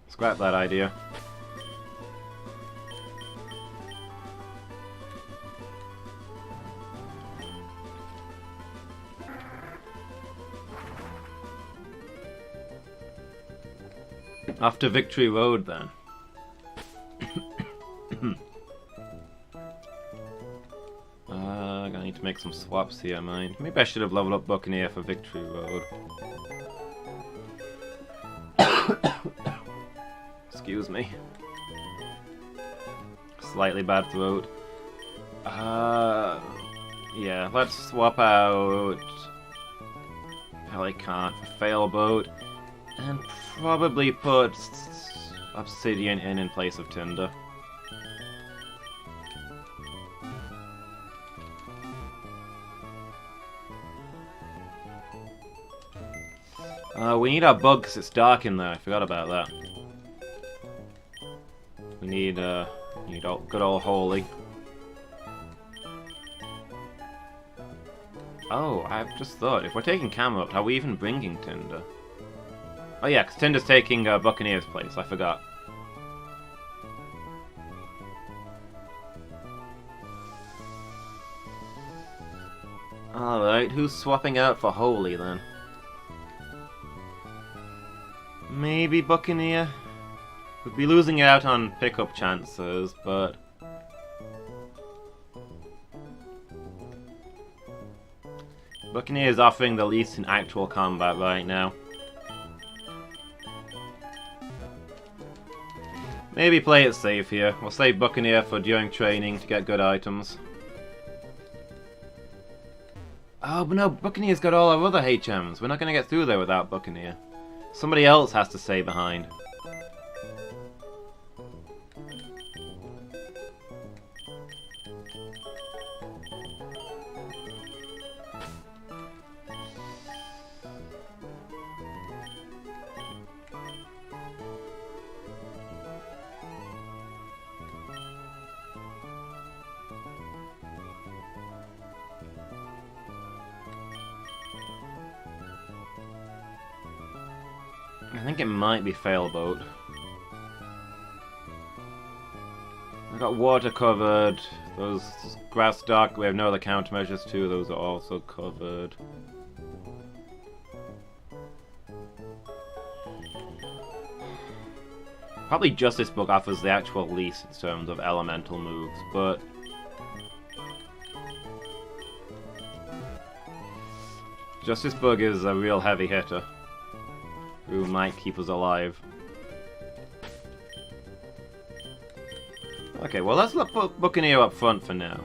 Scrap that idea. Off to Victory Road, then. I need to make some swaps here, mind. Maybe I should have leveled up Buccaneer for Victory Road. Excuse me. Slightly bad throat. Yeah, let's swap out Pelicant for Failboat. And probably put Obsidian in place of Tinder. We need our bug because it's dark in there. I forgot about that. We need good old Holy. Oh, I've just thought, if we're taking Camelot, are we even bringing Tinder? Oh yeah, because Tinder's taking Buccaneer's place, I forgot. Alright, who's swapping out for Holy then? Maybe Buccaneer? We'd be losing out on pickup chances, but Buccaneer is offering the least in actual combat right now. Maybe play it safe here. We'll save Buccaneer for during training to get good items. Oh, but no, Buccaneer's got all our other HMs. We're not going to get through there without Buccaneer. Somebody else has to stay behind. I think it might be Failboat. I got water covered. Those grass stock, we have no other countermeasures too. Those are also covered. Probably Justice Bug offers the actual least in terms of elemental moves, but Justice Bug is a real heavy hitter who might keep us alive. Okay, well let's put Buccaneer up front for now.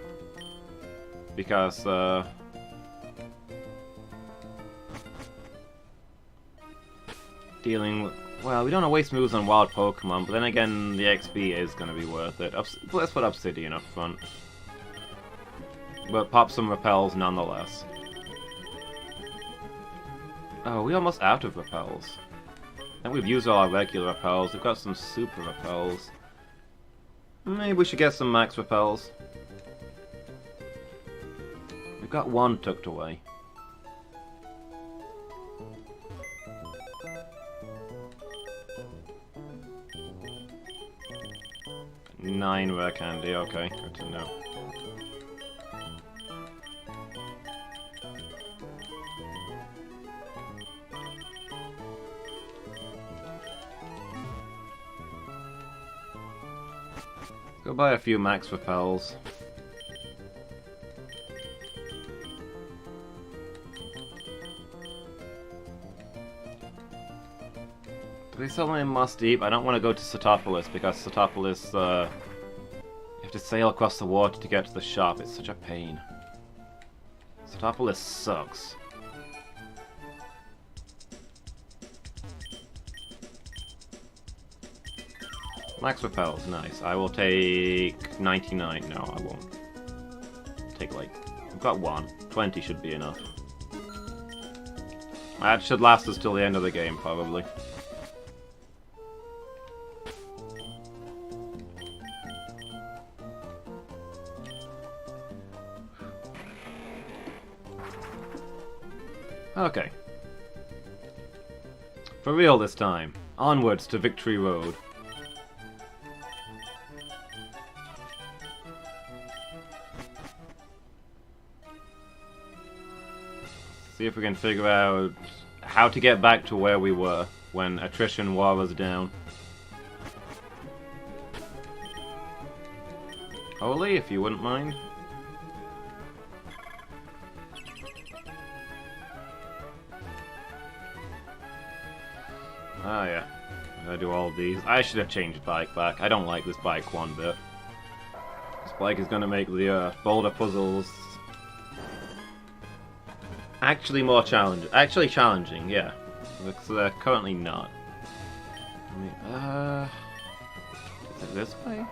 Because, dealing with... Well, we don't want to waste moves on wild Pokemon, but then again, the XP is going to be worth it. Let's put Obsidian up front. But pop some repels nonetheless. Oh, we're almost out of repels. I think we've used all our regular repels. We've got some super repels. Maybe we should get some max repels. We've got one tucked away. Nine rare candy, okay, good to know. Go buy a few max repels. Please tell me in Moss Deep. I don't want to go to Satopolis because Satopolis, you have to sail across the water to get to the shop. It's such a pain. Satopolis sucks. Max repels, nice. I will take 99. No, I won't. Take like... I've got one. 20 should be enough. That should last us till the end of the game, probably. Okay. For real this time. Onwards to Victory Road. See if we can figure out how to get back to where we were when attrition wore us down. Holy, if you wouldn't mind. Ah yeah, I gotta do all these. I should have changed bike back. I don't like this bike one bit. This bike is gonna make the boulder puzzles actually more challenging. Actually challenging, yeah. Because they're currently not. I mean, is it this way?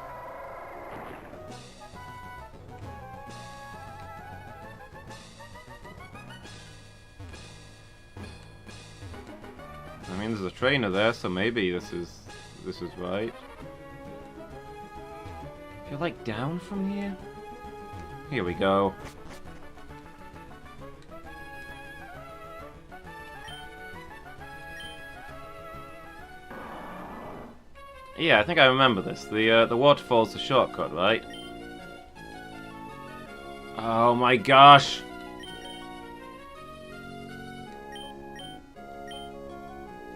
I mean, there's a trainer there, so maybe this is right. You're like down from here? Here we go. Yeah, I think I remember this. The waterfall's the shortcut, right? Oh my gosh!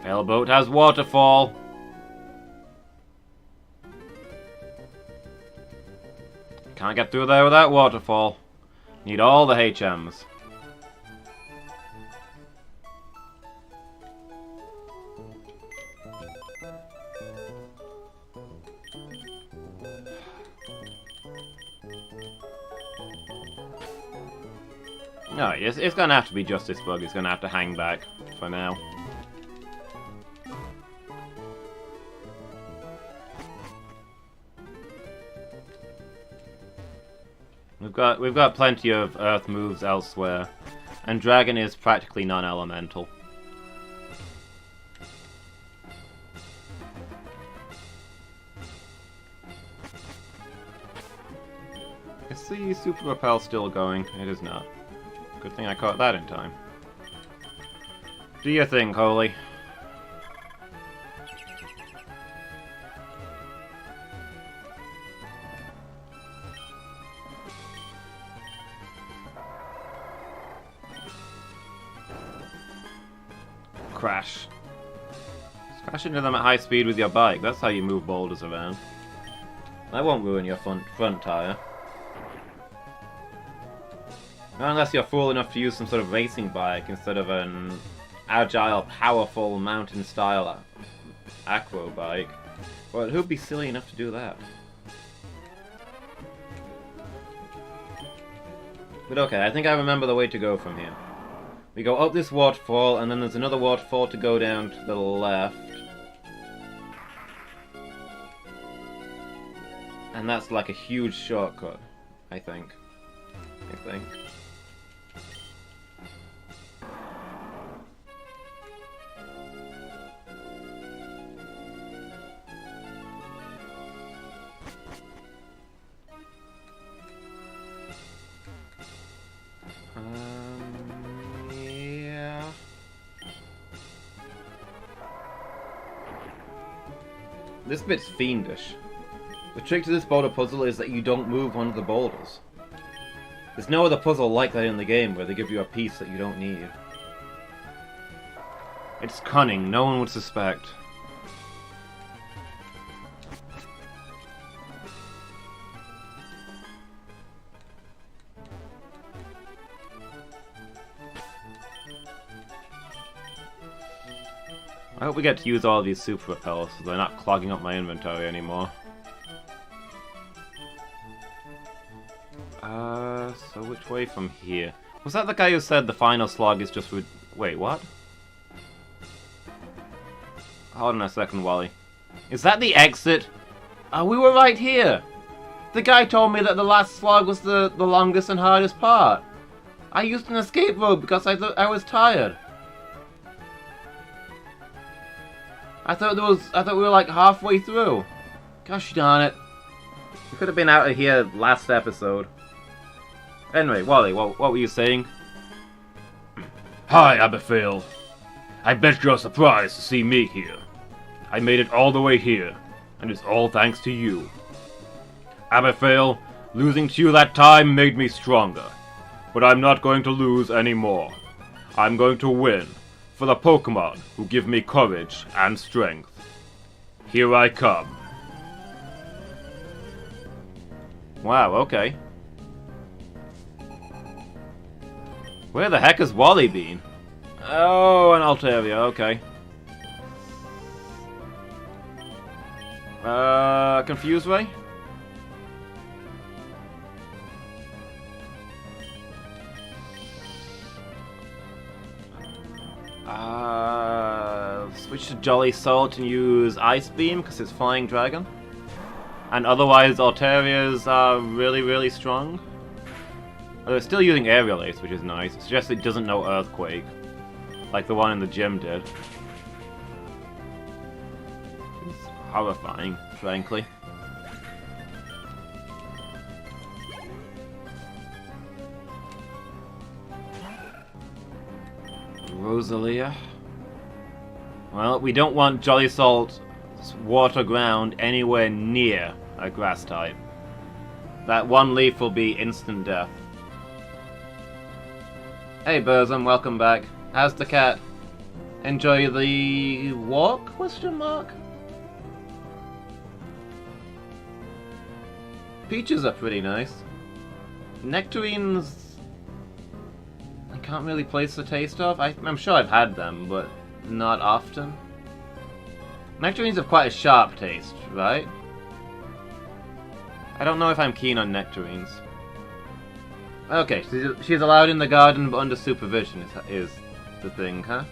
Failboat has waterfall! Can't get through there without waterfall. Need all the HMs. No, it's gonna have to be Justice Bug. It's gonna have to hang back for now. We've got plenty of Earth moves elsewhere, and Dragon is practically non-elemental. Is the Super Repel still going? It is not. Good thing I caught that in time. Do your thing, Holy. crash. Just crash into them at high speed with your bike. That's how you move boulders around. That won't ruin your front tyre. Not unless you're fool enough to use some sort of racing bike instead of an agile, powerful, mountain-style acro bike. But who'd be silly enough to do that? But okay, I think I remember the way to go from here. We go up this waterfall, and then there's another waterfall to go down to the left. And that's like a huge shortcut, I think. Yeah. This bit's fiendish. The trick to this boulder puzzle is that you don't move one of the boulders. There's no other puzzle like that in the game where they give you a piece that you don't need. It's cunning, no one would suspect. I hope we get to use all of these super repels so they're not clogging up my inventory anymore. So which way from here? Was that the guy who said the final slog is just with... Wait, what? Hold on a second, Wally. Is that the exit? We were right here! The guy told me that the last slog was the longest and hardest part. I used an escape rope because I thought I was tired. I thought we were like halfway through. Gosh darn it. We could have been out of here last episode. Anyway, Wally, what were you saying? Hi, Abifail. I bet you're surprised to see me here. I made it all the way here, and it's all thanks to you. Abifail, losing to you that time made me stronger. But I'm not going to lose anymore. I'm going to win, for the Pokémon who give me courage and strength. Here I come. Wow, okay. Where the heck has Wally been? Oh, an Altaria, okay. Confused Ray? Switch to Jolly Salt and use Ice Beam because it's Flying Dragon. And otherwise, Altarias are really, really strong. They're still using Aerial Ace, which is nice. It suggests it doesn't know Earthquake, like the one in the gym did. It's horrifying, frankly. Rosalia. Well, we don't want Jolly Salt's water ground anywhere near a grass type. That one leaf will be instant death. Hey Burzum, welcome back. How's the cat? Enjoy the walk? Question mark? Peaches are pretty nice. Nectarines... I can't really place the taste of. I'm sure I've had them, but not often. Nectarines have quite a sharp taste, right? I don't know if I'm keen on nectarines. Okay, so she's allowed in the garden but under supervision is the thing, huh?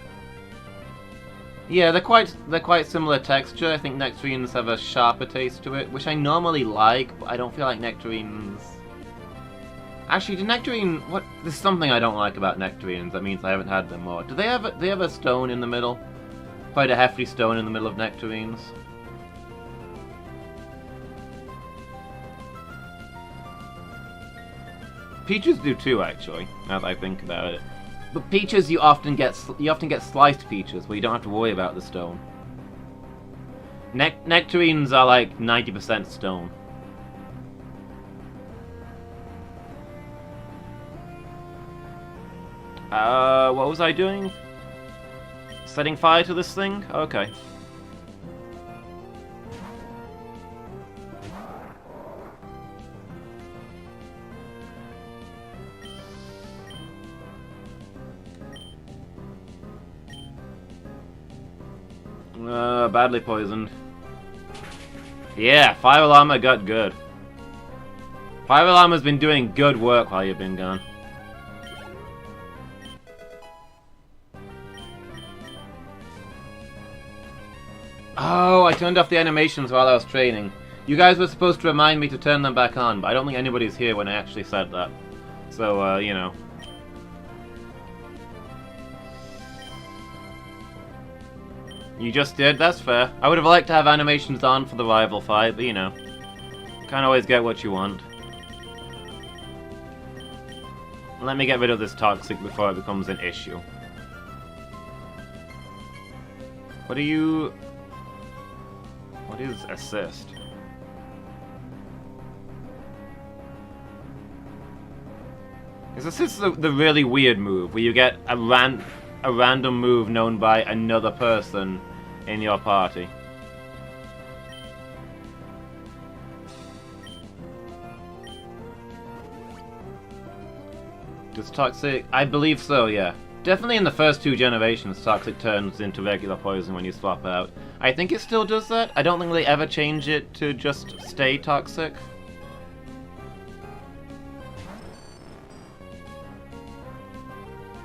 Yeah, they're quite similar texture. I think nectarines have a sharper taste to it, which I normally like, but I don't feel like nectarines... Actually, there's something I don't like about nectarines that means I haven't had them more. Do they have a stone in the middle? Quite a hefty stone in the middle of nectarines. Peaches do too, actually, now that I think about it. But peaches, you often get sliced peaches, where you don't have to worry about the stone. Nectarines are like 90% stone. What was I doing? Setting fire to this thing? Okay. Badly poisoned. Yeah, Fire Llama got good. Fire Llama's been doing good work while you've been gone. Oh, I turned off the animations while I was training. You guys were supposed to remind me to turn them back on, but I don't think anybody's here when I actually said that. So, you know. You just did? That's fair. I would have liked to have animations on for the rival fight, but you know. Can't always get what you want. Let me get rid of this toxic before it becomes an issue. What are you... What is assist? Is assist the really weird move, where you get a random move known by another person in your party? Does Toxic... I believe so, yeah. Definitely in the first 2 generations, Toxic turns into regular poison when you swap out. I think it still does that. I don't think they ever change it to just stay Toxic.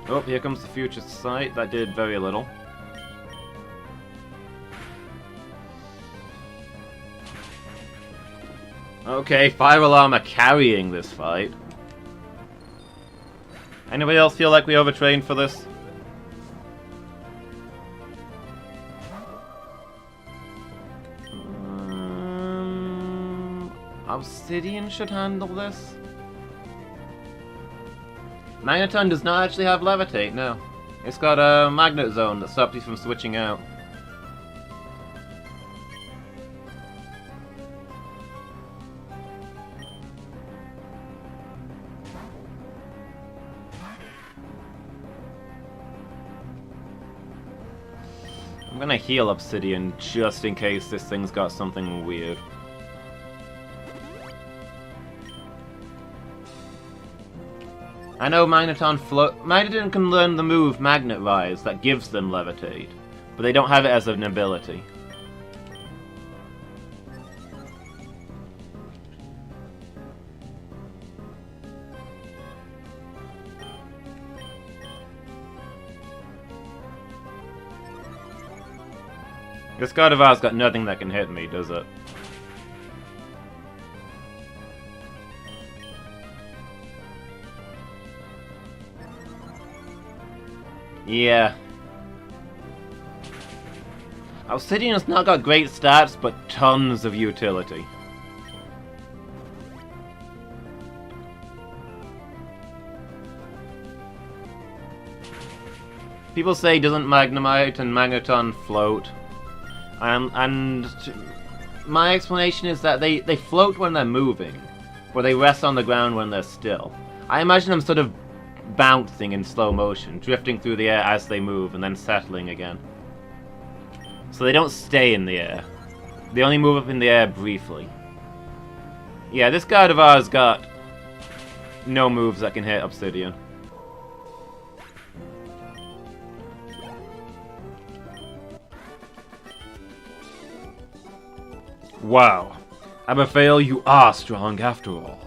Oh, here comes the future sight. That did very little. Okay, Fire Llama carrying this fight. Anybody else feel like we overtrained for this? Obsidian should handle this. Magneton does not actually have Levitate, no. It's got a Magnet Zone that stops you from switching out. I'm gonna heal Obsidian just in case this thing's got something weird. I know Magneton can learn the move Magnet Rise that gives them Levitate, but they don't have it as an ability. This Gardevoir's got nothing that can hit me, does it? Yeah. Obsidian has not got great stats, but tons of utility. People say, doesn't Magnemite and Magneton float? And my explanation is that they float when they're moving, or they rest on the ground when they're still. I imagine them sort of bouncing in slow motion, drifting through the air as they move, and then settling again. So they don't stay in the air. They only move up in the air briefly. Yeah, this Gardevoir's got no moves that can hit Obsidian. Wow. Aberfail, you are strong after all.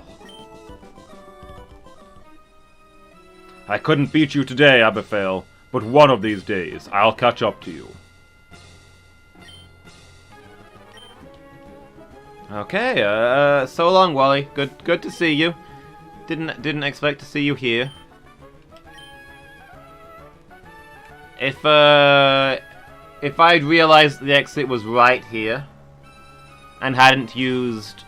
I couldn't beat you today, Aberfail, but one of these days I'll catch up to you. Okay, so long, Wally. Good to see you. Didn't expect to see you here. If I'd realized the exit was right here, and hadn't used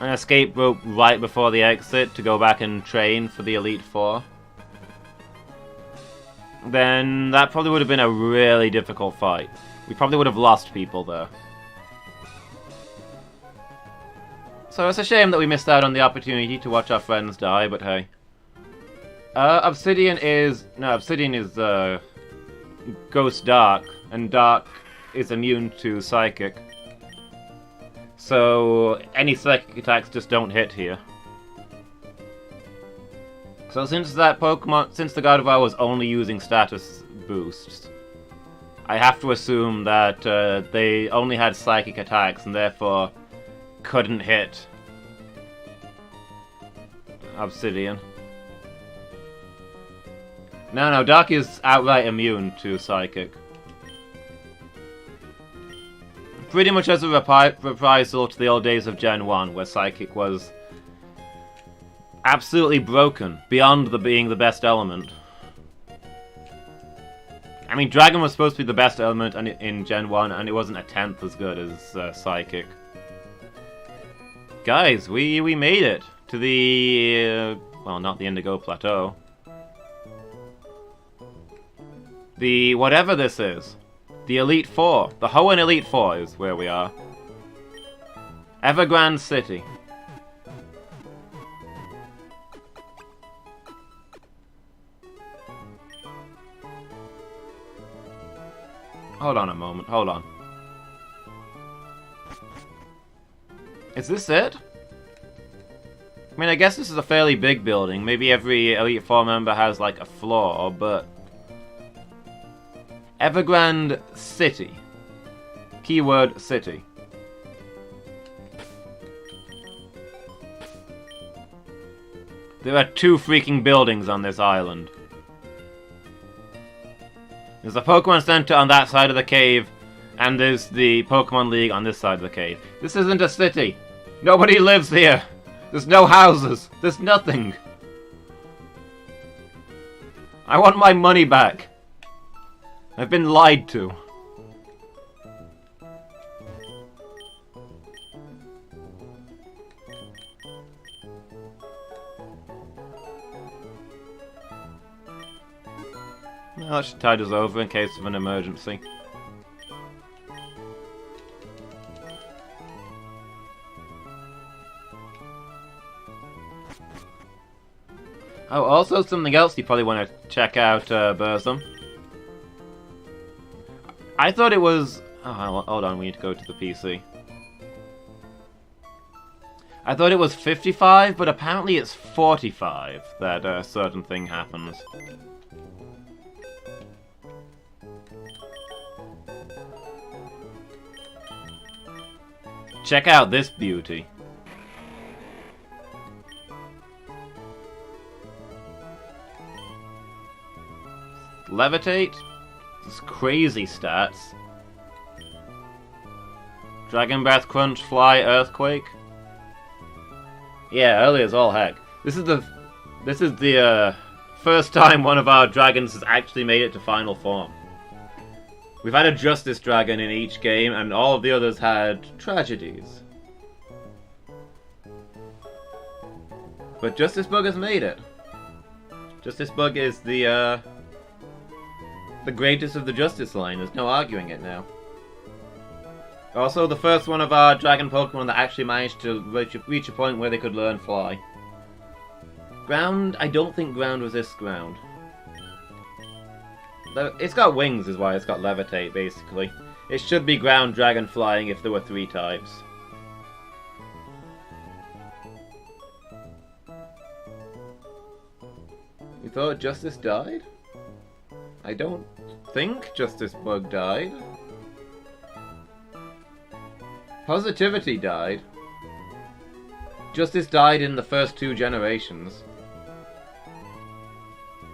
an escape rope right before the exit to go back and train for the Elite Four, then that probably would have been a really difficult fight. We probably would have lost people there. So it's a shame that we missed out on the opportunity to watch our friends die, but hey. Obsidian is Ghost Dark, and Dark is immune to Psychic. So any Psychic attacks just don't hit here. So since the God of War was only using status boosts, I have to assume that they only had Psychic attacks and therefore couldn't hit Obsidian. No, Dark is outright immune to Psychic. Pretty much as a reprisal to the old days of Gen 1, where Psychic was absolutely broken, beyond being the best element. I mean, Dragon was supposed to be the best element in Gen 1, and it wasn't a tenth as good as Psychic. Guys, we made it to the... well, not the Indigo Plateau. The whatever this is. The Elite Four. The Hoenn Elite Four is where we are. Evergrande City. Hold on a moment, hold on. Is this it? I mean, I guess this is a fairly big building. Maybe every Elite Four member has, like, a floor, but... Evergrande City. Keyword City. There are 2 freaking buildings on this island. There's a Pokemon Center on that side of the cave, and there's the Pokemon League on this side of the cave. This isn't a city. Nobody lives here. There's no houses. There's nothing. I want my money back. I've been lied to. Well, that should tide us over in case of an emergency. Oh, also something else you probably want to check out, Burzum. I thought it was... oh, hold on, we need to go to the PC. I thought it was 55, but apparently it's 45 that a certain thing happens. Check out this beauty. Levitate? This crazy stats. Dragon Breath, Crunch, Fly, Earthquake. Yeah, early as all heck. This is the first time one of our dragons has actually made it to final form. We've had a Justice Dragon in each game, and all of the others had tragedies. But Justice Bug has made it. Justice Bug is the greatest of the Justice line. There's no arguing it now. Also, the first one of our Dragon Pokemon that actually managed to reach a point where they could learn Fly. Ground? I don't think Ground resists Ground. It's got wings is why it's got Levitate, basically. It should be Ground, Dragon, Flying if there were 3 types. You thought Justice died? I don't think Justice Bug died. Positivity died. Justice died in the first 2 generations.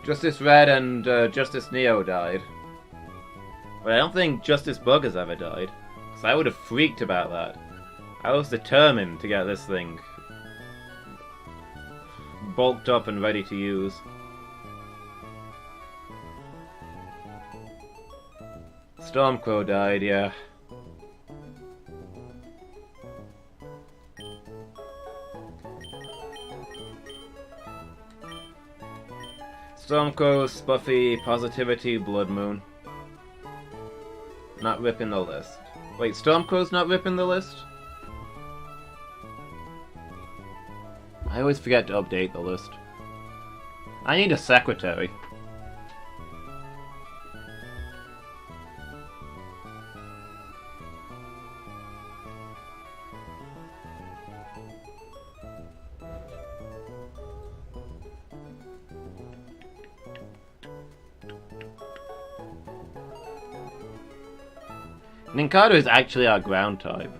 Justice Red and Justice Neo died. But I don't think Justice Bug has ever died. Because I would have freaked about that. I was determined to get this thing bulked up and ready to use. Stormcrow died, yeah. Stormcrow, Spuffy, Positivity, Blood Moon. Not ripping the list. Wait, Stormcrow's not ripping the list? I always forget to update the list. I need a secretary. Nincada is actually our ground type.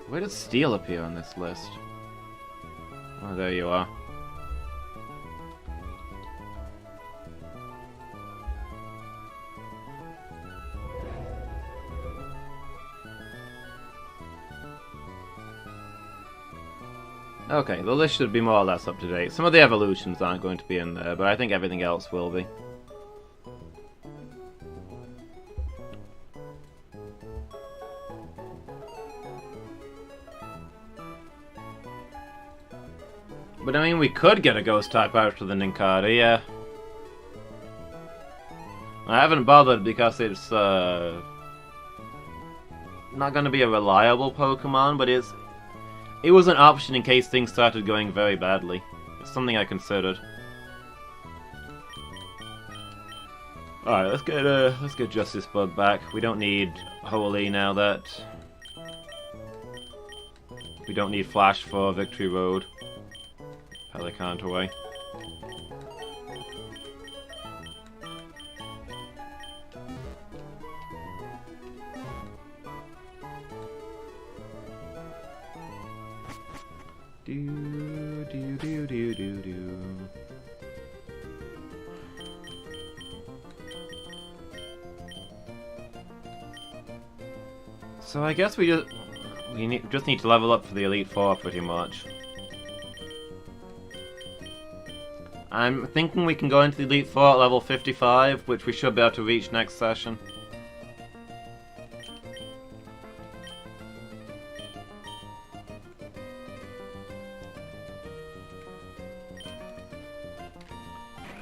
Where does Steel appear on this list? Oh, there you are. Okay, the list should be more or less up to date. Some of the evolutions aren't going to be in there, but I think everything else will be. But I mean, we could get a ghost type out to the Nincada, yeah. I haven't bothered because it's not going to be a reliable Pokemon, but it was an option in case things started going very badly. It's something I considered. Alright, let's get Justice Bug back. We don't need Holy now that we don't need Flash for Victory Road. Pelicant away. Do do do do do do. So I guess we just need to level up for the Elite Four pretty much. I'm thinking we can go into the Elite Four at level 55, which we should be able to reach next session.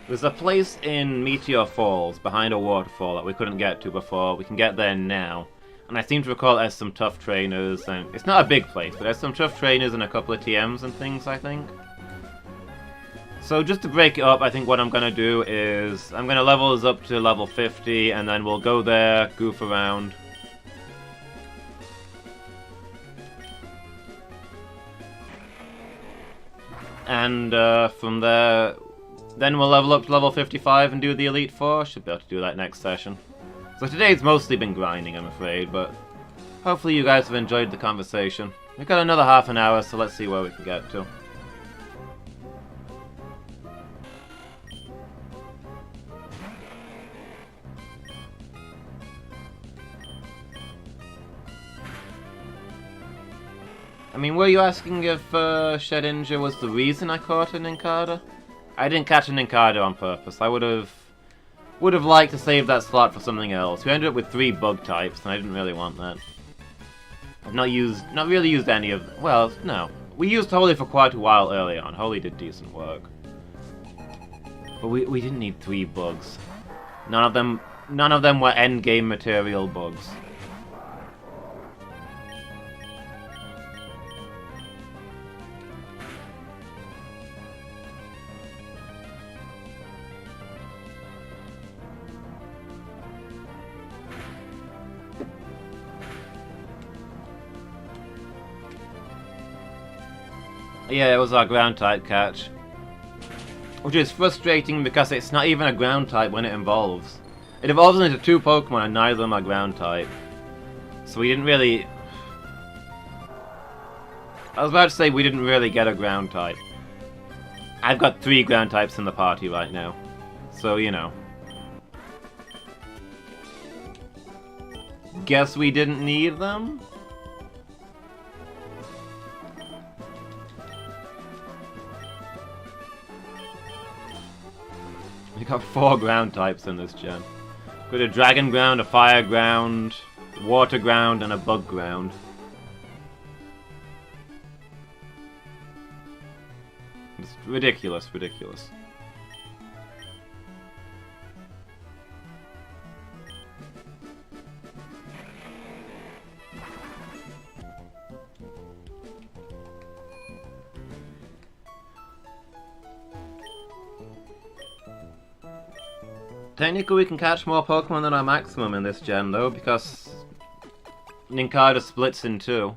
There's a place in Meteor Falls, behind a waterfall, that we couldn't get to before. We can get there now. And I seem to recall it has some tough trainers, and it's not a big place, but there's some tough trainers and a couple of TMs and things, I think. So just to break it up, I think what I'm going to do is I'm going to level us up to level 50, and then we'll go there, goof around. And from there, then we'll level up to level 55 and do the Elite Four. Should be able to do that next session. So today's mostly been grinding, I'm afraid, but hopefully you guys have enjoyed the conversation. We've got another half an hour, so let's see where we can get to. I mean, were you asking if Shedinja was the reason I caught a Nincada? I didn't catch a Nincada on purpose. I would have liked to save that slot for something else. We ended up with 3 bug types, and I didn't really want that. I've not really used any of... Well, no. We used Holy for quite a while early on. Holy did decent work. But we didn't need 3 bugs. None of them were endgame material bugs. Yeah, it was our ground type catch. Which is frustrating because it's not even a ground type when it evolves. It evolves into 2 Pokemon and neither of them are ground type. So we didn't really... I was about to say we didn't really get a ground type. I've got 3 ground types in the party right now. So, you know. Guess we didn't need them? We got 4 ground types in this gen. We got a dragon ground, a fire ground, water ground, and a bug ground. It's ridiculous, ridiculous. Technically we can catch more Pokemon than our maximum in this gen though, because Nincada splits in 2.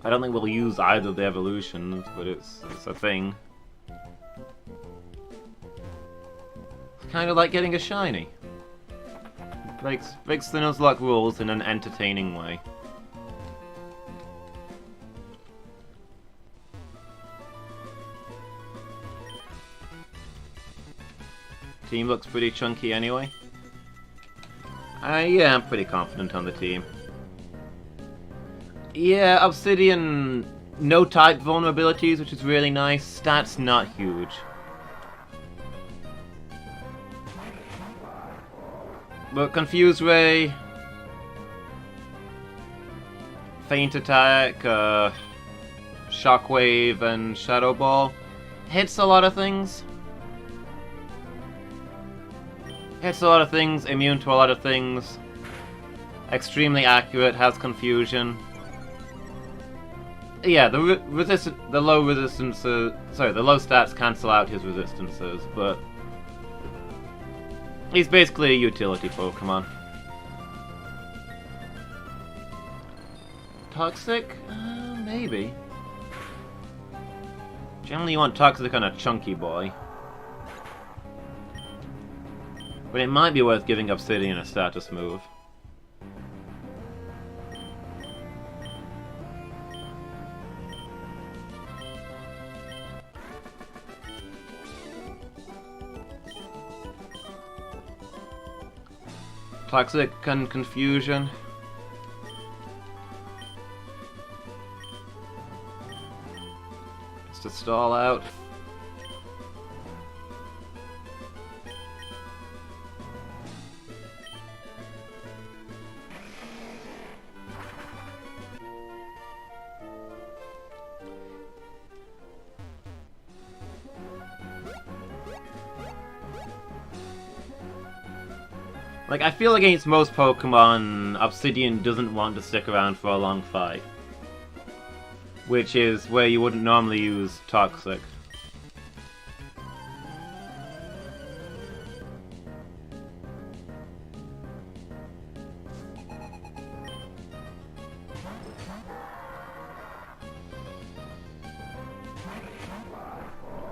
I don't think we'll use either of the evolutions, but it's a thing. kind of like getting a shiny. Breaks the Nuzlocke rules in an entertaining way. Team looks pretty chunky anyway. Yeah, I'm pretty confident on the team. Yeah, Obsidian, no type vulnerabilities, which is really nice. Stats not huge. But Confuse Ray, Feint Attack, Shockwave, and Shadow Ball hits a lot of things. Hits a lot of things, immune to a lot of things. Extremely accurate, has confusion. Yeah, the low resistances, sorry, the low stats cancel out his resistances, but he's basically a utility Pokemon. Toxic? Maybe. Generally you want Toxic on a chunky boy. But it might be worth giving Obsidian a status move. Toxic and Confusion. Just to stall out. Like, I feel against most Pokemon, Obsidian doesn't want to stick around for a long fight. Which is where you wouldn't normally use Toxic.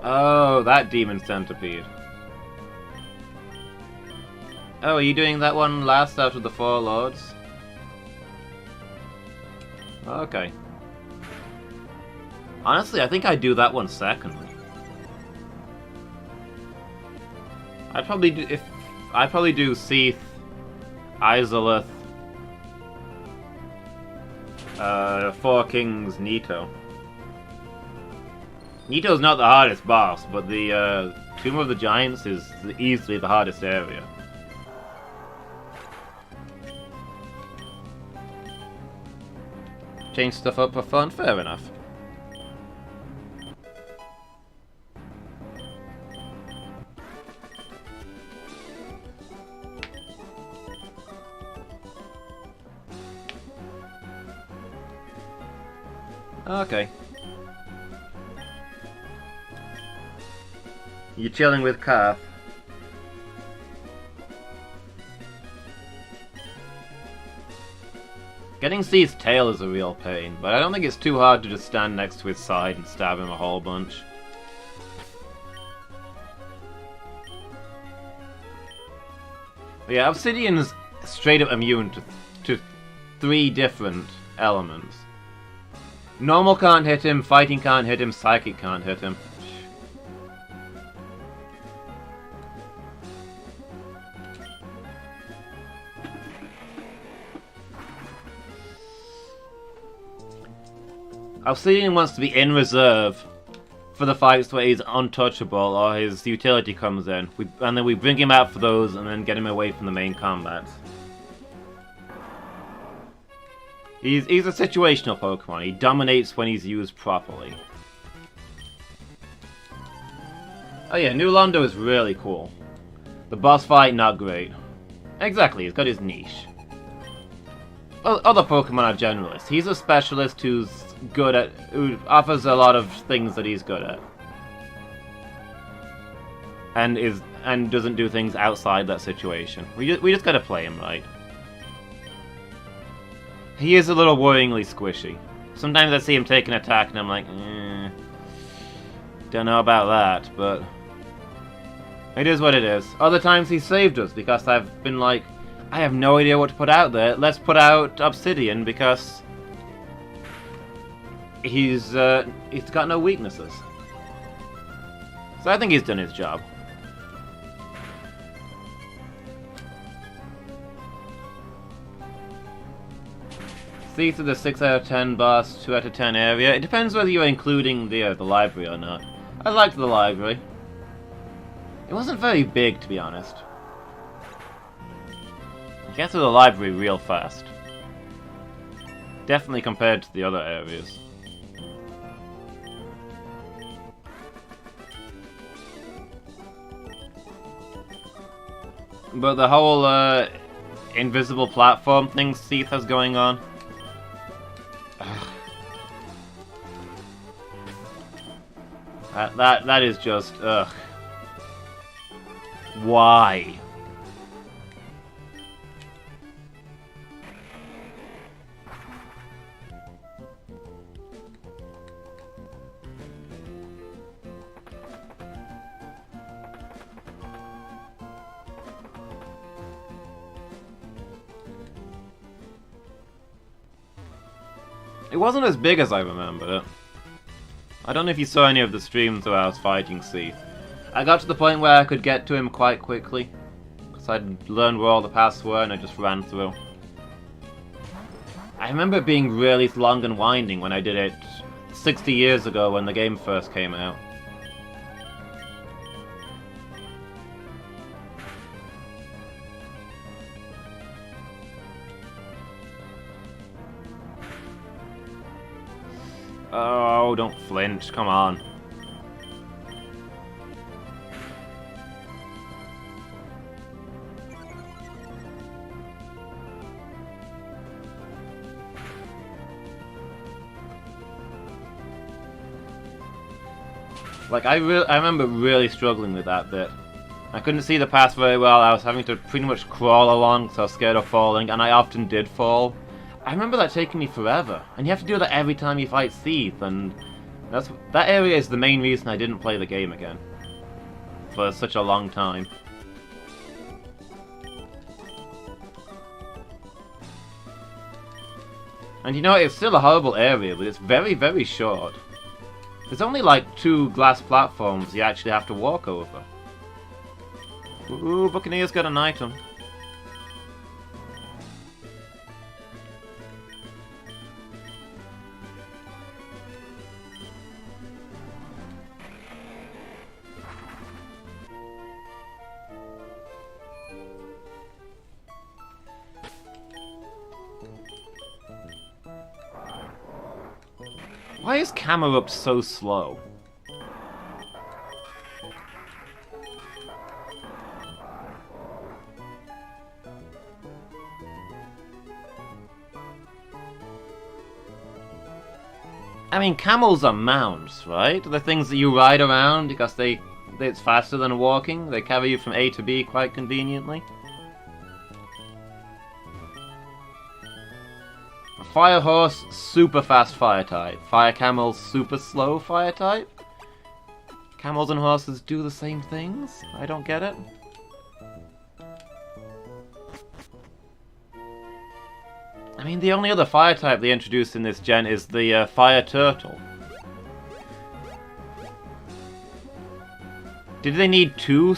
Oh, that Demon Centipede. Oh, are you doing that one last out of the 4 lords? Okay. Honestly, I think I'd do that one second. I'd probably do Seath, Izalith, 4 Kings, Nito. Nito's not the hardest boss, but the Tomb of the Giants is easily the hardest area. Change stuff up for fun? Fair enough. Okay. You chilling with Kath? Getting C's tail is a real pain, but I don't think it's too hard to just stand next to his side and stab him a whole bunch. But yeah, Obsidian's straight up immune to 3 different elements. Normal can't hit him, Fighting can't hit him, Psychic can't hit him. Obsidian wants to be in reserve for the fights where he's untouchable or his utility comes in, and then we bring him out for those and then get him away from the main combat. He's a situational Pokemon. He dominates when he's used properly. Oh yeah, New Londo is really cool. The boss fight, not great. Exactly, he's got his niche. Other Pokemon are generalists. He's a specialist who offers a lot of things that he's good at. And doesn't do things outside that situation. We just gotta play him right. He is a little worryingly squishy. Sometimes I see him take an attack and I'm like, don't know about that, but It is what it is. Other times he saved us because I've been like, I have no idea what to put out there. Let's put out Obsidian because he's got no weaknesses. So I think he's done his job. Thief to the 6 out of 10 boss, 2 out of 10 area. It depends whether you're including the library or not. I liked the library. It wasn't very big, to be honest. You get through the library real fast. Definitely compared to the other areas. But the whole invisible platform thing Seath has going on. That is just ugh. Why? It wasn't as big as I remembered it. I don't know if you saw any of the streams where I was fighting Seath. I got to the point where I could get to him quite quickly, because I'd learned where all the paths were and I just ran through. I remember it being really long and winding when I did it 60 years ago when the game first came out. Oh, don't flinch, come on. Like, I remember really struggling with that bit. I couldn't see the path very well, I was having to pretty much crawl along because I was scared of falling, and I often did fall. I remember that taking me forever, and you have to do that every time you fight Seath, and that area is the main reason I didn't play the game again. For such a long time. And you know, it's still a horrible area, but it's very, very short. There's only like 2 glass platforms you actually have to walk over. Ooh, Buccaneer's got an item. Why is Camerupt so slow? I mean, camels are mounts, right? The things that you ride around because it's faster than walking. They carry you from A to B quite conveniently. Fire Horse, super fast fire type. Fire Camel, super slow fire type. Camels and horses do the same things? I don't get it. I mean, the only other fire type they introduced in this gen is the Fire Turtle. Did they need 2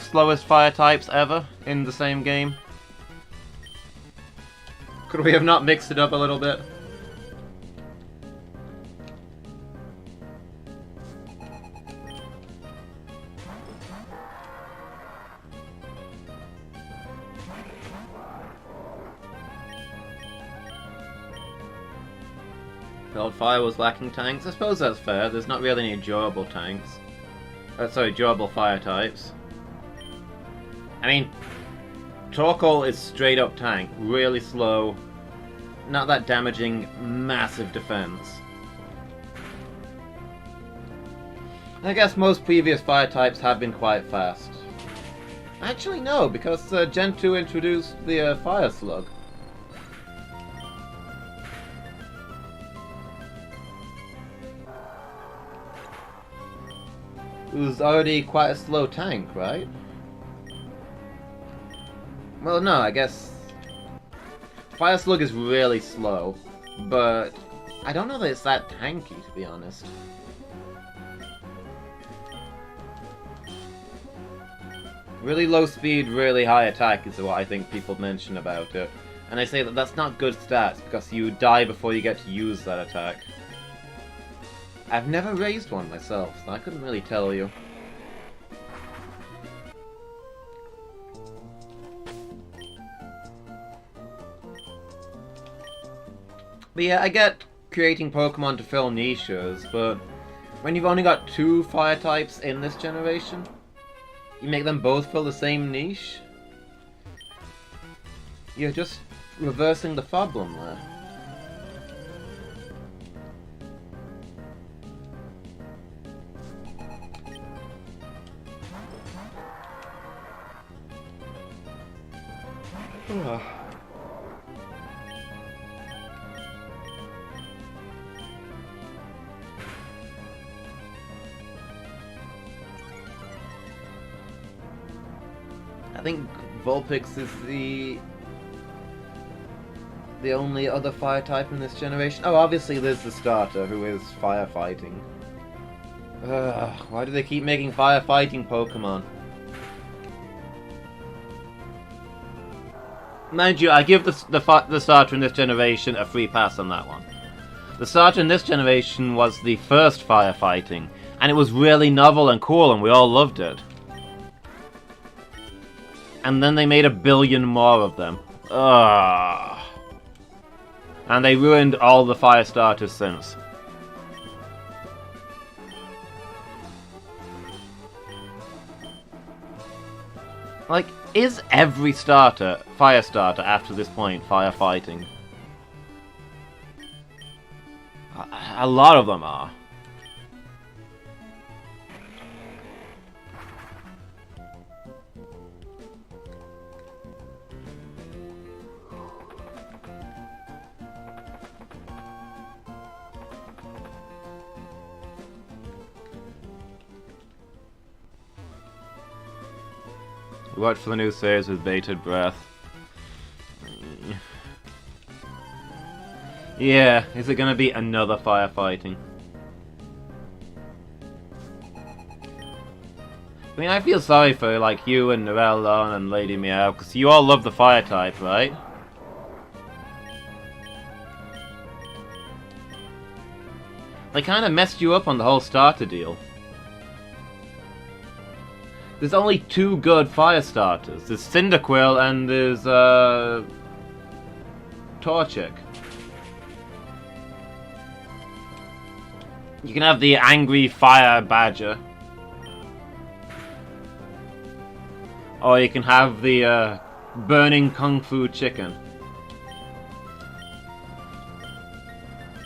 slowest fire types ever in the same game? Could we have not mixed it up a little bit? Fire was lacking tanks. I suppose that's fair. There's not really any durable tanks. Sorry, durable fire types. I mean, Torkoal is straight up tank. Really slow. Not that damaging. Massive defense. I guess most previous fire types have been quite fast. Actually, no, because Gen 2 introduced the Fire Slug. who's already quite a slow tank, right? Well, no, I guess... Fire Slug is really slow, but I don't know that it's that tanky, to be honest. Really low speed, really high attack is what I think people mention about it. And I say that that's not good stats, because you die before you get to use that attack. I've never raised one myself, so I couldn't really tell you. But yeah, I get creating Pokemon to fill niches, but when you've only got 2 fire types in this generation, you make them both fill the same niche? You're just reversing the problem there. I think Vulpix is the only other fire type in this generation. Oh, obviously there's the starter, who is firefighting. Why do they keep making firefighting Pokemon? Mind you, I give the starter in this generation a free pass on that one. The starter in this generation was the first firefighting, and it was really novel and cool, and we all loved it. And then they made a billion more of them. Ugh. And they ruined all the fire starters since. Like, is every starter, fire starter after this point, firefighting? A lot of them are. Watch for the new series with bated breath. Yeah, is it gonna be another firefighting? I mean, I feel sorry for, like, you and Norellon and Lady Meow, because you all love the fire type, right? They kinda messed you up on the whole starter deal. There's only 2 good fire starters. There's Cyndaquil and there's Torchic. You can have the angry fire badger. Or you can have the burning kung fu chicken.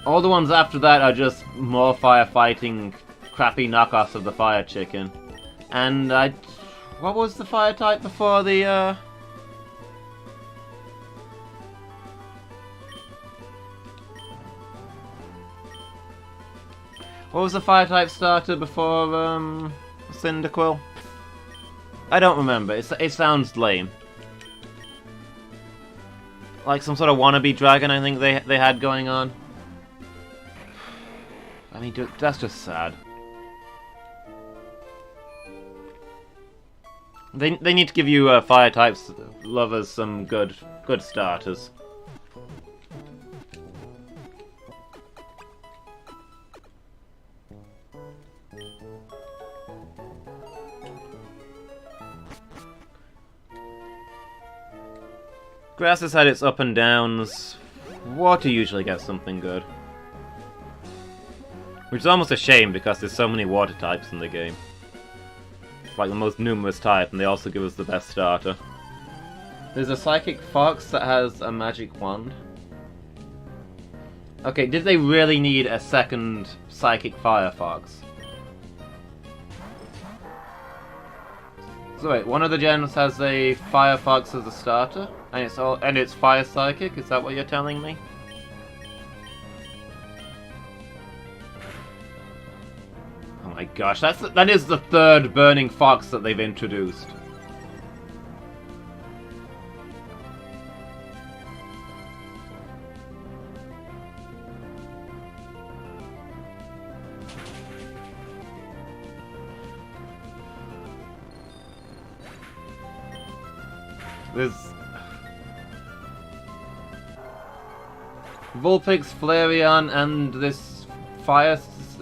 All the ones after that are just more firefighting, crappy knockoffs of the fire chicken. And what was the fire type before the What was the fire type starter before Cyndaquil? I don't remember. It sounds lame. Like some sort of wannabe dragon, I think they had going on. I mean, that's just sad. They need to give you fire types lovers some good starters. Grass has had its up and downs. Water usually gets something good. Which is almost a shame because there's so many water types in the game. It's like the most numerous type, and they also give us the best starter. There's a Psychic Fox that has a magic wand. Okay, did they really need a second Psychic Fire Fox? So wait, one of the gens has a Fire Fox as a starter, and it's Fire Psychic. Is that what you're telling me? Oh my gosh, that is the third burning fox that they've introduced. There's Vulpix, Flareon, and this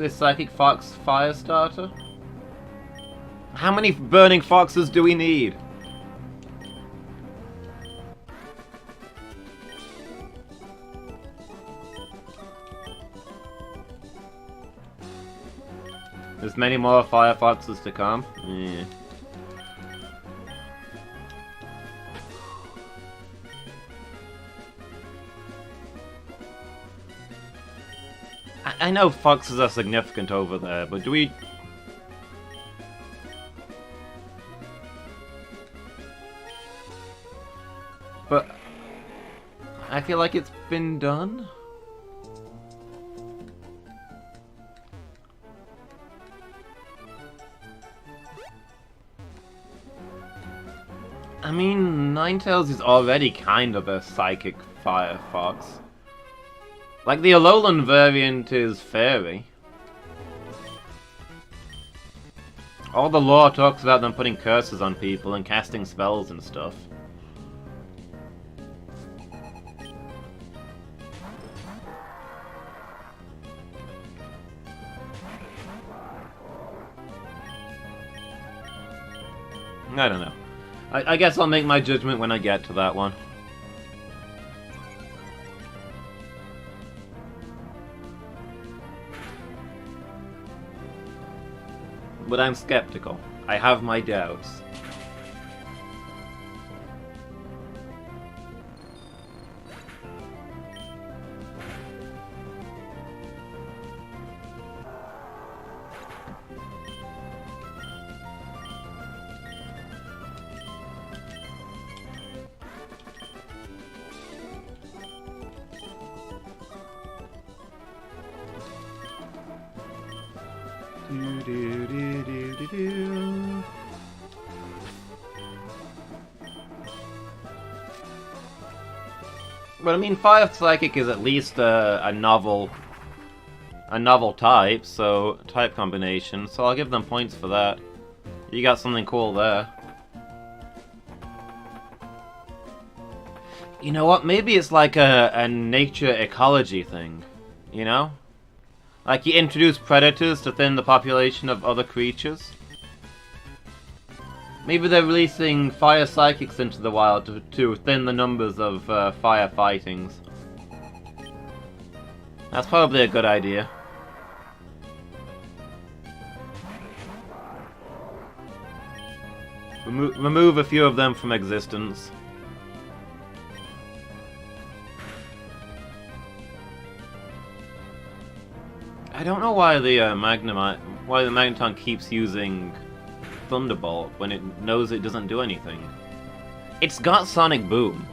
Psychic Fox Fire Starter? How many burning foxes do we need? There's many more fire foxes to come. Yeah. I know foxes are significant over there, but do we... But... I feel like it's been done? I mean, Ninetales is already kind of a psychic fire fox. Like, the Alolan variant is fairy. All the lore talks about them putting curses on people and casting spells and stuff. I don't know. I guess I'll make my judgment when I get to that one. But I'm skeptical. I have my doubts. But I mean, Fire Psychic is at least a novel type, so type combination. So I'll give them points for that. You got something cool there. You know what? Maybe it's like a nature ecology thing. You know, like you introduce predators to thin the population of other creatures. Maybe they're releasing fire psychics into the wild to thin the numbers of fire fightings. That's probably a good idea. Remove a few of them from existence. I don't know why the Magneton keeps using Thunderbolt when it knows it doesn't do anything. It's got Sonic Boom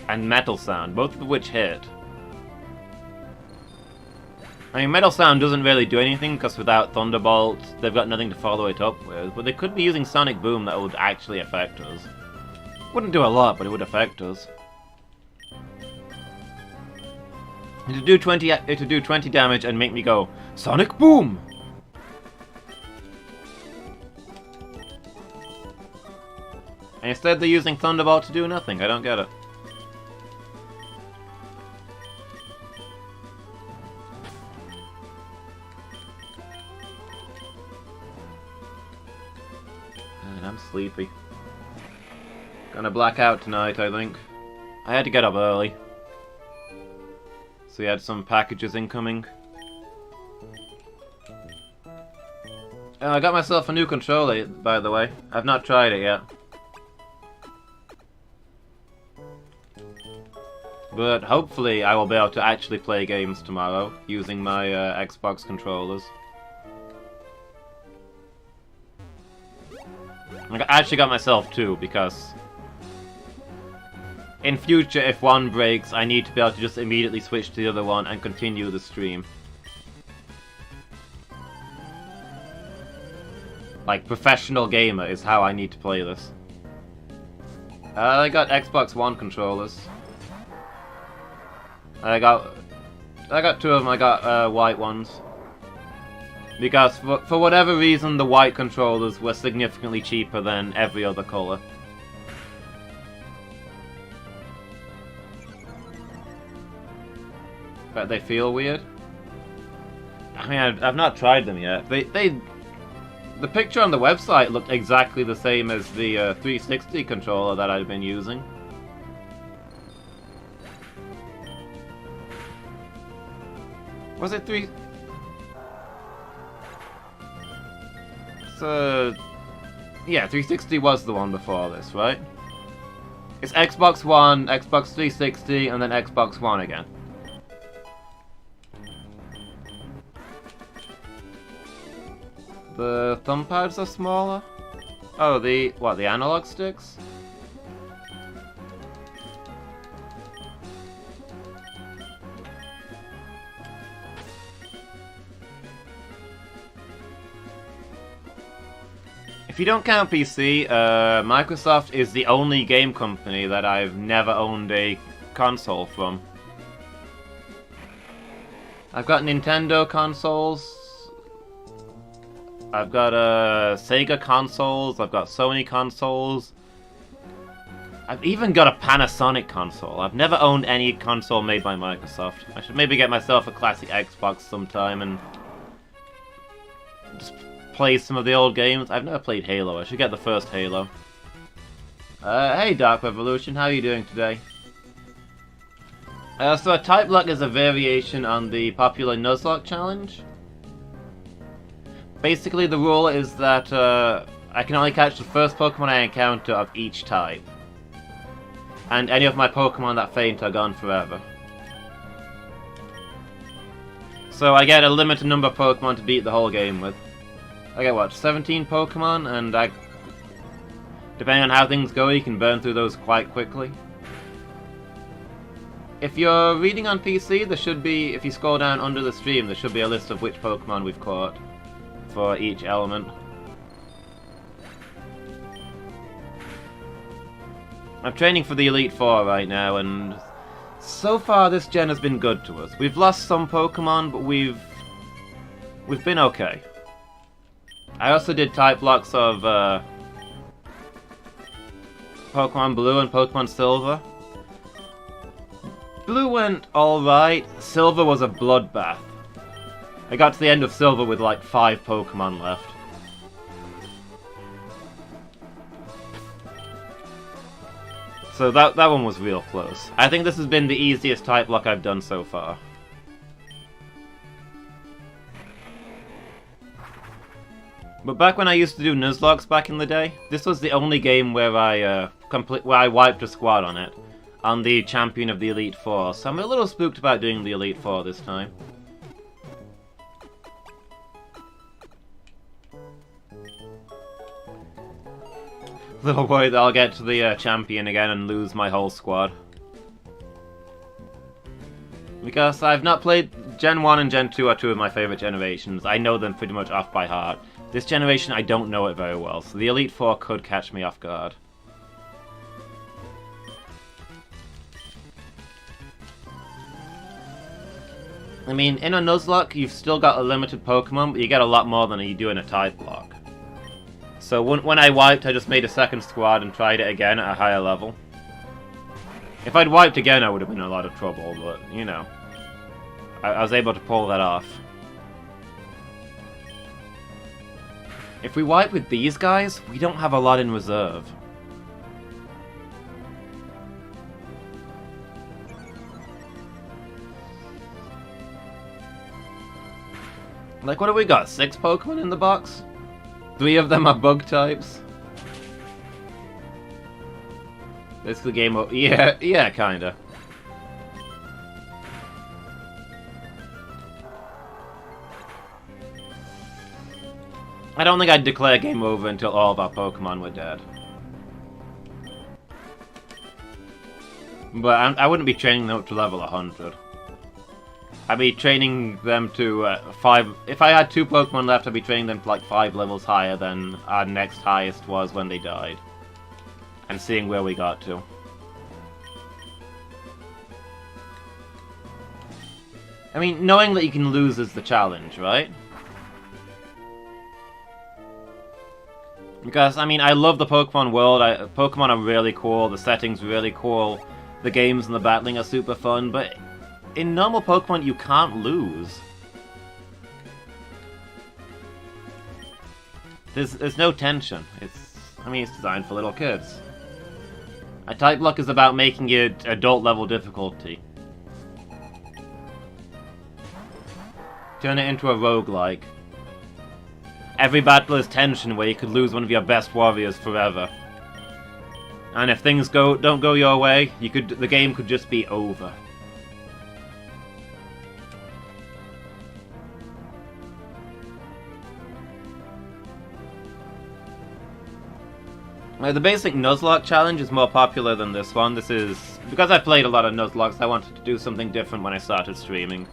and Metal Sound, both of which hit. I mean, Metal Sound doesn't really do anything because without Thunderbolt, they've got nothing to follow it up with, but they could be using Sonic Boom that would actually affect us. Wouldn't do a lot, but it would affect us. It'd do 20 damage and make me go, Sonic Boom! And instead they're using Thunderbolt to do nothing. I don't get it. And I'm sleepy. Gonna black out tonight, I think. I had to get up early. So we had some packages incoming. I got myself a new controller, by the way. I've not tried it yet. But hopefully I will be able to actually play games tomorrow using my Xbox controllers. I actually got myself two because in future if one breaks I need to be able to just immediately switch to the other one and continue the stream. Like, professional gamer is how I need to play this. I got Xbox One controllers. I got 2 of them. I got white ones. Because for whatever reason, the white controllers were significantly cheaper than every other color. But they feel weird. I mean, I've not tried them yet. The picture on the website looked exactly the same as the 360 controller that I'd been using. Was it 3? So, yeah, 360 was the one before this, right? It's Xbox One, Xbox 360, and then Xbox One again. The thumb pads are smaller? Oh, the analog sticks? If you don't count PC, Microsoft is the only game company that I've never owned a console from. I've got Nintendo consoles, I've got Sega consoles, I've got Sony consoles, I've even got a Panasonic console. I've never owned any console made by Microsoft. I should maybe get myself a classic Xbox sometime and just play some of the old games. I've never played Halo. I should get the first Halo. Hey Dark Revolution, how are you doing today? So a Typelocke is a variation on the popular Nuzlocke challenge. Basically the rule is that I can only catch the first Pokemon I encounter of each type. And any of my Pokemon that faint are gone forever. So I get a limited number of Pokemon to beat the whole game with. I get what, 17 Pokemon, and depending on how things go, you can burn through those quite quickly. If you're reading on PC, there should be, if you scroll down under the stream, there should be a list of which Pokemon we've caught for each element. I'm training for the Elite Four right now, and so far this gen has been good to us. We've lost some Pokemon, but we've been okay. I also did Typelocks of Pokemon Blue and Pokemon Silver. Blue went alright, Silver was a bloodbath. I got to the end of Silver with like 5 Pokemon left. So that one was real close. I think this has been the easiest Typelocke I've done so far. But back when I used to do Nuzlockes back in the day, this was the only game where I wiped a squad on it, on the champion of the Elite Four. So I'm a little spooked about doing the Elite Four this time. Little worried that I'll get to the champion again and lose my whole squad. Because I've not played... Gen 1 and Gen 2 are 2 of my favourite generations. I know them pretty much off by heart. This generation, I don't know it very well, so the Elite Four could catch me off guard. I mean, in a Nuzlocke, you've still got a limited Pokemon, but you get a lot more than you do in a Typelocke. So when I wiped, I just made a second squad and tried it again at a higher level. If I'd wiped again, I would have been in a lot of trouble, but, you know. I was able to pull that off. If we wipe with these guys, we don't have a lot in reserve. Like, what have we got? 6 Pokemon in the box? 3 of them are bug types? This is the game of... Yeah, kinda. I don't think I'd declare game over until all of our Pokemon were dead. But I wouldn't be training them up to level 100. I'd be training them to 5... If I had 2 Pokemon left, I'd be training them to like 5 levels higher than our next highest was when they died. And seeing where we got to. I mean, knowing that you can lose is the challenge, right? Because, I mean, I love the Pokemon world. Pokemon are really cool, the setting's really cool, the games and the battling are super fun, but in normal Pokemon you can't lose. There's no tension. I mean, it's designed for little kids. A Typelocke is about making it adult-level difficulty. Turn it into a roguelike. Every battle is tension where you could lose one of your best warriors forever. And if things don't go your way, the game could just be over. The basic Nuzlocke challenge is more popular than this one. This is... Because I played a lot of Nuzlockes, I wanted to do something different when I started streaming.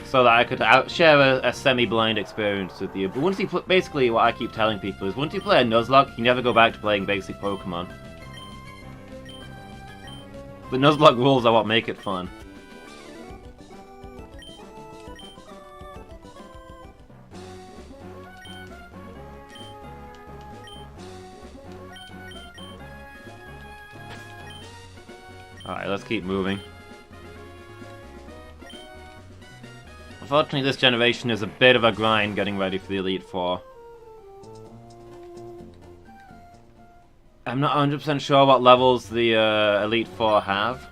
So that I could share a semi-blind experience with you. But once you basically what I keep telling people is, once you play a Nuzlocke, you never go back to playing basic Pokemon. The Nuzlocke rules are what make it fun. Alright, let's keep moving. Unfortunately, this generation is a bit of a grind getting ready for the Elite Four. I'm not 100% sure what levels the Elite Four have.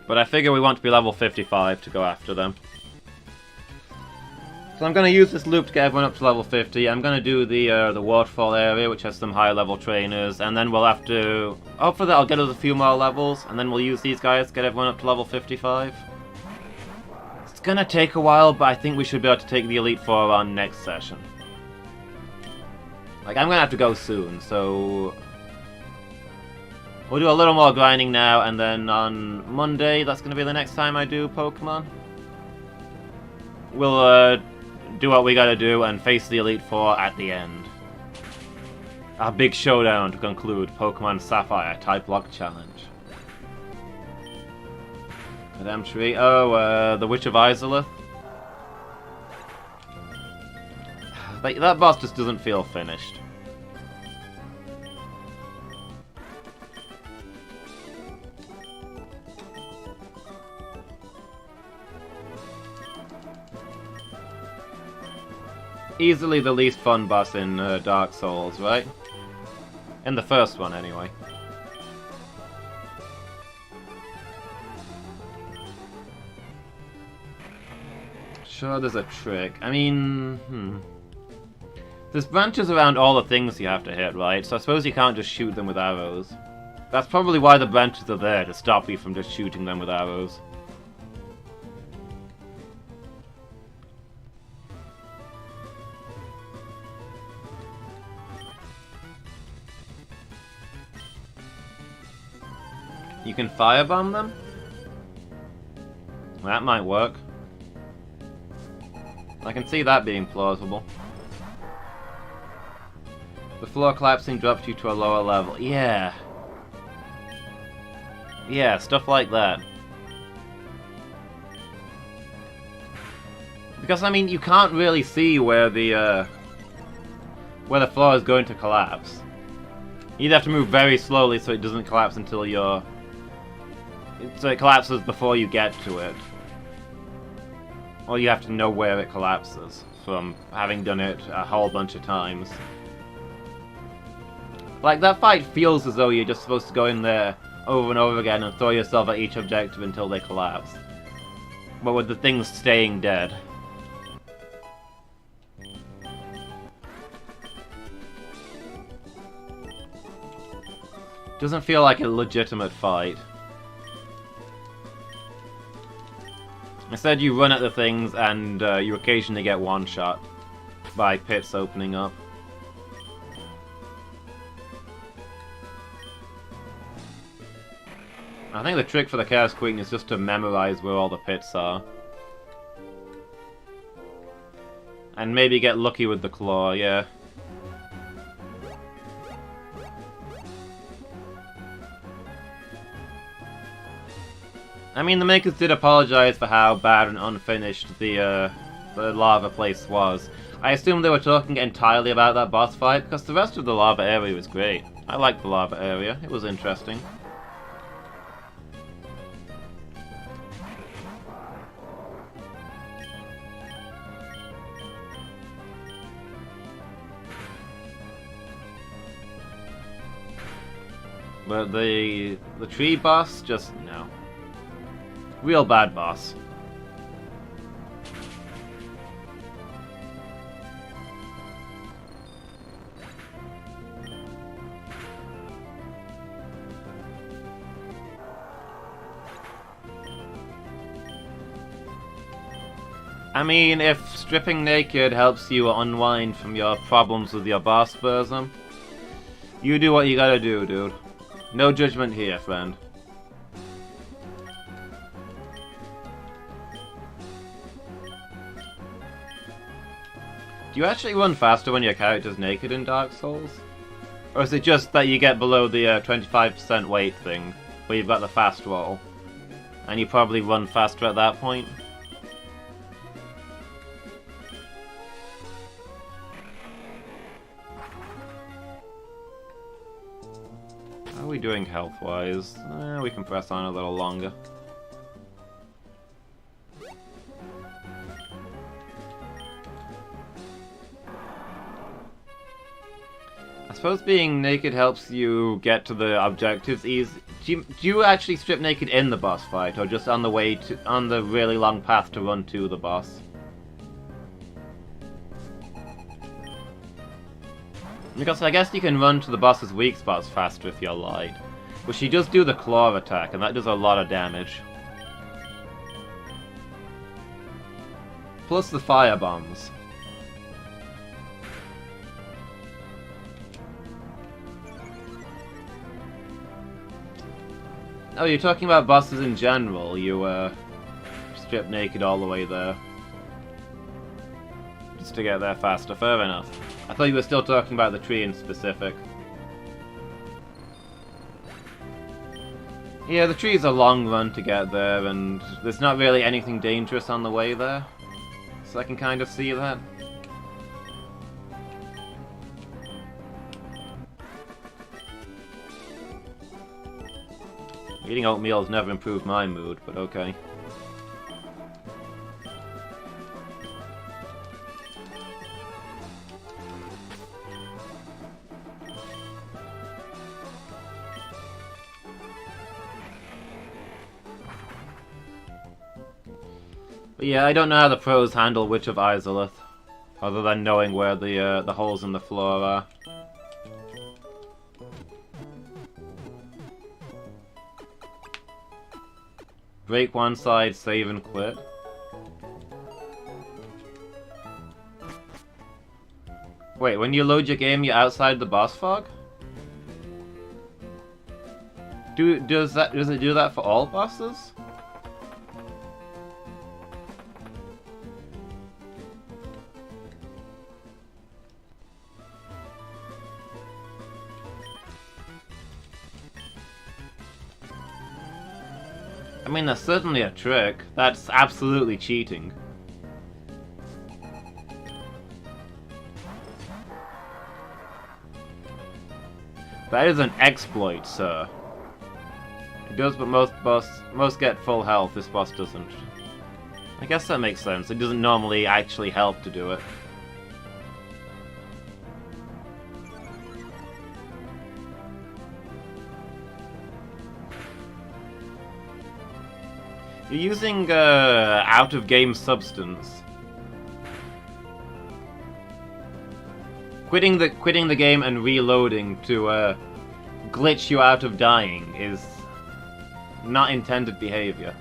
But I figure we want to be level 55 to go after them. So I'm going to use this loop to get everyone up to level 50. I'm going to do the waterfall area, which has some higher level trainers, and then we'll have to... Hopefully I'll get us a few more levels, and then we'll use these guys to get everyone up to level 55. It's going to take a while, but I think we should be able to take the Elite Four on next session. Like, I'm going to have to go soon, so... We'll do a little more grinding now, and then on Monday, that's going to be the next time I do Pokemon. We'll, do what we gotta do and face the Elite Four at the end. Our big showdown to conclude Pokémon Sapphire Typelocke Challenge. Madame Tree. Oh, the Witch of Izalith. That boss just doesn't feel finished. Easily the least fun boss in Dark Souls, right? In the first one, anyway. Sure, there's a trick. I mean, There's branches around all the things you have to hit, right? So I suppose you can't just shoot them with arrows. That's probably why the branches are there, to stop you from just shooting them with arrows. You can firebomb them? That might work. I can see that being plausible. The floor collapsing drops you to a lower level. Yeah. Yeah, stuff like that. Because, I mean, you can't really see where the floor is going to collapse. You'd have to move very slowly so it doesn't collapse until you're... So it collapses before you get to it. Or you have to know where it collapses from having done it a whole bunch of times. Like, that fight feels as though you're just supposed to go in there over and over again and throw yourself at each objective until they collapse. But with the things staying dead. Doesn't feel like a legitimate fight. Instead, you run at the things, and you occasionally get one-shot by pits opening up. I think the trick for the Chaos Queen is just to memorize where all the pits are. And maybe get lucky with the claw, yeah. I mean, the makers did apologize for how bad and unfinished the lava place was. I assume they were talking entirely about that boss fight, because the rest of the lava area was great. I liked the lava area, it was interesting. But the tree boss, just no. Real bad boss. I mean, if stripping naked helps you unwind from your problems with your boss spasm, you do what you gotta do, dude. No judgment here, friend. Do you actually run faster when your character's naked in Dark Souls? Or is it just that you get below the 25% weight thing, where you've got the fast roll, and you probably run faster at that point? How are we doing health-wise? We can press on a little longer. I suppose being naked helps you get to the objectives easy. Do you actually strip naked in the boss fight, or just on the way to on the really long path to run to the boss? Because I guess you can run to the boss's weak spots faster if you're light. But she does do the claw attack, and that does a lot of damage. Plus the fire bombs. Oh, you're talking about bosses in general. You strip naked all the way there. Just to get there faster. Fair enough. I thought you were still talking about the tree in specific. Yeah, the tree's a long run to get there, and there's not really anything dangerous on the way there. So I can kind of see that. Eating oatmeal has never improved my mood, but okay. But yeah, I don't know how the pros handle Witch of Izalith, other than knowing where the holes in the floor are. Break one side, save and quit. Wait, when you load your game, you're outside the boss fog? Does it do that for all bosses? I mean, that's certainly a trick. That's absolutely cheating. That is an exploit, sir. It does, but most get full health. This boss doesn't. I guess that makes sense. It doesn't normally actually help to do it. You're using out-of-game substance. Quitting the game and reloading to glitch you out of dying is not intended behavior.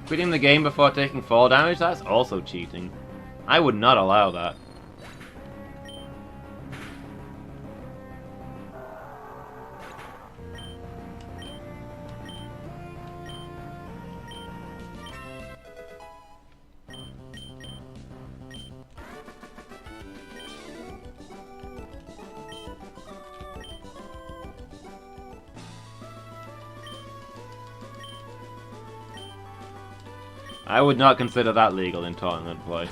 Quitting the game before taking fall damage, that's also cheating. I would not allow that. I would not consider that legal in tournament play.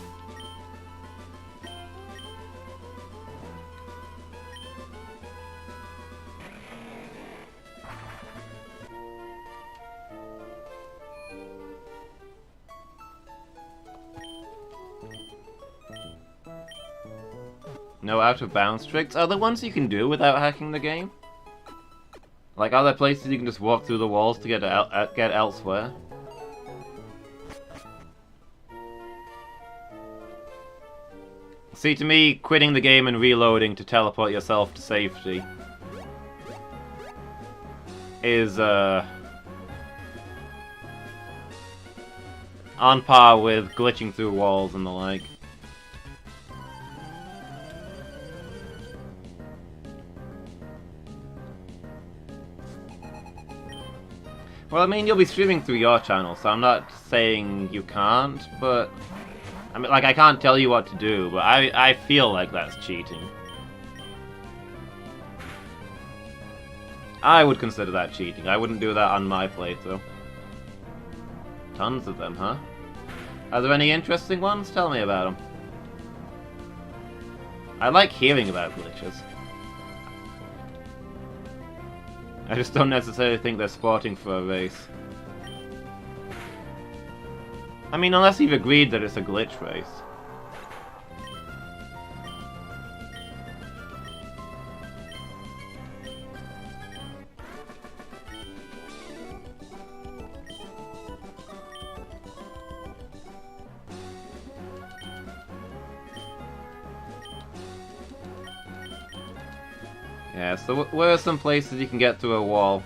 No out-of-bounds tricks? Are there ones you can do without hacking the game? Like, are there places you can just walk through the walls to get elsewhere? See, to me, quitting the game and reloading to teleport yourself to safety is, on par with glitching through walls and the like. Well, I mean, you'll be streaming through your channel, so I'm not saying you can't, but... I mean, like, I can't tell you what to do, but I feel like that's cheating. I would consider that cheating. I wouldn't do that on my playthrough. Tons of them, huh? Are there any interesting ones? Tell me about them. I like hearing about glitches. I just don't necessarily think they're sporting for a race. I mean, unless you've agreed that it's a glitch race. Yeah, so where are some places you can get through a wall?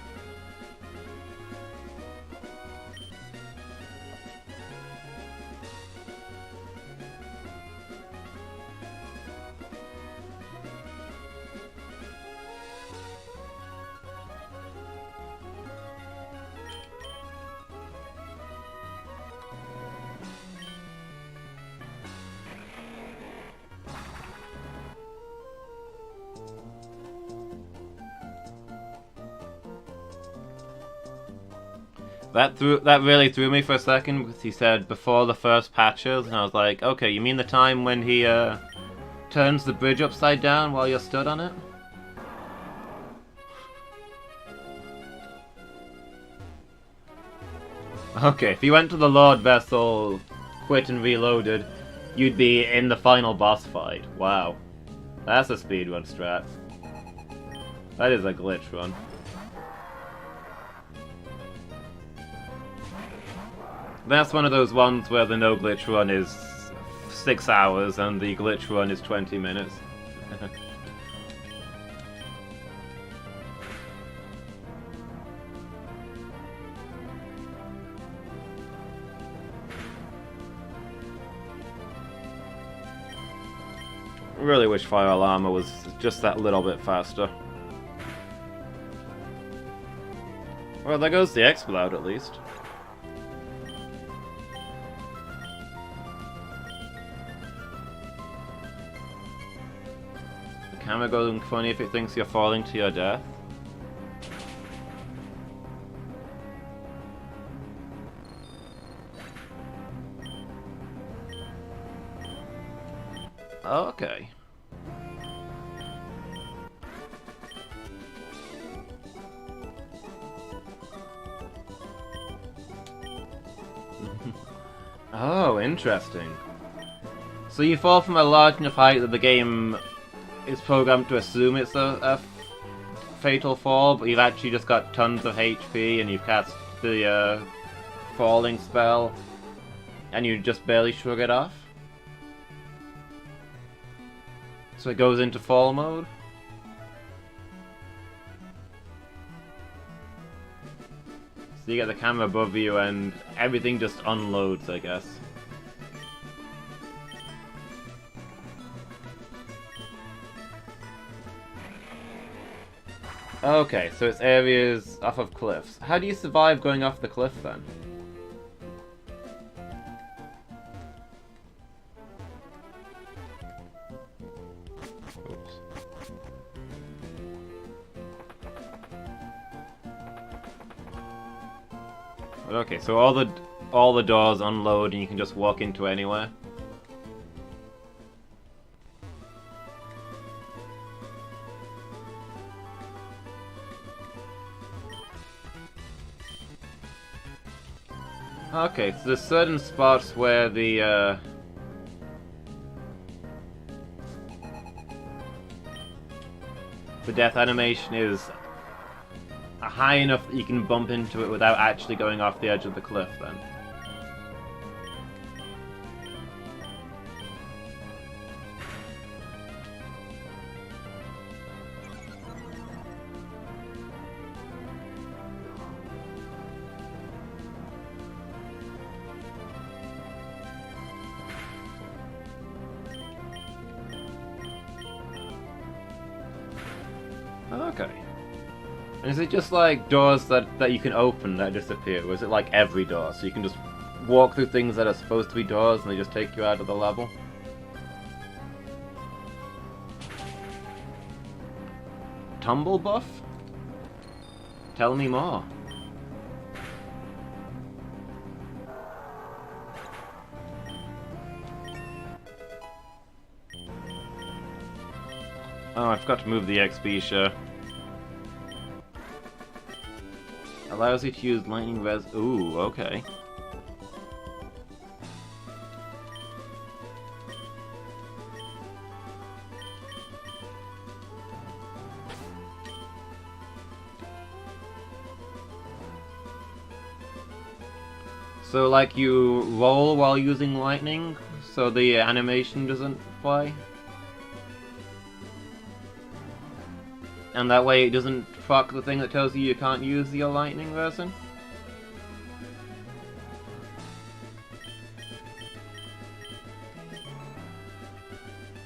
That really threw me for a second, because he said before the first patches, and I was like, okay, you mean the time when he turns the bridge upside down while you're stood on it? Okay, if you went to the Lord Vessel, quit and reloaded, you'd be in the final boss fight. Wow. That's a speedrun strat. That is a glitch run. That's one of those ones where the no glitch run is 6 hours and the glitch run is 20 minutes. Really wish Fire Alarma was just that little bit faster. Well, there goes the Exploud at least. Camera going funny if it thinks you're falling to your death. Oh, okay. Oh, interesting. So you fall from a large enough height that the game is programmed to assume it's a fatal fall, but you've actually just got tons of HP and you've cast the falling spell and you just barely shrug it off. So it goes into fall mode. So you get the camera above you and everything just unloads, I guess. Okay, so it's areas off of cliffs. How do you survive going off the cliff then? Oops. Okay, so all the doors unload and you can just walk into anywhere. Okay, so there's certain spots where the death animation is high enough that you can bump into it without actually going off the edge of the cliff then. Okay. And is it just like doors that you can open that disappear, or is it like every door, so you can just walk through things that are supposed to be doors and they just take you out of the level? Tumble buff? Tell me more. Oh, I forgot to move the XP share. Allows you to use lightning res. Ooh, okay. So, like, you roll while using lightning, so the animation doesn't fly? And that way it doesn't fuck the thing that tells you can't use your lightning resin?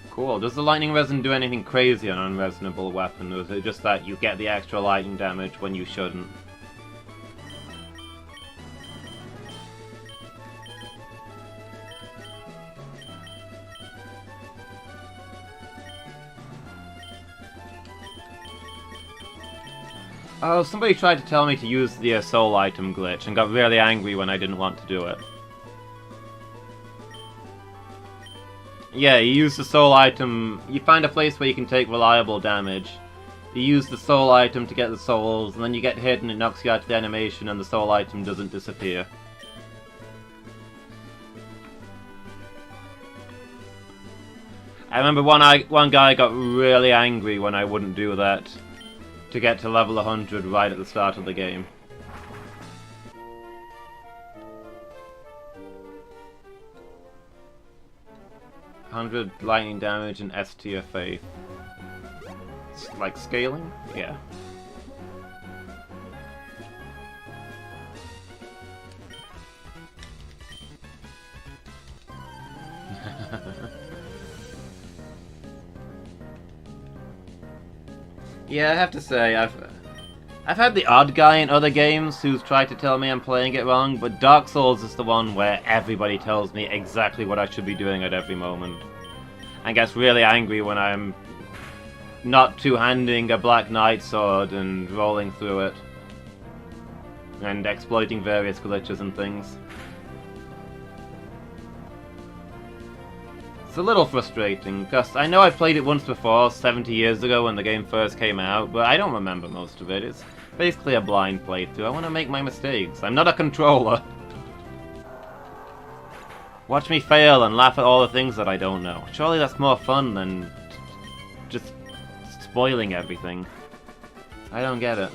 Cool. Does the lightning resin do anything crazy on an unresonable weapon, or is it just that you get the extra lightning damage when you shouldn't? Oh, somebody tried to tell me to use the soul item glitch and got really angry when I didn't want to do it. Yeah, you use the soul item, you find a place where you can take reliable damage. You use the soul item to get the souls, and then you get hit and it knocks you out of the animation and the soul item doesn't disappear. I remember one guy got really angry when I wouldn't do that to get to level 100 right at the start of the game. $100 lightning damage and S tier faith. It's like scaling? Yeah. Yeah, I have to say, I've had the odd guy in other games who's tried to tell me I'm playing it wrong, but Dark Souls is the one where everybody tells me exactly what I should be doing at every moment. And gets really angry when I'm not two-handing a Black Knight sword and rolling through it. And exploiting various glitches and things. It's a little frustrating, because I know I played it once before, 70 years ago when the game first came out, but I don't remember most of it. It's basically a blind playthrough. I want to make my mistakes. I'm not a controller. Watch me fail and laugh at all the things that I don't know. Surely that's more fun than just spoiling everything. I don't get it.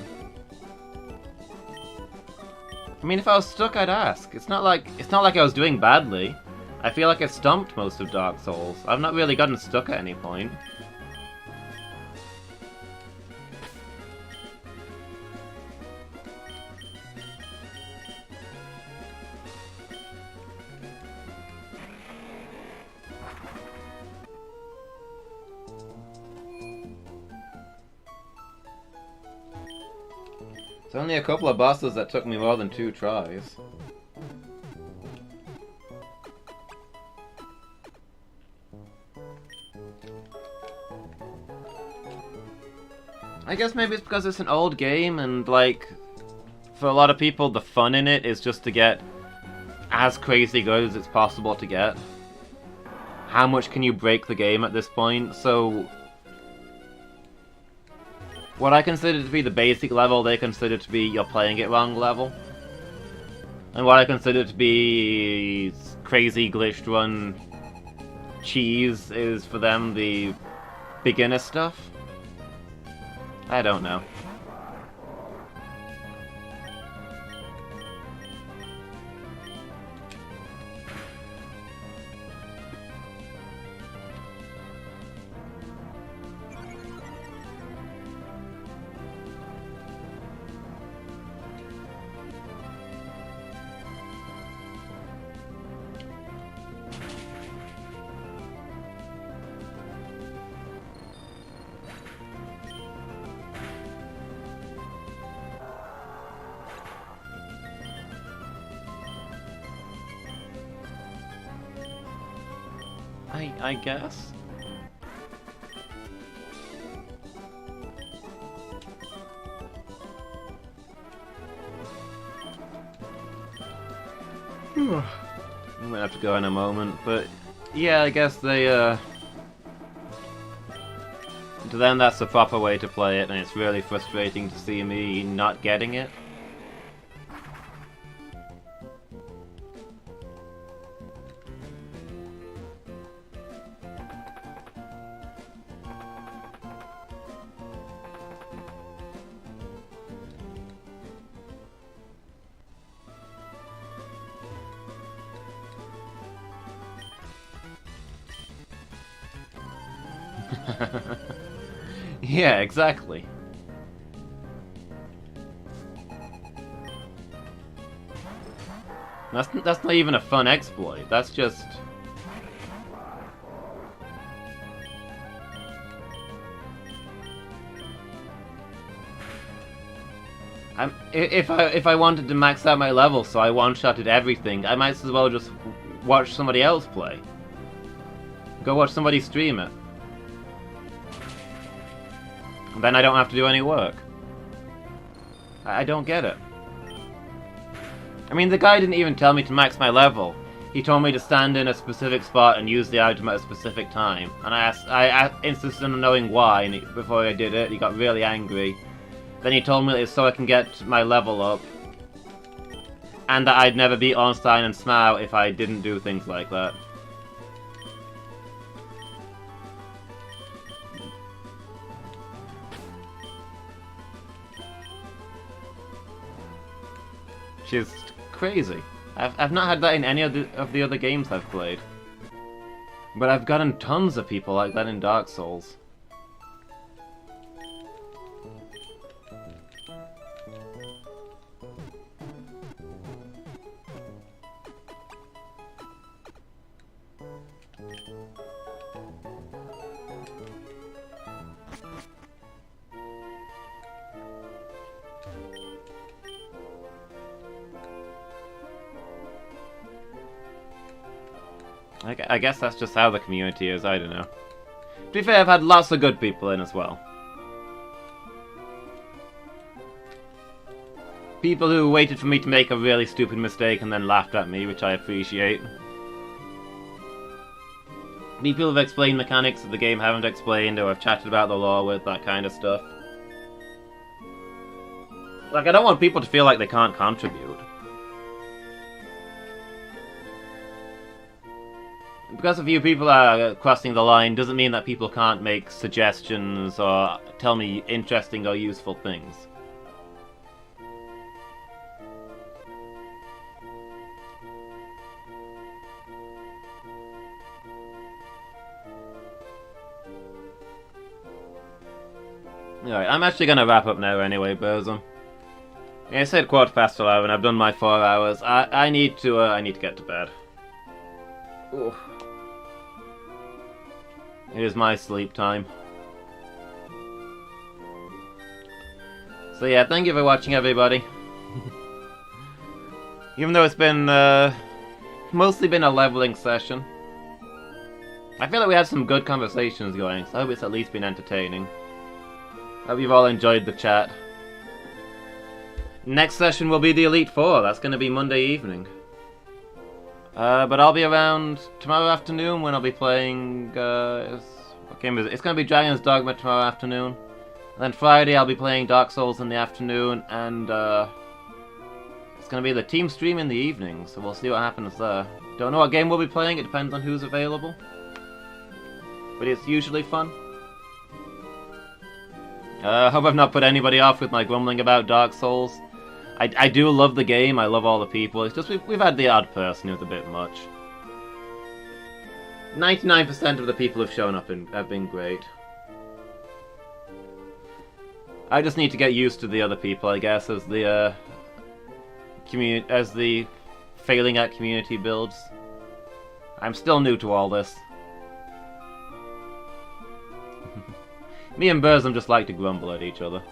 I mean, if I was stuck, I'd ask. It's not like I was doing badly. I feel like I stumped most of Dark Souls. I've not really gotten stuck at any point. It's only a couple of bosses that took me more than 2 tries. I guess maybe it's because it's an old game and, like, for a lot of people, the fun in it is just to get as crazy good as it's possible to get. How much can you break the game at this point? So, what I consider to be the basic level, they consider to be you're playing it wrong level. And what I consider to be crazy glitched run cheese is for them the beginner stuff. I don't know. I guess. I'm gonna have to go in a moment, but yeah, I guess they, to them that's the proper way to play it, and it's really frustrating to see me not getting it. Yeah, exactly. That's not even a fun exploit. That's just... If I wanted to max out my level so I one-shotted everything, I might as well just watch somebody else play. Go watch somebody stream it. Then I don't have to do any work. I don't get it. I mean, the guy didn't even tell me to max my level. He told me to stand in a specific spot and use the item at a specific time. And I insisted on knowing why, and before I did it, he got really angry. Then he told me it's so I can get my level up. And that I'd never beat Ornstein and Smough if I didn't do things like that. Just crazy. I've not had that in any of the other games I've played. But I've gotten tons of people like that in Dark Souls. I guess that's just how the community is, I don't know. To be fair, I've had lots of good people in as well. People who waited for me to make a really stupid mistake and then laughed at me, which I appreciate. People who've explained mechanics that the game haven't explained, or have chatted about the lore with, that kind of stuff. Like, I don't want people to feel like they can't contribute. Because a few people are crossing the line doesn't mean that people can't make suggestions or tell me interesting or useful things. Alright, I'm actually gonna wrap up now anyway, Burzum. Yeah, I said 11:15, I've done my 4 hours. I need to get to bed. Ooh. It is my sleep time. So yeah, thank you for watching, everybody. Even though it's been, mostly been a leveling session. I feel like we had some good conversations going, so I hope it's at least been entertaining. Hope you've all enjoyed the chat. Next session will be the Elite Four. That's going to be Monday evening. But I'll be around tomorrow afternoon when I'll be playing. What game is it? It's going to be Dragon's Dogma tomorrow afternoon. And then Friday I'll be playing Dark Souls in the afternoon, and it's going to be the team stream in the evening. So we'll see what happens there. Don't know what game we'll be playing. It depends on who's available. But it's usually fun. Hope I've not put anybody off with my grumbling about Dark Souls. I do love the game, I love all the people, it's just we've had the odd person who's a bit much. 99% of the people who've shown up have been great. I just need to get used to the other people, I guess, as the failing at community builds. I'm still new to all this. Me and Burzum just like to grumble at each other.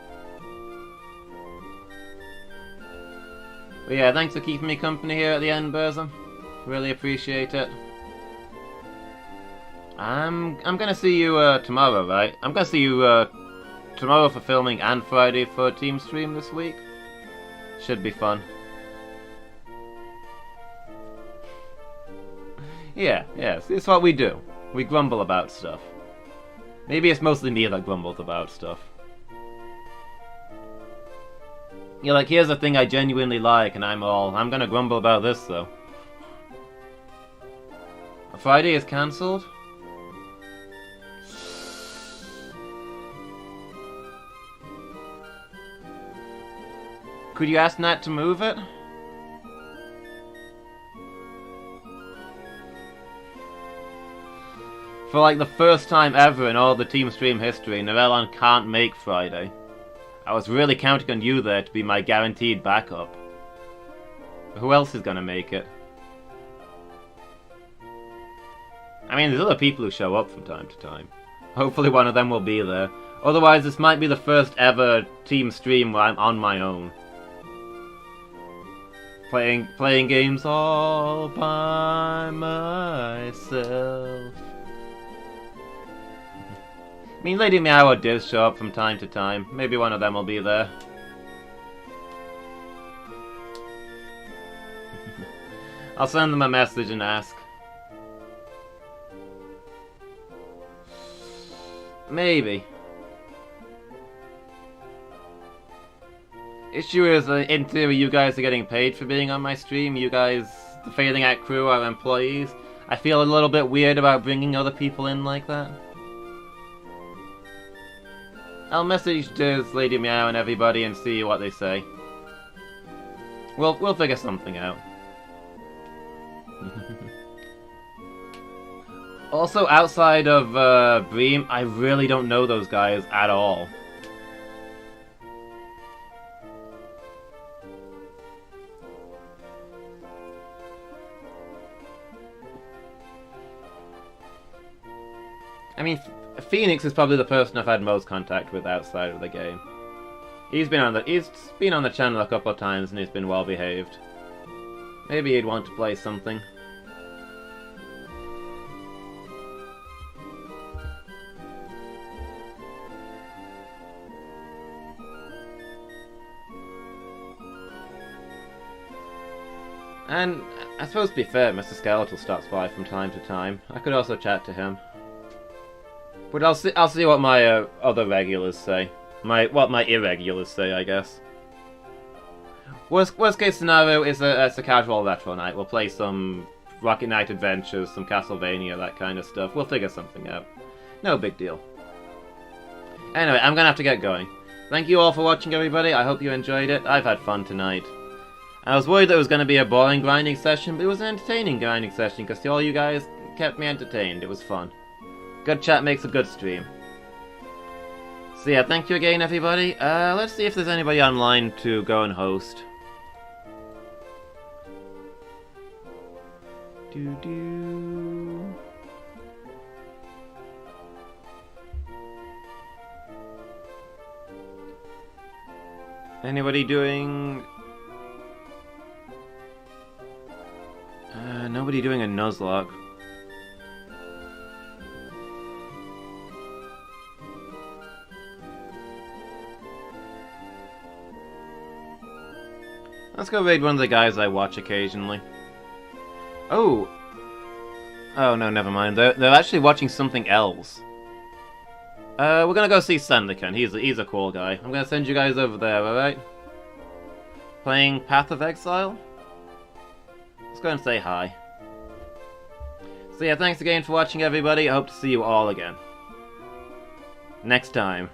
But yeah, thanks for keeping me company here at the end, Burzum. Really appreciate it. I'm gonna see you tomorrow, right? I'm gonna see you tomorrow for filming and Friday for a team stream this week. Should be fun. Yeah, it's what we do. We grumble about stuff. Maybe it's mostly me that grumbles about stuff. You're like, here's a thing I genuinely like, and I'm gonna grumble about this, though. Friday is cancelled? Could you ask Nat to move it? For like the first time ever in all the Team Stream history, Narellan can't make Friday. I was really counting on you there to be my guaranteed backup. Who else is gonna make it? I mean, there's other people who show up from time to time. Hopefully one of them will be there. Otherwise, this might be the first ever team stream where I'm on my own. Playing games all by myself. I mean, Lady Meow or Diz show up from time to time. Maybe one of them will be there. I'll send them a message and ask. Maybe. Issue is, in theory, you guys are getting paid for being on my stream. You guys, the Failing Act crew, are employees. I feel a little bit weird about bringing other people in like that. I'll message Diz, Lady Meow, and everybody and see what they say. We'll figure something out. Also, outside of Bream, I really don't know those guys at all. I mean, Phoenix is probably the person I've had most contact with outside of the game. He's been on the channel a couple of times and he's been well behaved. Maybe he'd want to play something. And I suppose to be fair, Mr. Skeletal stops by from time to time. I could also chat to him. But I'll see what my other regulars say. What my irregulars say, I guess. Worst case scenario is it's a casual retro night. We'll play some Rocket Knight Adventures, some Castlevania, that kind of stuff. We'll figure something out. No big deal. Anyway, I'm gonna have to get going. Thank you all for watching, everybody. I hope you enjoyed it. I've had fun tonight. I was worried that it was going to be a boring grinding session, but it was an entertaining grinding session because all you guys kept me entertained. It was fun. Good chat makes a good stream. So yeah, thank you again, everybody. Let's see if there's anybody online to go and host. Doo-doo. Anybody doing... nobody doing a Nuzlocke. let's go raid one of the guys I watch occasionally. Oh! Oh, no, never mind. They're actually watching something else. We're gonna go see Sandakan. He's a cool guy. I'm gonna send you guys over there, alright? Playing Path of Exile? Let's go and say hi. So yeah, thanks again for watching, everybody. I hope to see you all again next time.